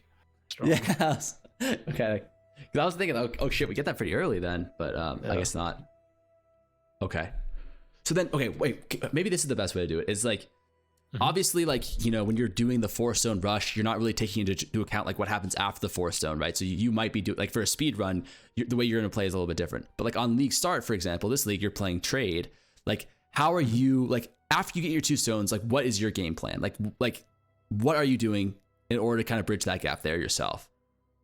S2: strong.
S1: Yeah. Okay. Because I was thinking, oh shit, we get that pretty early then, but
S2: Yeah.
S1: I guess not. Okay. So then, okay, wait, maybe this is the best way to do it. Is like, obviously, like, you know, when you're doing the 4-stone rush, you're not really taking into account like what happens after the 4-stone, right? So you might be doing like for a speed run, the way you're going to play is a little bit different. But like on Leaguestart, for example, this league you're playing trade. Like, how are you like after you get your 2 stones? Like, what is your game plan? Like, what are you doing in order to kind of bridge that gap there yourself?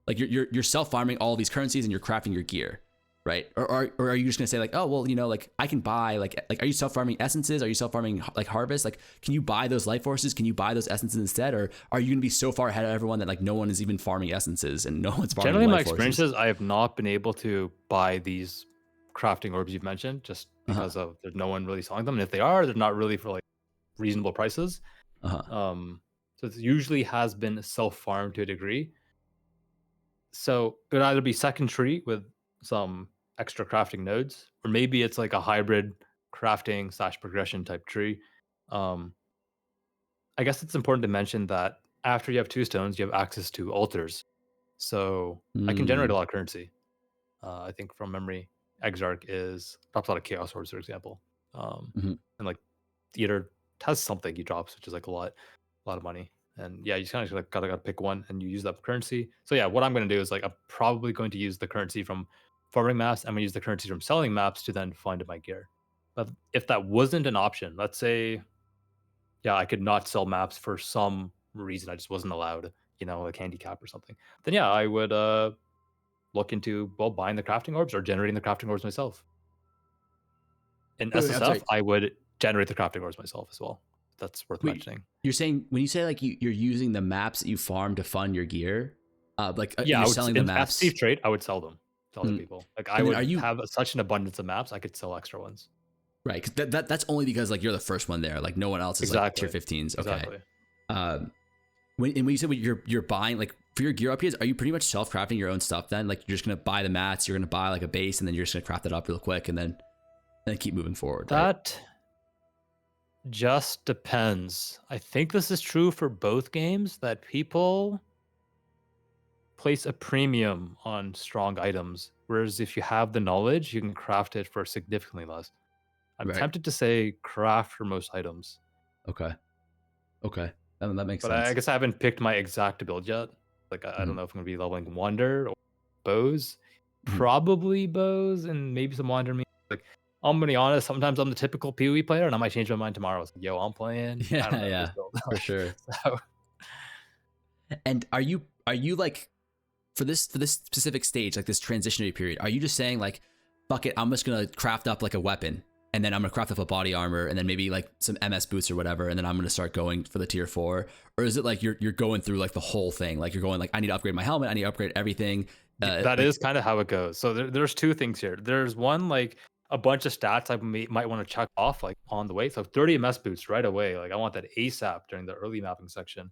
S1: Like you're self farming all these currencies and you're crafting your gear, right? Or are you just gonna say like, oh well, you know, like I can buy like are you self farming essences? Are you self farming like harvest? Like, can you buy those life forces? Can you buy those essences instead? Or are you gonna be so far ahead of everyone that like no one is even farming essences and no one's farming
S2: Generally, my
S1: life forces?
S2: experiences, I have not been able to buy these crafting orbs you've mentioned just because of there's no one really selling them. And if they are, they're not really for like reasonable prices. So it usually has been self-farmed to a degree. So it would either be second tree with some extra crafting nodes, or maybe it's like a hybrid crafting / progression type tree. Um, I guess it's important to mention that after you have 2 stones, you have access to altars. So I can generate a lot of currency. I think from memory, Exarch drops a lot of chaos orbs, for example. And like theater has something he drops, which is like a lot of money. And yeah, you just kind of like gotta pick one and you use that currency. So yeah, what I'm gonna do is like I'm probably going to use the currency from farming maps. I'm gonna use the currency from selling maps to then find my gear. But if that wasn't an option, let's say, yeah, I could not sell maps for some reason, I just wasn't allowed, you know, like handicap or something. Then yeah, I would look into buying the crafting orbs or generating the crafting orbs myself. In
S1: Wait, I'm sorry.
S2: SSF, I would generate the crafting orbs myself as well. That's worth mentioning.
S1: You're saying when you say like you're using the maps that you farm to fund your gear, like
S2: yeah,
S1: you're selling the maps.
S2: At Steve Trade, I would sell them to other people. Like I would have such an abundance of maps, I could sell extra ones.
S1: Right, because that's only because like you're the first one there. Like no one else is like tier 15s. Okay.
S2: Exactly.
S1: When you said you're buying like for your gear upgrades, are you pretty much self crafting your own stuff then? Like you're just gonna buy the mats, you're gonna buy like a base, and then you're just gonna craft it up real quick, and then keep moving forward.
S2: That just depends. I think this is true for both games that people place a premium on strong items, whereas if you have the knowledge, you can craft it for significantly less. I'm tempted to say craft for most items.
S1: Okay. That makes
S2: sense. I guess I haven't picked my exact build yet. Like I don't know if I'm gonna be leveling Wonder or bows. Probably bows and maybe some Wonder. Like I'm gonna be honest, sometimes I'm the typical PoE player and I might change my mind tomorrow. It's like, yo, I'm playing.
S1: Yeah, for sure. So. And are you like for this specific stage, like this transitionary period, are you just saying like, fuck it, I'm just gonna craft up like a weapon, and then I'm gonna craft up a body armor, and then maybe like some MS boots or whatever, and then I'm gonna start going for the tier 4? Or is it like you're going through like the whole thing? Like you're going like, I need to upgrade my helmet, I need to upgrade everything.
S2: That is kind of how it goes. So there's 2 things here. There's one, like a bunch of stats I might want to check off like on the way. So 30 MS boots right away. Like I want that ASAP during the early mapping section.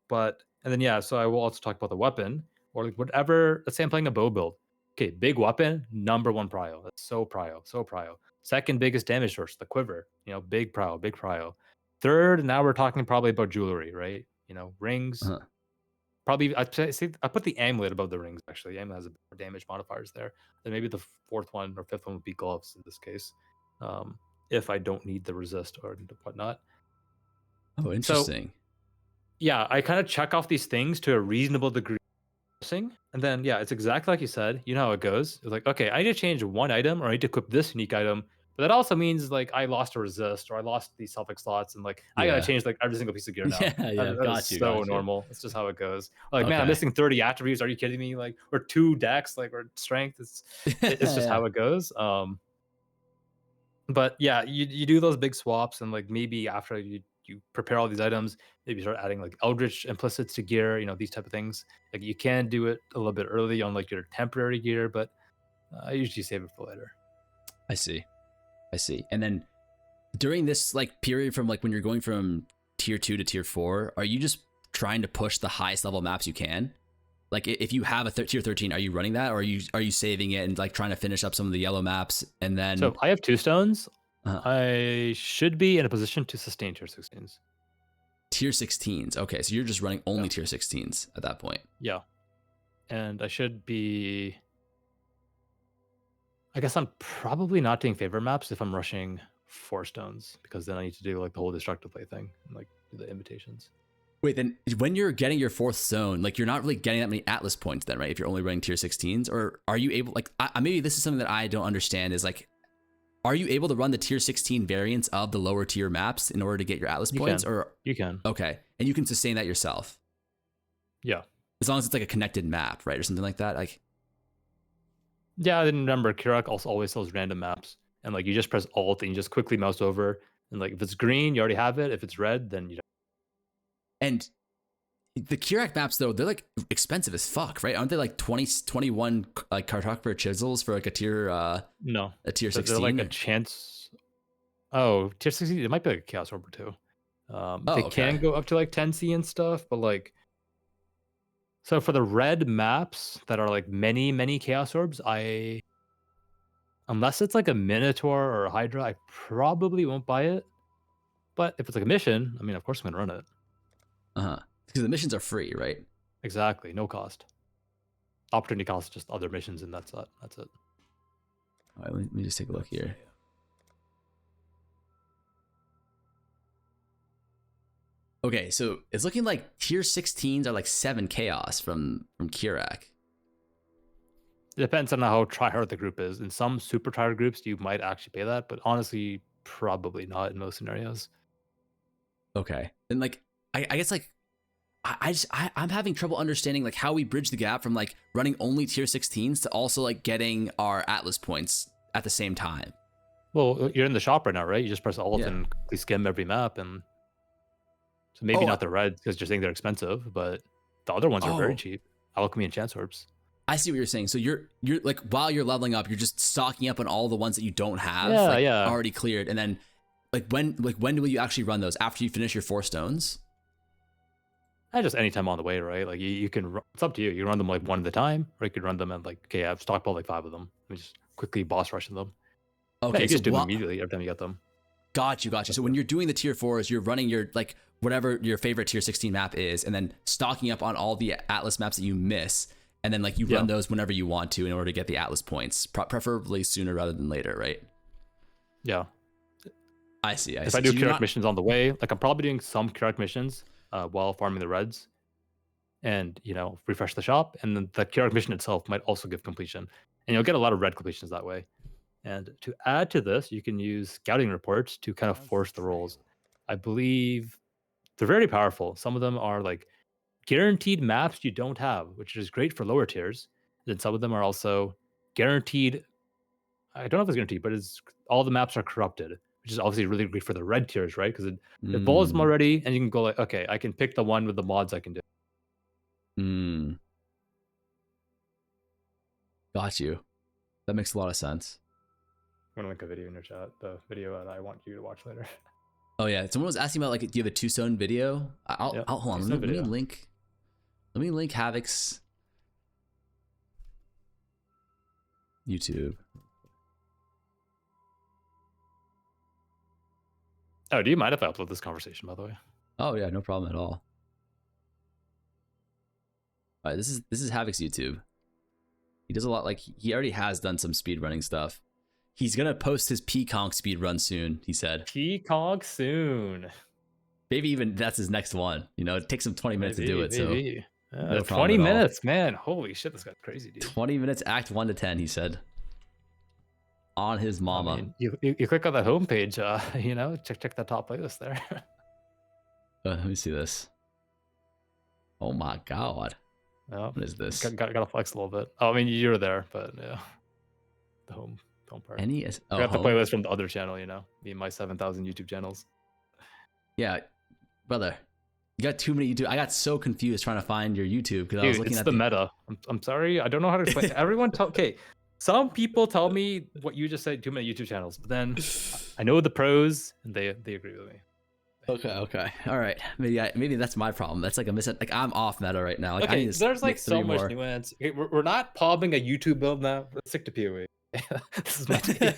S2: And then yeah, so I will also talk about the weapon or like whatever. Let's say I'm playing a bow build. Okay, big weapon, number one prio. That's so prio, so prio. Second biggest damage source, the quiver. Big prio, big prio. Third, now we're talking probably about jewelry, right? Rings. Probably, I put the amulet above the rings. Actually, the amulet has more damage modifiers there. Then maybe the fourth one or fifth one would be gloves in this case, if I don't need the resist or whatnot.
S1: Oh, interesting.
S2: So, yeah, I kind of check off these things to a reasonable degree. And then, yeah, it's exactly like you said. You know how it goes. It's like, okay, I need to change one item, or I need to equip this unique item. But that also means like I lost a resist, or I lost these suffix slots, and like I gotta change like every single piece of gear now.
S1: Yeah,
S2: That is so normal. It's just how it goes. Like, man, I'm
S1: Okay.
S2: missing 30 attributes. Are you kidding me? Like, or 2 decks, like, or strength. It's just how it goes. But yeah, you do those big swaps, and like maybe after you prepare all these items, maybe start adding like Eldritch implicits to gear, these type of things. Like you can do it a little bit early on like your temporary gear, but I usually save it for later.
S1: I see. And then during this like period from like when you're going from tier 2 to tier 4, are you just trying to push the highest level maps you can? Like if you have a tier 13, are you running that, or are you saving it and like trying to finish up some of the yellow maps and then?
S2: So I have 2 stones. I should be in a position to sustain tier 16s.
S1: Tier 16s. Okay, so you're just running only tier 16s at that point.
S2: Yeah. And I should be... I guess I'm probably not doing favor maps if I'm rushing 4 stones, because then I need to do like the whole destructive play thing and like do the invitations.
S1: Wait, then when you're getting your 4th zone, like you're not really getting that many Atlas points then, right? If you're only running tier 16s, or are you able, like, maybe this is something that I don't understand, is like, are you able to run the tier 16 variants of the lower tier maps in order to get your Atlas points? Or
S2: you can.
S1: Okay, and you can sustain that yourself.
S2: Yeah.
S1: As long as it's like a connected map, right? Or something like that. Like,
S2: yeah, I didn't remember. Kirak also always sells random maps, and like you just press Alt and you just quickly mouse over, and like if it's green, you already have it. If it's red, then you don't.
S1: And the Kirak maps though, they're like expensive as fuck, right? Aren't they like 21 like cartographer chisels for like a tier
S2: no,
S1: a tier 16?
S2: They're like a chance. Oh, tier 16, it might be like a Chaos Orb too. They can go up to like 10C and stuff, but like, so for the red maps that are like many Chaos Orbs, unless it's like a Minotaur or a Hydra, I probably won't buy it. But if it's like a mission, I mean, of course I'm gonna run it.
S1: Because the missions are free, right?
S2: Exactly, no cost. Opportunity cost is just other missions, and that's it. That's it.
S1: All right, let me just take a look here. Okay, so it's looking like tier 16s are like 7 chaos from Kirak.
S2: It depends on how tryhard the group is. In some super tryhard groups, you might actually pay that, but honestly, probably not in most scenarios.
S1: Okay, and like I guess like I'm having trouble understanding like how we bridge the gap from like running only tier 16s to also like getting our Atlas points at the same time.
S2: Well, you're in the shop right now, right? You just press Alt and quickly skim every map, and so maybe not the reds because you're saying they're expensive, but the other ones are very cheap. Alchemy and Chance Orbs.
S1: I see what you're saying. So you're like, while you're leveling up, you're just stocking up on all the ones that you don't have already cleared, and then when will you actually run those? After you finish your 4 stones?
S2: Just anytime on the way, right? Like you can, it's up to you. You can run them like one at a time, or you could run them and like, okay, I've stockpiled like 5 of them. Let me just quickly boss rushing them.
S1: Okay,
S2: you just do them immediately every time you get them.
S1: Got you. So when you're doing the tier 4s, you're running your like whatever your favorite tier 16 map is, and then stocking up on all the Atlas maps that you miss, and then like you run those whenever you want to in order to get the Atlas points, preferably sooner rather than later, right?
S2: Yeah.
S1: I see.
S2: If I do Kirak missions on the way, like I'm probably doing some Kirak missions while farming the reds, and refresh the shop, and then the Kirak mission itself might also give completion, and you'll get a lot of red completions that way. And to add to this, you can use scouting reports to kind of force the rolls. I believe they're very powerful. Some of them are like guaranteed maps you don't have, which is great for lower tiers. Then some of them are also guaranteed. I don't know if it's guaranteed, but all the maps are corrupted, which is obviously really great for the red tiers, right? Because it bolts them already, and you can go like, okay, I can pick the one with the mods I can do.
S1: Got you. That makes a lot of sense.
S2: I'm gonna link a video in your chat. The video that I want you to watch later.
S1: Oh yeah, someone was asking about like, do you have a 2-stone video? I'll hold on. Let me link Havoc's. YouTube.
S2: Oh, do you mind if I upload this conversation, by the way?
S1: Oh yeah, no problem at all. All right, this is Havoc's YouTube. He does a lot. Like he already has done some speedrunning stuff. He's gonna post his P-Conk speedrun soon. He said.
S2: P-Conk soon.
S1: Maybe even that's his next one. You know, it takes him 20 minutes to do it.
S2: Maybe.
S1: So no
S2: 20 minutes, man. Holy shit, this guy's crazy, dude.
S1: 20 minutes, act 1 to 10. He said. On his mama.
S2: I mean, you click on the homepage, you know, check the top playlist there.
S1: Let me see this. Oh my god.
S2: Oh,
S1: what is this?
S2: Gotta flex a little bit. Oh, I mean, you're there, but yeah. The home part.
S1: I
S2: got the playlist from the other channel, you know, me and my 7,000 YouTube channels.
S1: Yeah, brother. You got too many YouTube. I got so confused trying to find your YouTube because I was looking
S2: it's
S1: at
S2: the meta. I'm sorry, I don't know how to explain. Everyone okay. Some people tell me what you just said, too many YouTube channels, but then I know the pros and they agree with me.
S1: Okay. All right. Maybe that's my problem. That's like like I'm off meta right now. Like,
S2: okay,
S1: I need to
S2: there's like so much
S1: more.
S2: nuance. Okay, we're not pobbing a YouTube build now. Let's stick to PoE. This is my take.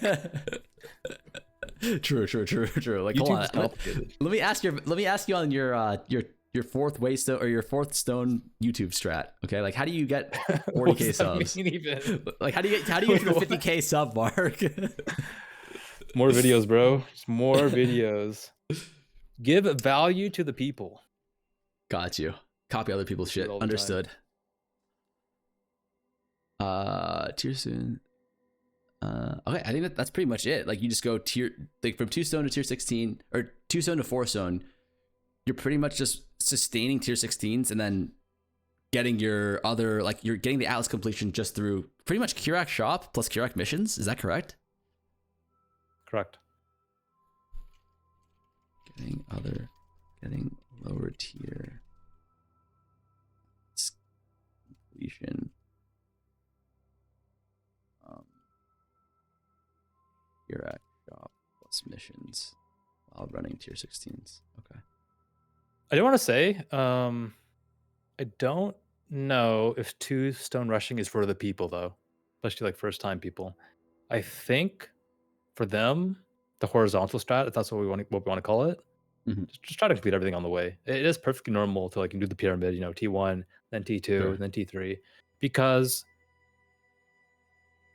S1: True. Like, hold on. Let me ask you on your fourth waystone or your fourth stone YouTube strat. Okay, like how do you get 40K subs? Like how do you get to the 50K sub mark?
S2: More videos, bro. Just more videos. Give value to the people.
S1: Got you. Copy other people's shit. Understood. Tier soon. Okay, I think that's pretty much it. Like you just go from 2 stone to tier 16 or 2 stone to 4 stone. You're pretty much just sustaining tier 16s and then getting your other, like you're getting the Atlas completion just through pretty much Kirak shop plus Kirak missions. Is that correct?
S2: Correct.
S1: Getting lower tier completion. Kirak shop plus missions while running tier 16s. Okay.
S2: I do want to say, I don't know if 2 stone rushing is for the people though, especially like first time people. I think for them, the horizontal strat, if that's what we want to call it, just try to complete everything on the way. It is perfectly normal to like do the pyramid, you know, T1, then T2,
S1: sure.
S2: then T3, because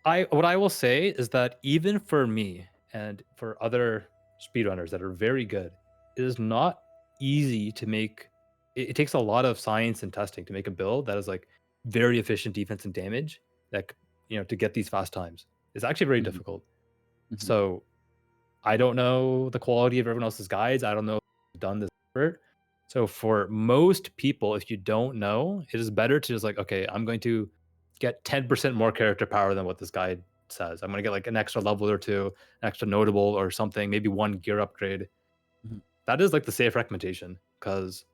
S2: what I will say is that even for me and for other speedrunners that are very good, it is not easy to make. It takes a lot of science and testing to make a build that is like very efficient defense and damage, that, you know, to get these fast times. It's actually very difficult. So I don't know the quality of everyone else's guides. I don't know if they've done this effort. So for most people, if you don't know, it is better to just like, okay, I'm going to get 10% more character power than what this guide says. I'm going to get like an extra level or 2, an extra notable or something, maybe 1 gear upgrade. That is like the safe recommendation, because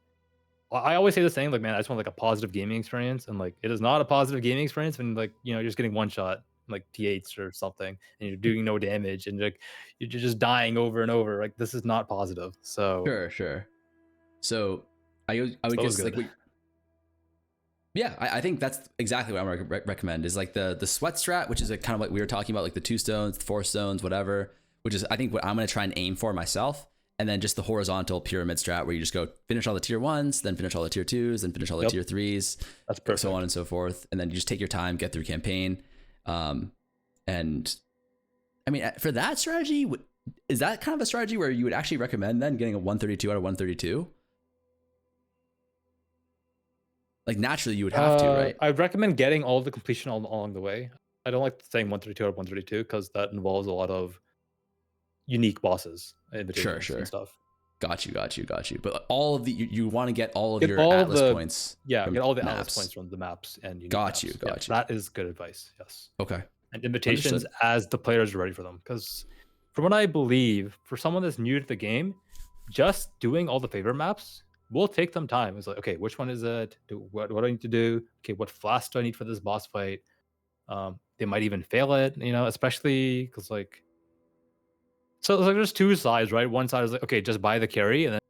S2: I always say the same, like, man, I just want like a positive gaming experience. And like, it is not a positive gaming experience when like, you know, you're just getting one shot, like T8s or something, and you're doing no damage and like you're just dying over and over. Like, this is not positive. So
S1: sure. So I would guess like I think that's exactly what I'm gonna recommend is like the sweat strat, which is like kind of like we were talking about, like the 2 stones, the 4 stones, whatever, which is I think what I'm gonna try and aim for myself. And then just the horizontal pyramid strat where you just go finish all the tier 1s, then finish all the tier 2s, then finish all the tier 3s.
S2: That's perfect.
S1: So on and so forth. And then you just take your time, get through campaign. And I mean, for that strategy, is that kind of a strategy where you would actually recommend then getting a 132 out of 132? Like naturally you would have to, right?
S2: I recommend getting all the completion along the way. I don't like saying 132 out of 132 because that involves a lot of unique bosses, invitations and stuff.
S1: Got you. But all of the you want to get all of your Atlas points.
S2: Yeah, get all the Atlas points from the maps and
S1: got you.
S2: That is good advice. Yes.
S1: Okay.
S2: And invitations as the players are ready for them, because from what I believe, for someone that's new to the game, just doing all the favorite maps will take them time. It's like, okay, which one is it? What do I need to do? Okay, what flask do I need for this boss fight? They might even fail it, you know, especially because like. So it's like there's 2 sides, right? One side is like, okay, just buy the carry, and then,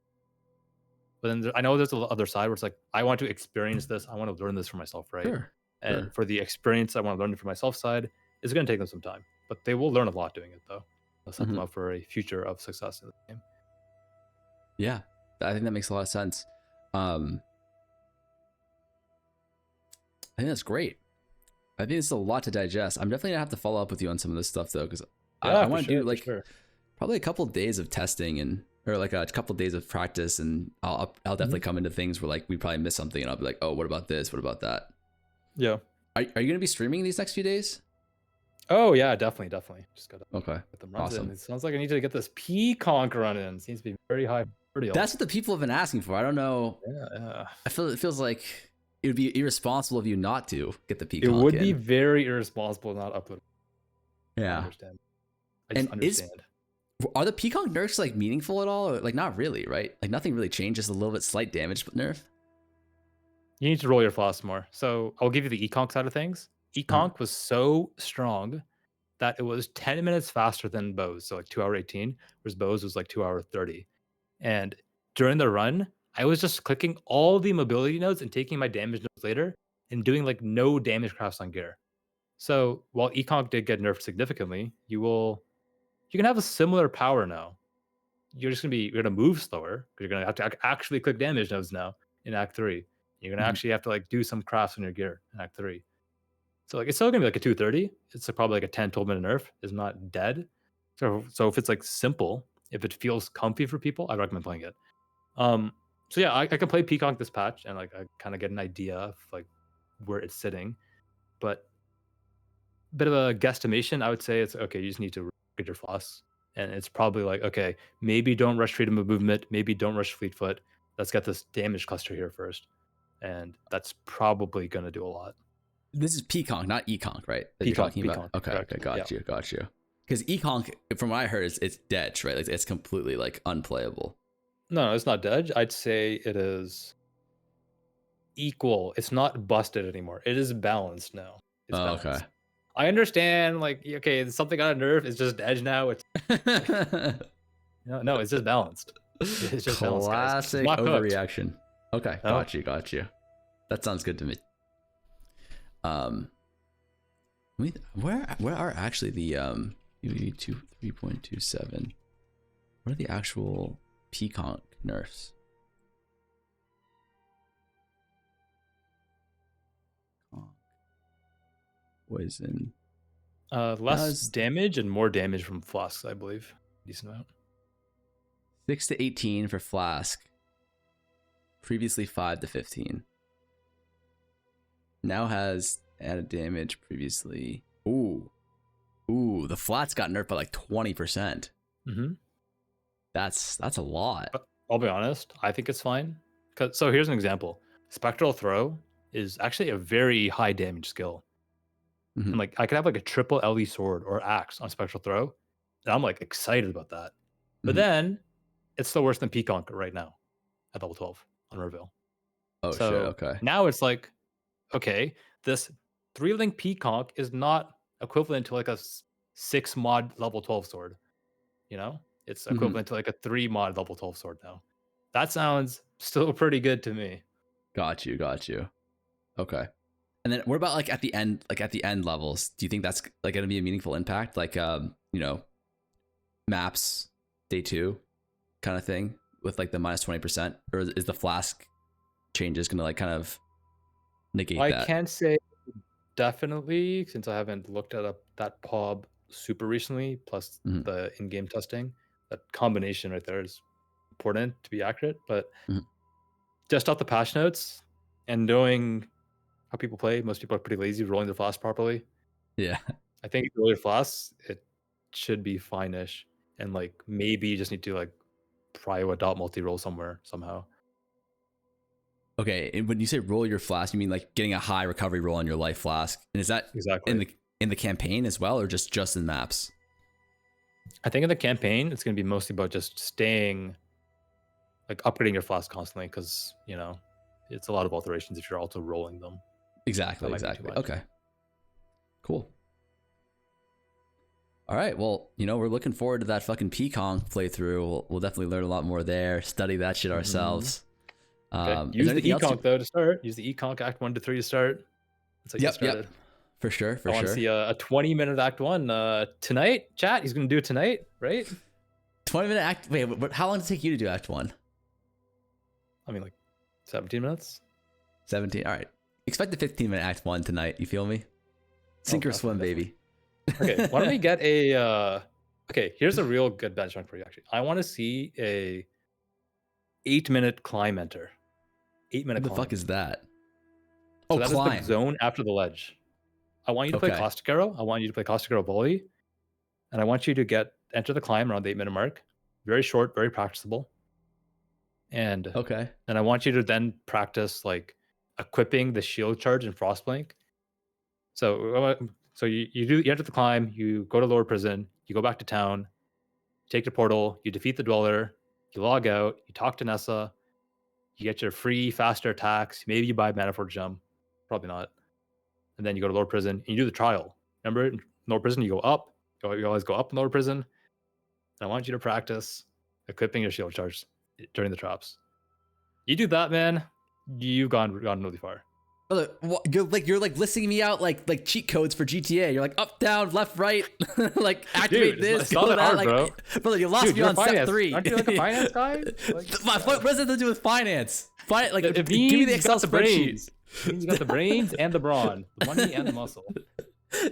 S2: but then I know there's the other side where it's like, I want to experience this, I want to learn this for myself, right?
S1: Sure.
S2: And for the experience, I want to learn it for myself side, It's going to take them some time, but they will learn a lot doing it though. They'll set them up for a future of success in the game.
S1: Yeah, I think that makes a lot of sense. I think that's great. I think it's a lot to digest. I'm definitely gonna have to follow up with you on some of this stuff though, because I want to do like probably a couple of days of testing or like a couple of days of practice, and I'll definitely come into things where like we probably miss something, and I'll be like, oh, what about this? What about that?
S2: Yeah.
S1: Are you gonna be streaming these next few days?
S2: Oh yeah, definitely. Just gotta get them runs
S1: awesome.
S2: in. It sounds like I need to get this P-Conk run in. It seems to be very high.
S1: That's what the people have been asking for. I don't know.
S2: Yeah.
S1: It feels like it would be irresponsible of you not to get the P-Conk.
S2: It would be very irresponsible not upload.
S1: Yeah.
S2: I understand. I just understand.
S1: Are the P-Conk nerfs like meaningful at all? Or like not really, right? Like nothing really changed, just a little bit slight damage nerf.
S2: You need to roll your floss more. So I'll give you the E-Conk side of things. E-Conk was so strong that it was 10 minutes faster than Bose. So like 2 hour 18, whereas Bose was like 2 hour 30. And during the run, I was just clicking all the mobility nodes and taking my damage nodes later and doing like no damage crafts on gear. So while E-Conk did get nerfed significantly, you can have a similar power now. You're gonna move slower because you're gonna have to actually click damage nodes now in Act 3. You're gonna actually have to like do some crafts on your gear in Act 3. So like it's still gonna be like a 230. It's probably like a 10-12 minute nerf. It's not dead. So if it's like simple, if it feels comfy for people, I recommend playing it. So yeah, I can play P-Conk this patch and like I kind of get an idea of like where it's sitting. But a bit of a guesstimation, I would say it's okay, you just need to get your floss. And it's probably like, okay, maybe don't rush freedom of movement, maybe don't rush fleetfoot. Let's get this damage cluster here first. And that's probably gonna do a lot.
S1: This is P-Conk, not E-Conk, right? That you're talking about. Okay, got you. Because E-Conk, from what I heard, it's dead, right? Like it's completely like unplayable.
S2: No, it's not dead. I'd say it is equal. It's not busted anymore. It is balanced now. It's balanced. Okay. I understand, like, okay, something got a nerf. It's just edge now. It's no, it's just balanced. It's just
S1: classic overreaction. Okay, got you. That sounds good to me. Where are actually the UV 3.27? What are the actual P-Conk nerfs? Poison.
S2: Less damage and more damage from flasks, I believe. Decent amount.
S1: 6 to 18 for flask. Previously 5 to 15. Now has added damage previously. Ooh, the flats got nerfed by like 20%. That's a lot.
S2: I'll be honest, I think it's fine. So here's an example. Spectral Throw is actually a very high damage skill. And like I could have like a triple LE sword or axe on Spectral Throw, and I'm like excited about that. But then it's still worse than P-Conk right now at level 12 on Reveal.
S1: Oh shit, okay.
S2: Now it's like, okay, this 3-link P-Conk is not equivalent to like a 6 mod level 12 sword. You know? It's equivalent to like a 3 mod level 12 sword now. That sounds still pretty good to me.
S1: Got you. Okay. And then what about like at the end levels? Do you think that's like going to be a meaningful impact? Like, maps day 2 kind of thing with like the minus 20%, or is the flask changes going to like kind of negate that?
S2: I can't say definitely, since I haven't looked at that POB super recently, plus the in-game testing. That combination right there is important to be accurate, but just off the patch notes and knowing how people play, most people are pretty lazy rolling their flask properly.
S1: Yeah.
S2: I think if you roll your flask, it should be fine-ish. And like maybe you just need to like prio a dot multi-roll somewhere somehow.
S1: Okay, and when you say roll your flask, you mean like getting a high recovery roll on your life flask? And is that
S2: exactly
S1: in the campaign as well, or just in maps?
S2: I think in the campaign, it's going to be mostly about just staying, like upgrading your flask constantly, because it's a lot of alterations if you're also rolling them.
S1: Exactly. Okay. Cool. All right. Well, we're looking forward to that fucking P-Conk playthrough. We'll definitely learn a lot more there. Study that shit ourselves.
S2: Okay. Use the E-Conk though to start. Use the E-Conk Act 1 to 3 to start. That's how you get started.
S1: For sure, for
S2: I want to
S1: sure.
S2: see a 20-minute Act 1 tonight. Chat, he's going to do it tonight, right?
S1: 20-minute act. Wait, but how long did it take you to do Act 1?
S2: I mean, like 17 minutes.
S1: 17. All right. Expect the 15-minute Act 1 tonight. You feel me? Sink or swim, baby.
S2: Okay, why don't we get a... Okay, here's a real good benchmark for you, actually. I want to see a 8-minute climb enter. 8-minute
S1: What the
S2: climb.
S1: fuck is that?
S2: So
S1: Oh,
S2: that
S1: climb.
S2: is the zone after the ledge. I want you to play Caustic Arrow. I want you to play Caustic Arrow Volley. And I want you to enter the climb around the 8-minute mark. Very short, very practicable. And then I want you to then practice like equipping the shield charge and Frostblink. So you enter the climb, you go to lower prison, you go back to town, take the portal, you defeat the dweller, you log out, you talk to Nessa, you get your free faster attacks, maybe you buy Mana Forge Gem, probably not. And then you go to lower prison and you do the trial. Remember, in lower prison you go up, you always go up in lower prison. And I want you to practice equipping your shield charge during the traps. You do that, man, you've gone really far.
S1: Brother, you're like listing me out like cheat codes for GTA. You're like up, down, left, right, like activate this.
S2: It's not that hard, bro.
S1: Brother, you lost me on step 3.
S2: Aren't you like a finance guy?
S1: What does that have to do with finance? Like,
S2: it
S1: give me the Excel
S2: spreadsheet. You got the brains and the brawn, the money and the muscle.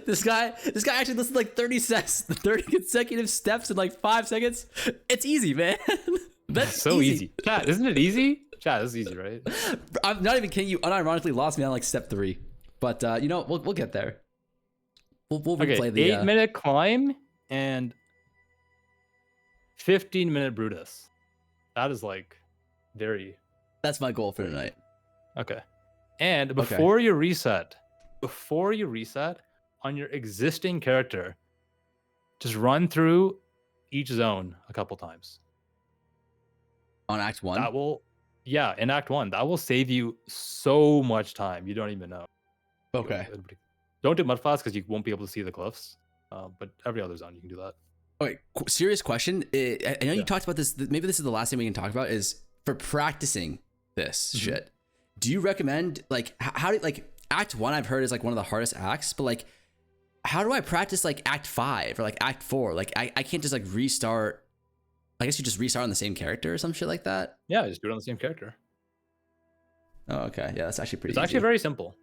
S1: This guy actually listed like 30 consecutive steps in like 5 seconds. It's easy, man. That's
S2: so easy. Chat, isn't it easy? Chat, this is easy, right?
S1: I'm not even kidding you. Unironically lost me on like step 3, but you know we'll get there. We'll replay the
S2: 8-minute climb and 15-minute Brutus. That is like very.
S1: That's my goal for tonight.
S2: Okay, and before you reset on your existing character, just run through each zone a couple times.
S1: On Act 1?
S2: That will, yeah, in Act 1. That will save you so much time. You don't even know.
S1: Okay.
S2: Don't do Mudflats because you won't be able to see the cliffs. But every other zone, you can do that.
S1: Okay, serious question. I know you talked about this. Maybe this is the last thing we can talk about is for practicing this shit. Do you recommend, like, how do, like, Act 1 I've heard is like one of the hardest acts, but like, how do I practice like Act 5 or like Act 4? Like, I can't just like restart. I guess you just restart on the same character or some shit like that?
S2: Yeah, just do it on the same character.
S1: Oh, okay. Yeah, that's actually pretty easy.
S2: It's actually very simple.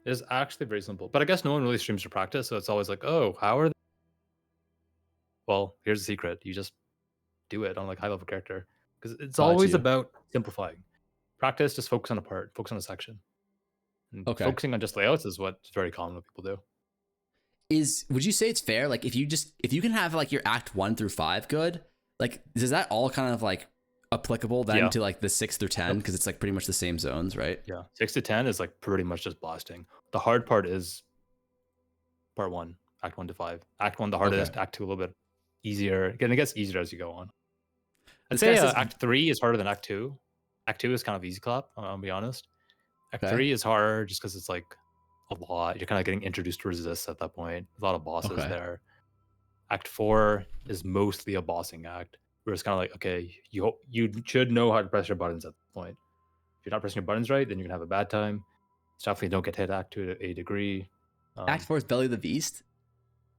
S2: It is actually very simple. But I guess no one really streams to practice, so it's always like, oh, how are they? Well, here's the secret. You just do it on like high-level character. Because it's always about simplifying. Practice, just focus on a part, focus on a section. And focusing on just layouts is what's very common what people do.
S1: Would you say it's fair? Like if you can have like your Act 1 through 5 good, like does that all kind of like applicable then to like the 6 through 10? Because it's like pretty much the same zones, right?
S2: Yeah. 6 to 10 is like pretty much just blasting. The hard part is part 1, Act 1 to 5. Act 1 the hardest, Act 2 a little bit easier. Again, it gets easier as you go on. I'd say Act 3 is harder than Act 2. Act 2 is kind of easy clap, I'll be honest. Act 3 is hard just because it's like a lot. You're kind of getting introduced to resist at that point. A lot of bosses there. Act 4 is mostly a bossing act, where it's kind of like, okay, you should know how to press your buttons at that point. If you're not pressing your buttons right, then you're gonna have a bad time. It's definitely don't get hit Act 2 to a degree.
S1: Act 4 is Belly of the Beast?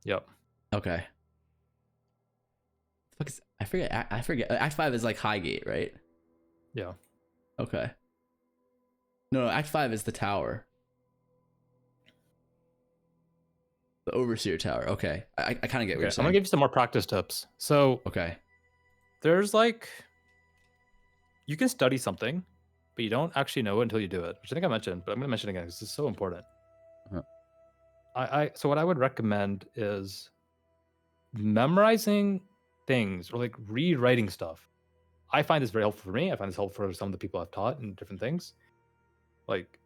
S2: Yep.
S1: Okay. I forget. Act 5 is like Highgate, right?
S2: Yeah.
S1: Okay. No, Act 5 is the tower. The Overseer Tower. Okay. I kind of get what you're saying.
S2: I'm going to give you some more practice tips. So, there's like, you can study something, but you don't actually know it until you do it, which I think I mentioned, but I'm going to mention it again because it's so important. So what I would recommend is memorizing things or like rewriting stuff. I find this very helpful for me. I find this helpful for some of the people I've taught in different things. Like,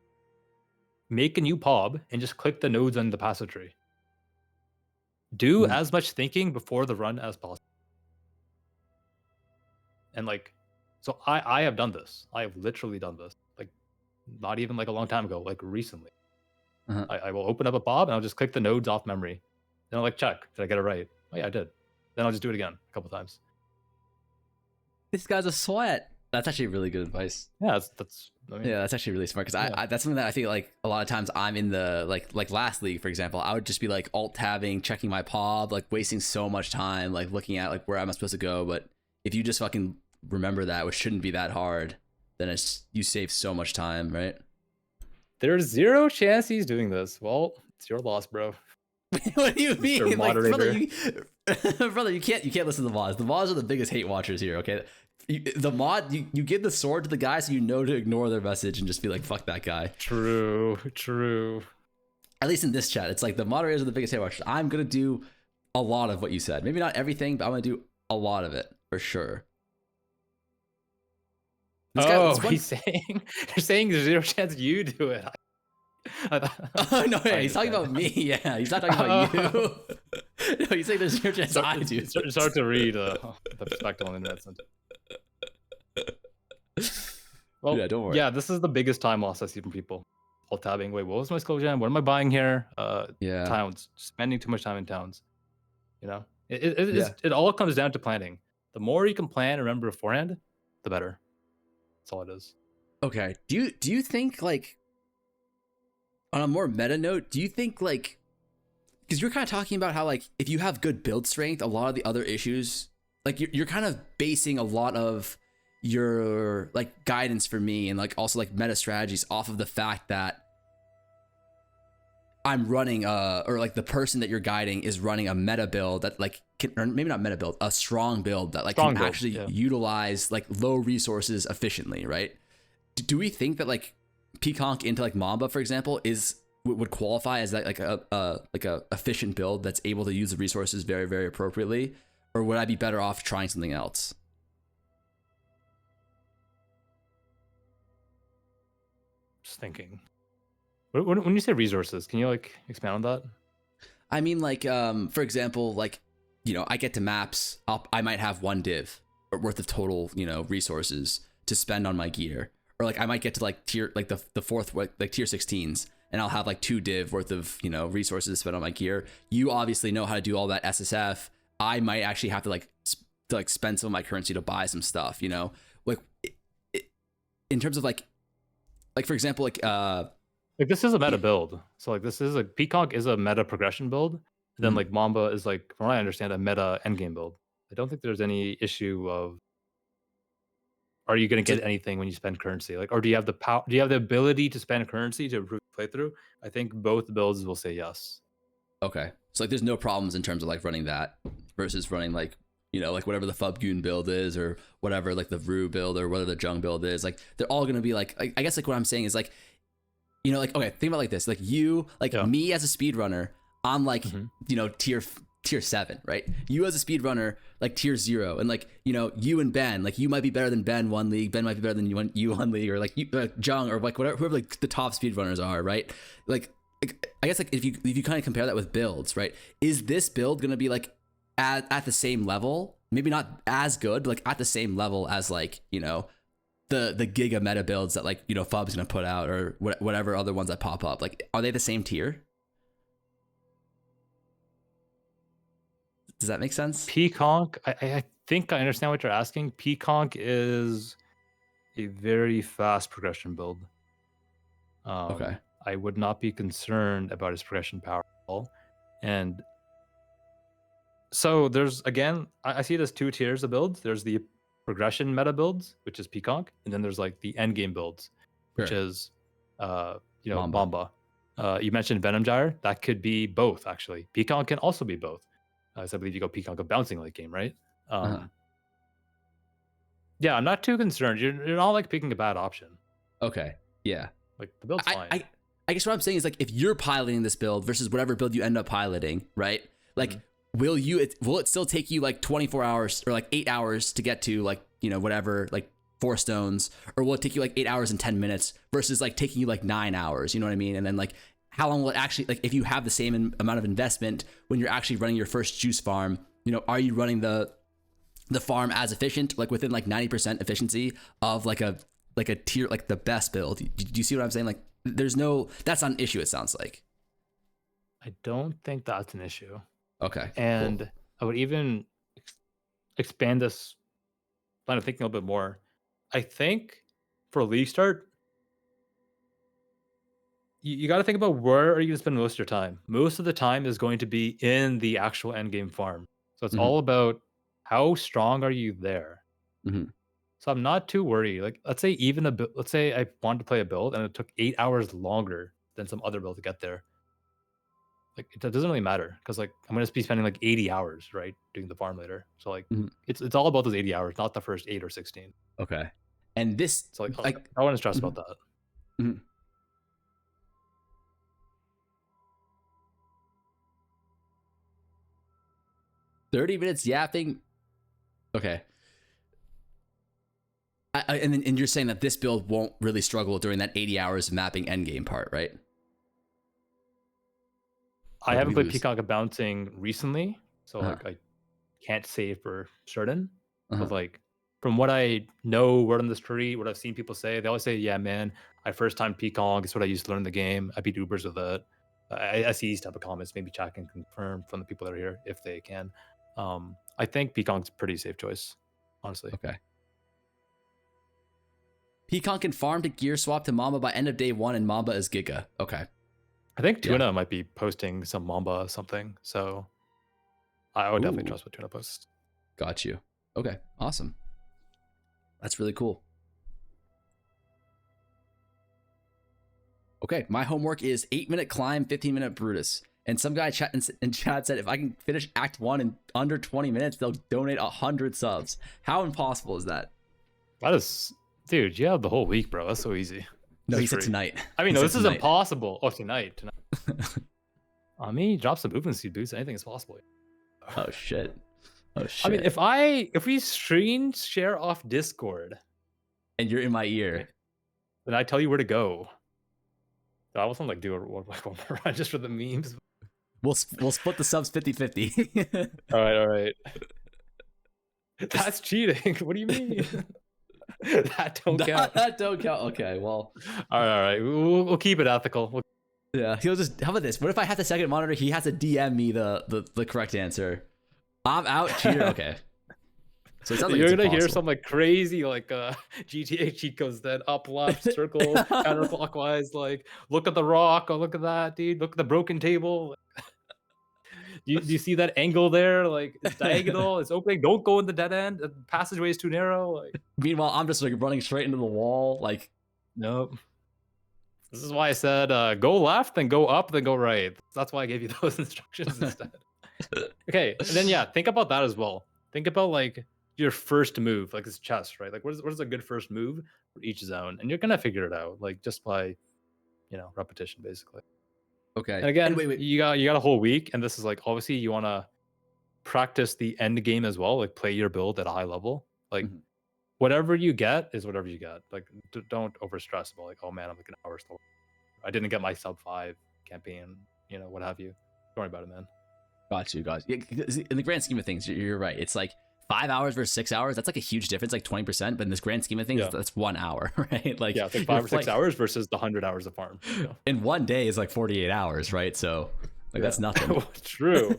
S2: make a new POB and just click the nodes on the passage tree. Do as much thinking before the run as possible. And like, so I have done this. I have literally done this. Like, not even like a long time ago, like recently. I will open up a POB and I'll just click the nodes off memory. Then I'll like check, did I get it right? Oh yeah, I did. Then I'll just do it again a couple times.
S1: This guy's a sweat. That's actually really good advice.
S2: Yeah, that's I mean,
S1: yeah, that's actually really smart because I that's something that I feel like a lot of times I'm in the like last league, for example, I would just be like alt tabbing, checking my POB, like wasting so much time like looking at like where am I supposed to go. But if you just fucking remember that, which shouldn't be that hard, then you save so much time, right?
S2: There's zero chance he's doing this. Well, it's your loss, bro.
S1: What do you
S2: Mr.
S1: mean, like,
S2: Moderator.
S1: brother, you can't listen to the mods. The mods are the biggest hate watchers here. Okay, the mod, you give the sword to the guy so you know to ignore their message and just be like, fuck that guy.
S2: True.
S1: At least in this chat, it's like the moderators are the biggest hate watchers. I'm gonna do a lot of what you said. Maybe not everything, but I'm gonna do a lot of it for sure.
S2: He's saying you're saying there's zero chance you do it.
S1: Oh no, yeah, he's talking about me. Yeah, he's not talking about you. No, he's saying there's zero chance I do.
S2: It's hard to read the perspective on the internet. Well,
S1: yeah, don't worry.
S2: Yeah, this is the biggest time loss I see from people. All tabbing. Wait, what was my skill gem? What am I buying here?
S1: Yeah.
S2: Towns. Spending too much time in towns. You know, it all comes down to planning. The more you can plan and remember beforehand, the better. That's all it is.
S1: Okay. Do you think, like, on a more meta note, do you think, like, because you're kind of talking about how, like, if you have good build strength, a lot of the other issues, like, you're kind of basing a lot of your, like, guidance for me and, like, also, like, meta strategies off of the fact that I'm running or like the person that you're guiding is running a meta build that like can, or maybe not meta build, a strong build that like can actually utilize like low resources efficiently, right? Do we think that like Peaconk into like Mamba, for example, would qualify as like a efficient build that's able to use the resources very, very appropriately, or would I be better off trying something else?
S2: Just thinking. When you say resources, can you like expand on that?
S1: I mean, like, for example, like, you know, I get to maps, I might have 1 div worth of total, you know, resources to spend on my gear. Or like I might get to like tier, like the fourth, like tier 16s, and I'll have like 2 div worth of, you know, resources to spend on my gear. You obviously know how to do all that SSF. I might actually have to like spend some of my currency to buy some stuff, you know, like in terms of like for example, like
S2: this is a meta build. So like this is a Peacock is a meta progression build. Then like Mamba is like, from what I understand, a meta endgame build. I don't think there's any issue of are you going to get anything when you spend currency? Like, or do you have the power? Do you have the ability to spend currency to improve playthrough? I think both builds will say yes.
S1: Okay, so like there's no problems in terms of like running that versus running like, you know, like whatever the Fubgoon build is or whatever like the Rue build or whatever the Jung build is. Like they're all going to be like, I guess like what I'm saying is like, you know, like, okay, think about like this, like you, like me as a speedrunner, I'm like, you know, tier 7, right? You as a speedrunner, like tier 0, and like, you know, you and Ben, like you might be better than Ben 1 league, Ben might be better than you 1 league, or like you, Jung, or like whatever, whoever like the top speedrunners are, right? Like I guess like if you kind of compare that with builds, right? Is this build gonna be like at the same level? Maybe not as good, but like at the same level as like, you know, the giga meta builds that like, you know, Fub's gonna put out or whatever other ones that pop up. Like, are they the same tier? Does that make sense?
S2: Peacock, I think I understand what you're asking. Peacock is a very fast progression build.
S1: Okay.
S2: I would not be concerned about his progression power at all. And so there's, again, I see it as 2 tiers of builds. There's the progression meta builds, which is Peacock, and then there's like the end game builds, which is you know, Mamba. You mentioned Venom Gyre. That could be both, actually. Peacock can also be both. So I believe you go Peacock of bouncing late game, right? Yeah, I'm not too concerned. You're not like picking a bad option.
S1: Okay. Yeah.
S2: Like the build's fine.
S1: I guess what I'm saying is like if you're piloting this build versus whatever build you end up piloting, right? Like will it still take you like 24 hours or like 8 hours to get to like, you know, whatever, like 4 stones, or will it take you like 8 hours and 10 minutes versus like taking you like 9 hours, you know what I mean? And then like how long will it actually, like if you have the same amount of investment when you're actually running your first juice farm, you know, are you running the farm as efficient, like within like 90% efficiency of like a tier, like the best build? Do you see what I'm saying? Like that's not an issue, it sounds like.
S2: I don't think that's an issue.
S1: Okay.
S2: And
S1: cool.
S2: I would even expand this line of thinking a little bit more. I think for Leaguestart, you got to think about where are you going to spend most of your time. Most of the time is going to be in the actual end game farm. So it's all about how strong are you there. So I'm not too worried. Like, let's say let's say I wanted to play a build and it took 8 hours longer than some other build to get there. Like, it doesn't really matter because like I'm gonna be spending like 80 hours, right, doing the farm later. So like it's all about those 80 hours, not the first 8 or 16.
S1: Okay. And this,
S2: so like I wouldn't stress about that.
S1: 30 minutes yapping. Okay. And you're saying that this build won't really struggle during that 80 hours of mapping endgame part, right?
S2: I haven't played Peacock of Bouncing recently, so like I can't say for certain. But like from what I know, word on the street, what I've seen people say, they always say, "Yeah, man, I first time Peacock. It's what I used to learn the game. I beat Ubers with it." I see these type of comments. Maybe chat can confirm from the people that are here if they can. I think Peacock's a pretty safe choice, honestly.
S1: Okay. Peacock can farm to gear swap to Mamba by end of day 1, and Mamba is Giga. Okay.
S2: I think Tuna might be posting some Mamba something, so I would definitely trust what Tuna posts.
S1: Got you. Okay, awesome. That's really cool. Okay, my homework is 8-minute climb, 15-minute Brutus. And some guy in chat said if I can finish Act 1 in under 20 minutes, they'll donate 100 subs. How impossible is that?
S2: That is... Dude, you have the whole week, bro. That's so easy.
S1: No, he said tonight.
S2: I mean, no, this is impossible. Oh, tonight. I mean, drop some movement speed boost. Anything is possible.
S1: Oh shit. Oh shit.
S2: I mean, if we screen share off Discord,
S1: and you're in my ear,
S2: then I tell you where to go. So I wasn't like do one run just for the memes.
S1: We'll split the subs 50-50.
S2: All right. That's cheating. What do you mean? That don't count.
S1: That don't count. Okay, well.
S2: All right. We'll keep it ethical.
S1: Yeah, he'll just. How about this? What if I have the second monitor? He has to DM me the correct answer. I'm out, cheater. Okay. So it sounds like
S2: you're gonna hear some like crazy like GTA cheat codes then up, left, circle, counterclockwise. Like look at the rock. Oh, look at that, dude. Look at the broken table. Do you see that angle there? Like it's diagonal. It's opening. Don't go in the dead end. The passageway is too narrow. Like
S1: meanwhile, I'm just like running straight into the wall. Like
S2: nope. This is why I said go left, then go up, then go right. That's why I gave you those instructions instead. Okay, and then think about that as well. Think about like your first move, like it's chess, right? Like what is a good first move for each zone, and you're gonna figure it out, like just by repetition, basically.
S1: Okay.
S2: And again, wait. You got a whole week, and this is like obviously you want to practice the end game as well, like play your build at a high level. Like whatever you get is whatever you get. Like don't over stress about like, oh man, I'm like an hour slow. I didn't get my sub 5 campaign, what have you. Don't worry about it, man.
S1: Got you. In the grand scheme of things, you're right. It's like 5 hours versus 6 hours. That's like a huge difference, like 20%. But in this grand scheme of things, that's 1 hour, right? Like
S2: it's like 5 or 6 hours versus the 100 hours of farm.
S1: In one day is like 48 hours, right? So like that's nothing.
S2: True.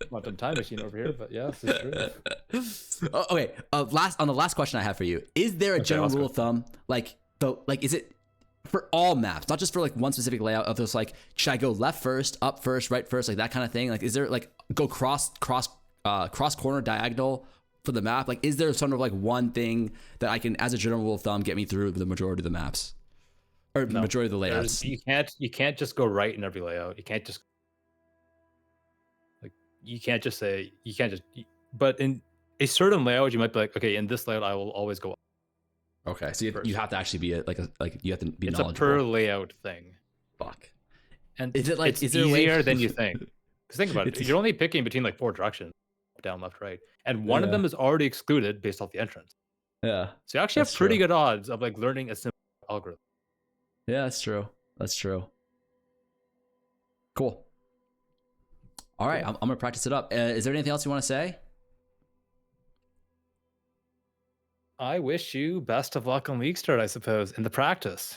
S2: Quantum time machine over here, but yeah, this is true.
S1: Okay. On the last question I have for you, is there a general rule of thumb, is it for all maps, not just for like one specific layout of this? Like, should I go left first, up first, right first, like that kind of thing? Like, is there like go cross corner diagonal for the map? Like, is there sort of like one thing that I can, as a general rule of thumb, get me through the majority of the maps or the majority of the layouts?
S2: You can't just go right in every layout. You can't just but in a certain layout you might be like, okay, in this layout I will always go up.
S1: Okay, so you have to actually be you have to be knowledgeable.
S2: It's a per layout thing.
S1: Fuck.
S2: And is it like it's easier than you think? Because think about it, you're only picking between like 4 directions, down, left, right, and one of them is already excluded based off the entrance.
S1: Yeah.
S2: So you actually have pretty good odds of like learning a simple algorithm.
S1: Yeah, that's true. Cool. All right, I'm gonna practice it up. Is there anything else you want to say?
S2: I wish you best of luck on Leaguestart, I suppose, in the practice.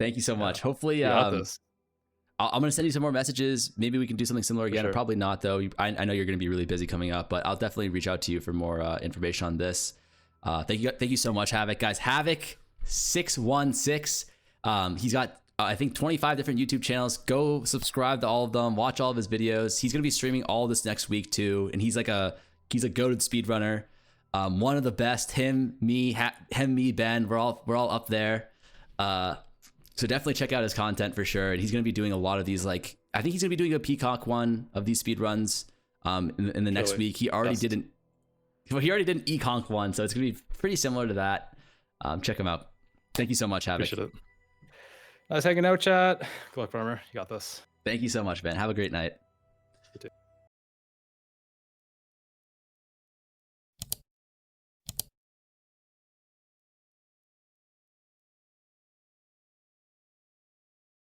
S1: Thank you so much. Hopefully, I'm going to send you some more messages. Maybe we can do something similar again, or probably not, though. I know you're going to be really busy coming up, but I'll definitely reach out to you for more information on this. Thank you so much, Havoc. Guys, Havoc616. He's got I think 25 different YouTube channels. Go subscribe to all of them. Watch all of his videos. He's gonna be streaming all this next week too, and he's a goated speedrunner. One of the best. Him, me, Ben. We're all up there. So definitely check out his content for sure. And he's gonna be doing a lot of these. Like I think he's gonna be doing a Peacock one of these speedruns in the next week. He already did an Econk one, so it's gonna be pretty similar to that. Check him out. Thank you so much, Havoc.
S2: Appreciate it. Nice hanging out, chat. Good luck, Farmer. You got this.
S1: Thank you so much, Ben. Have a great night.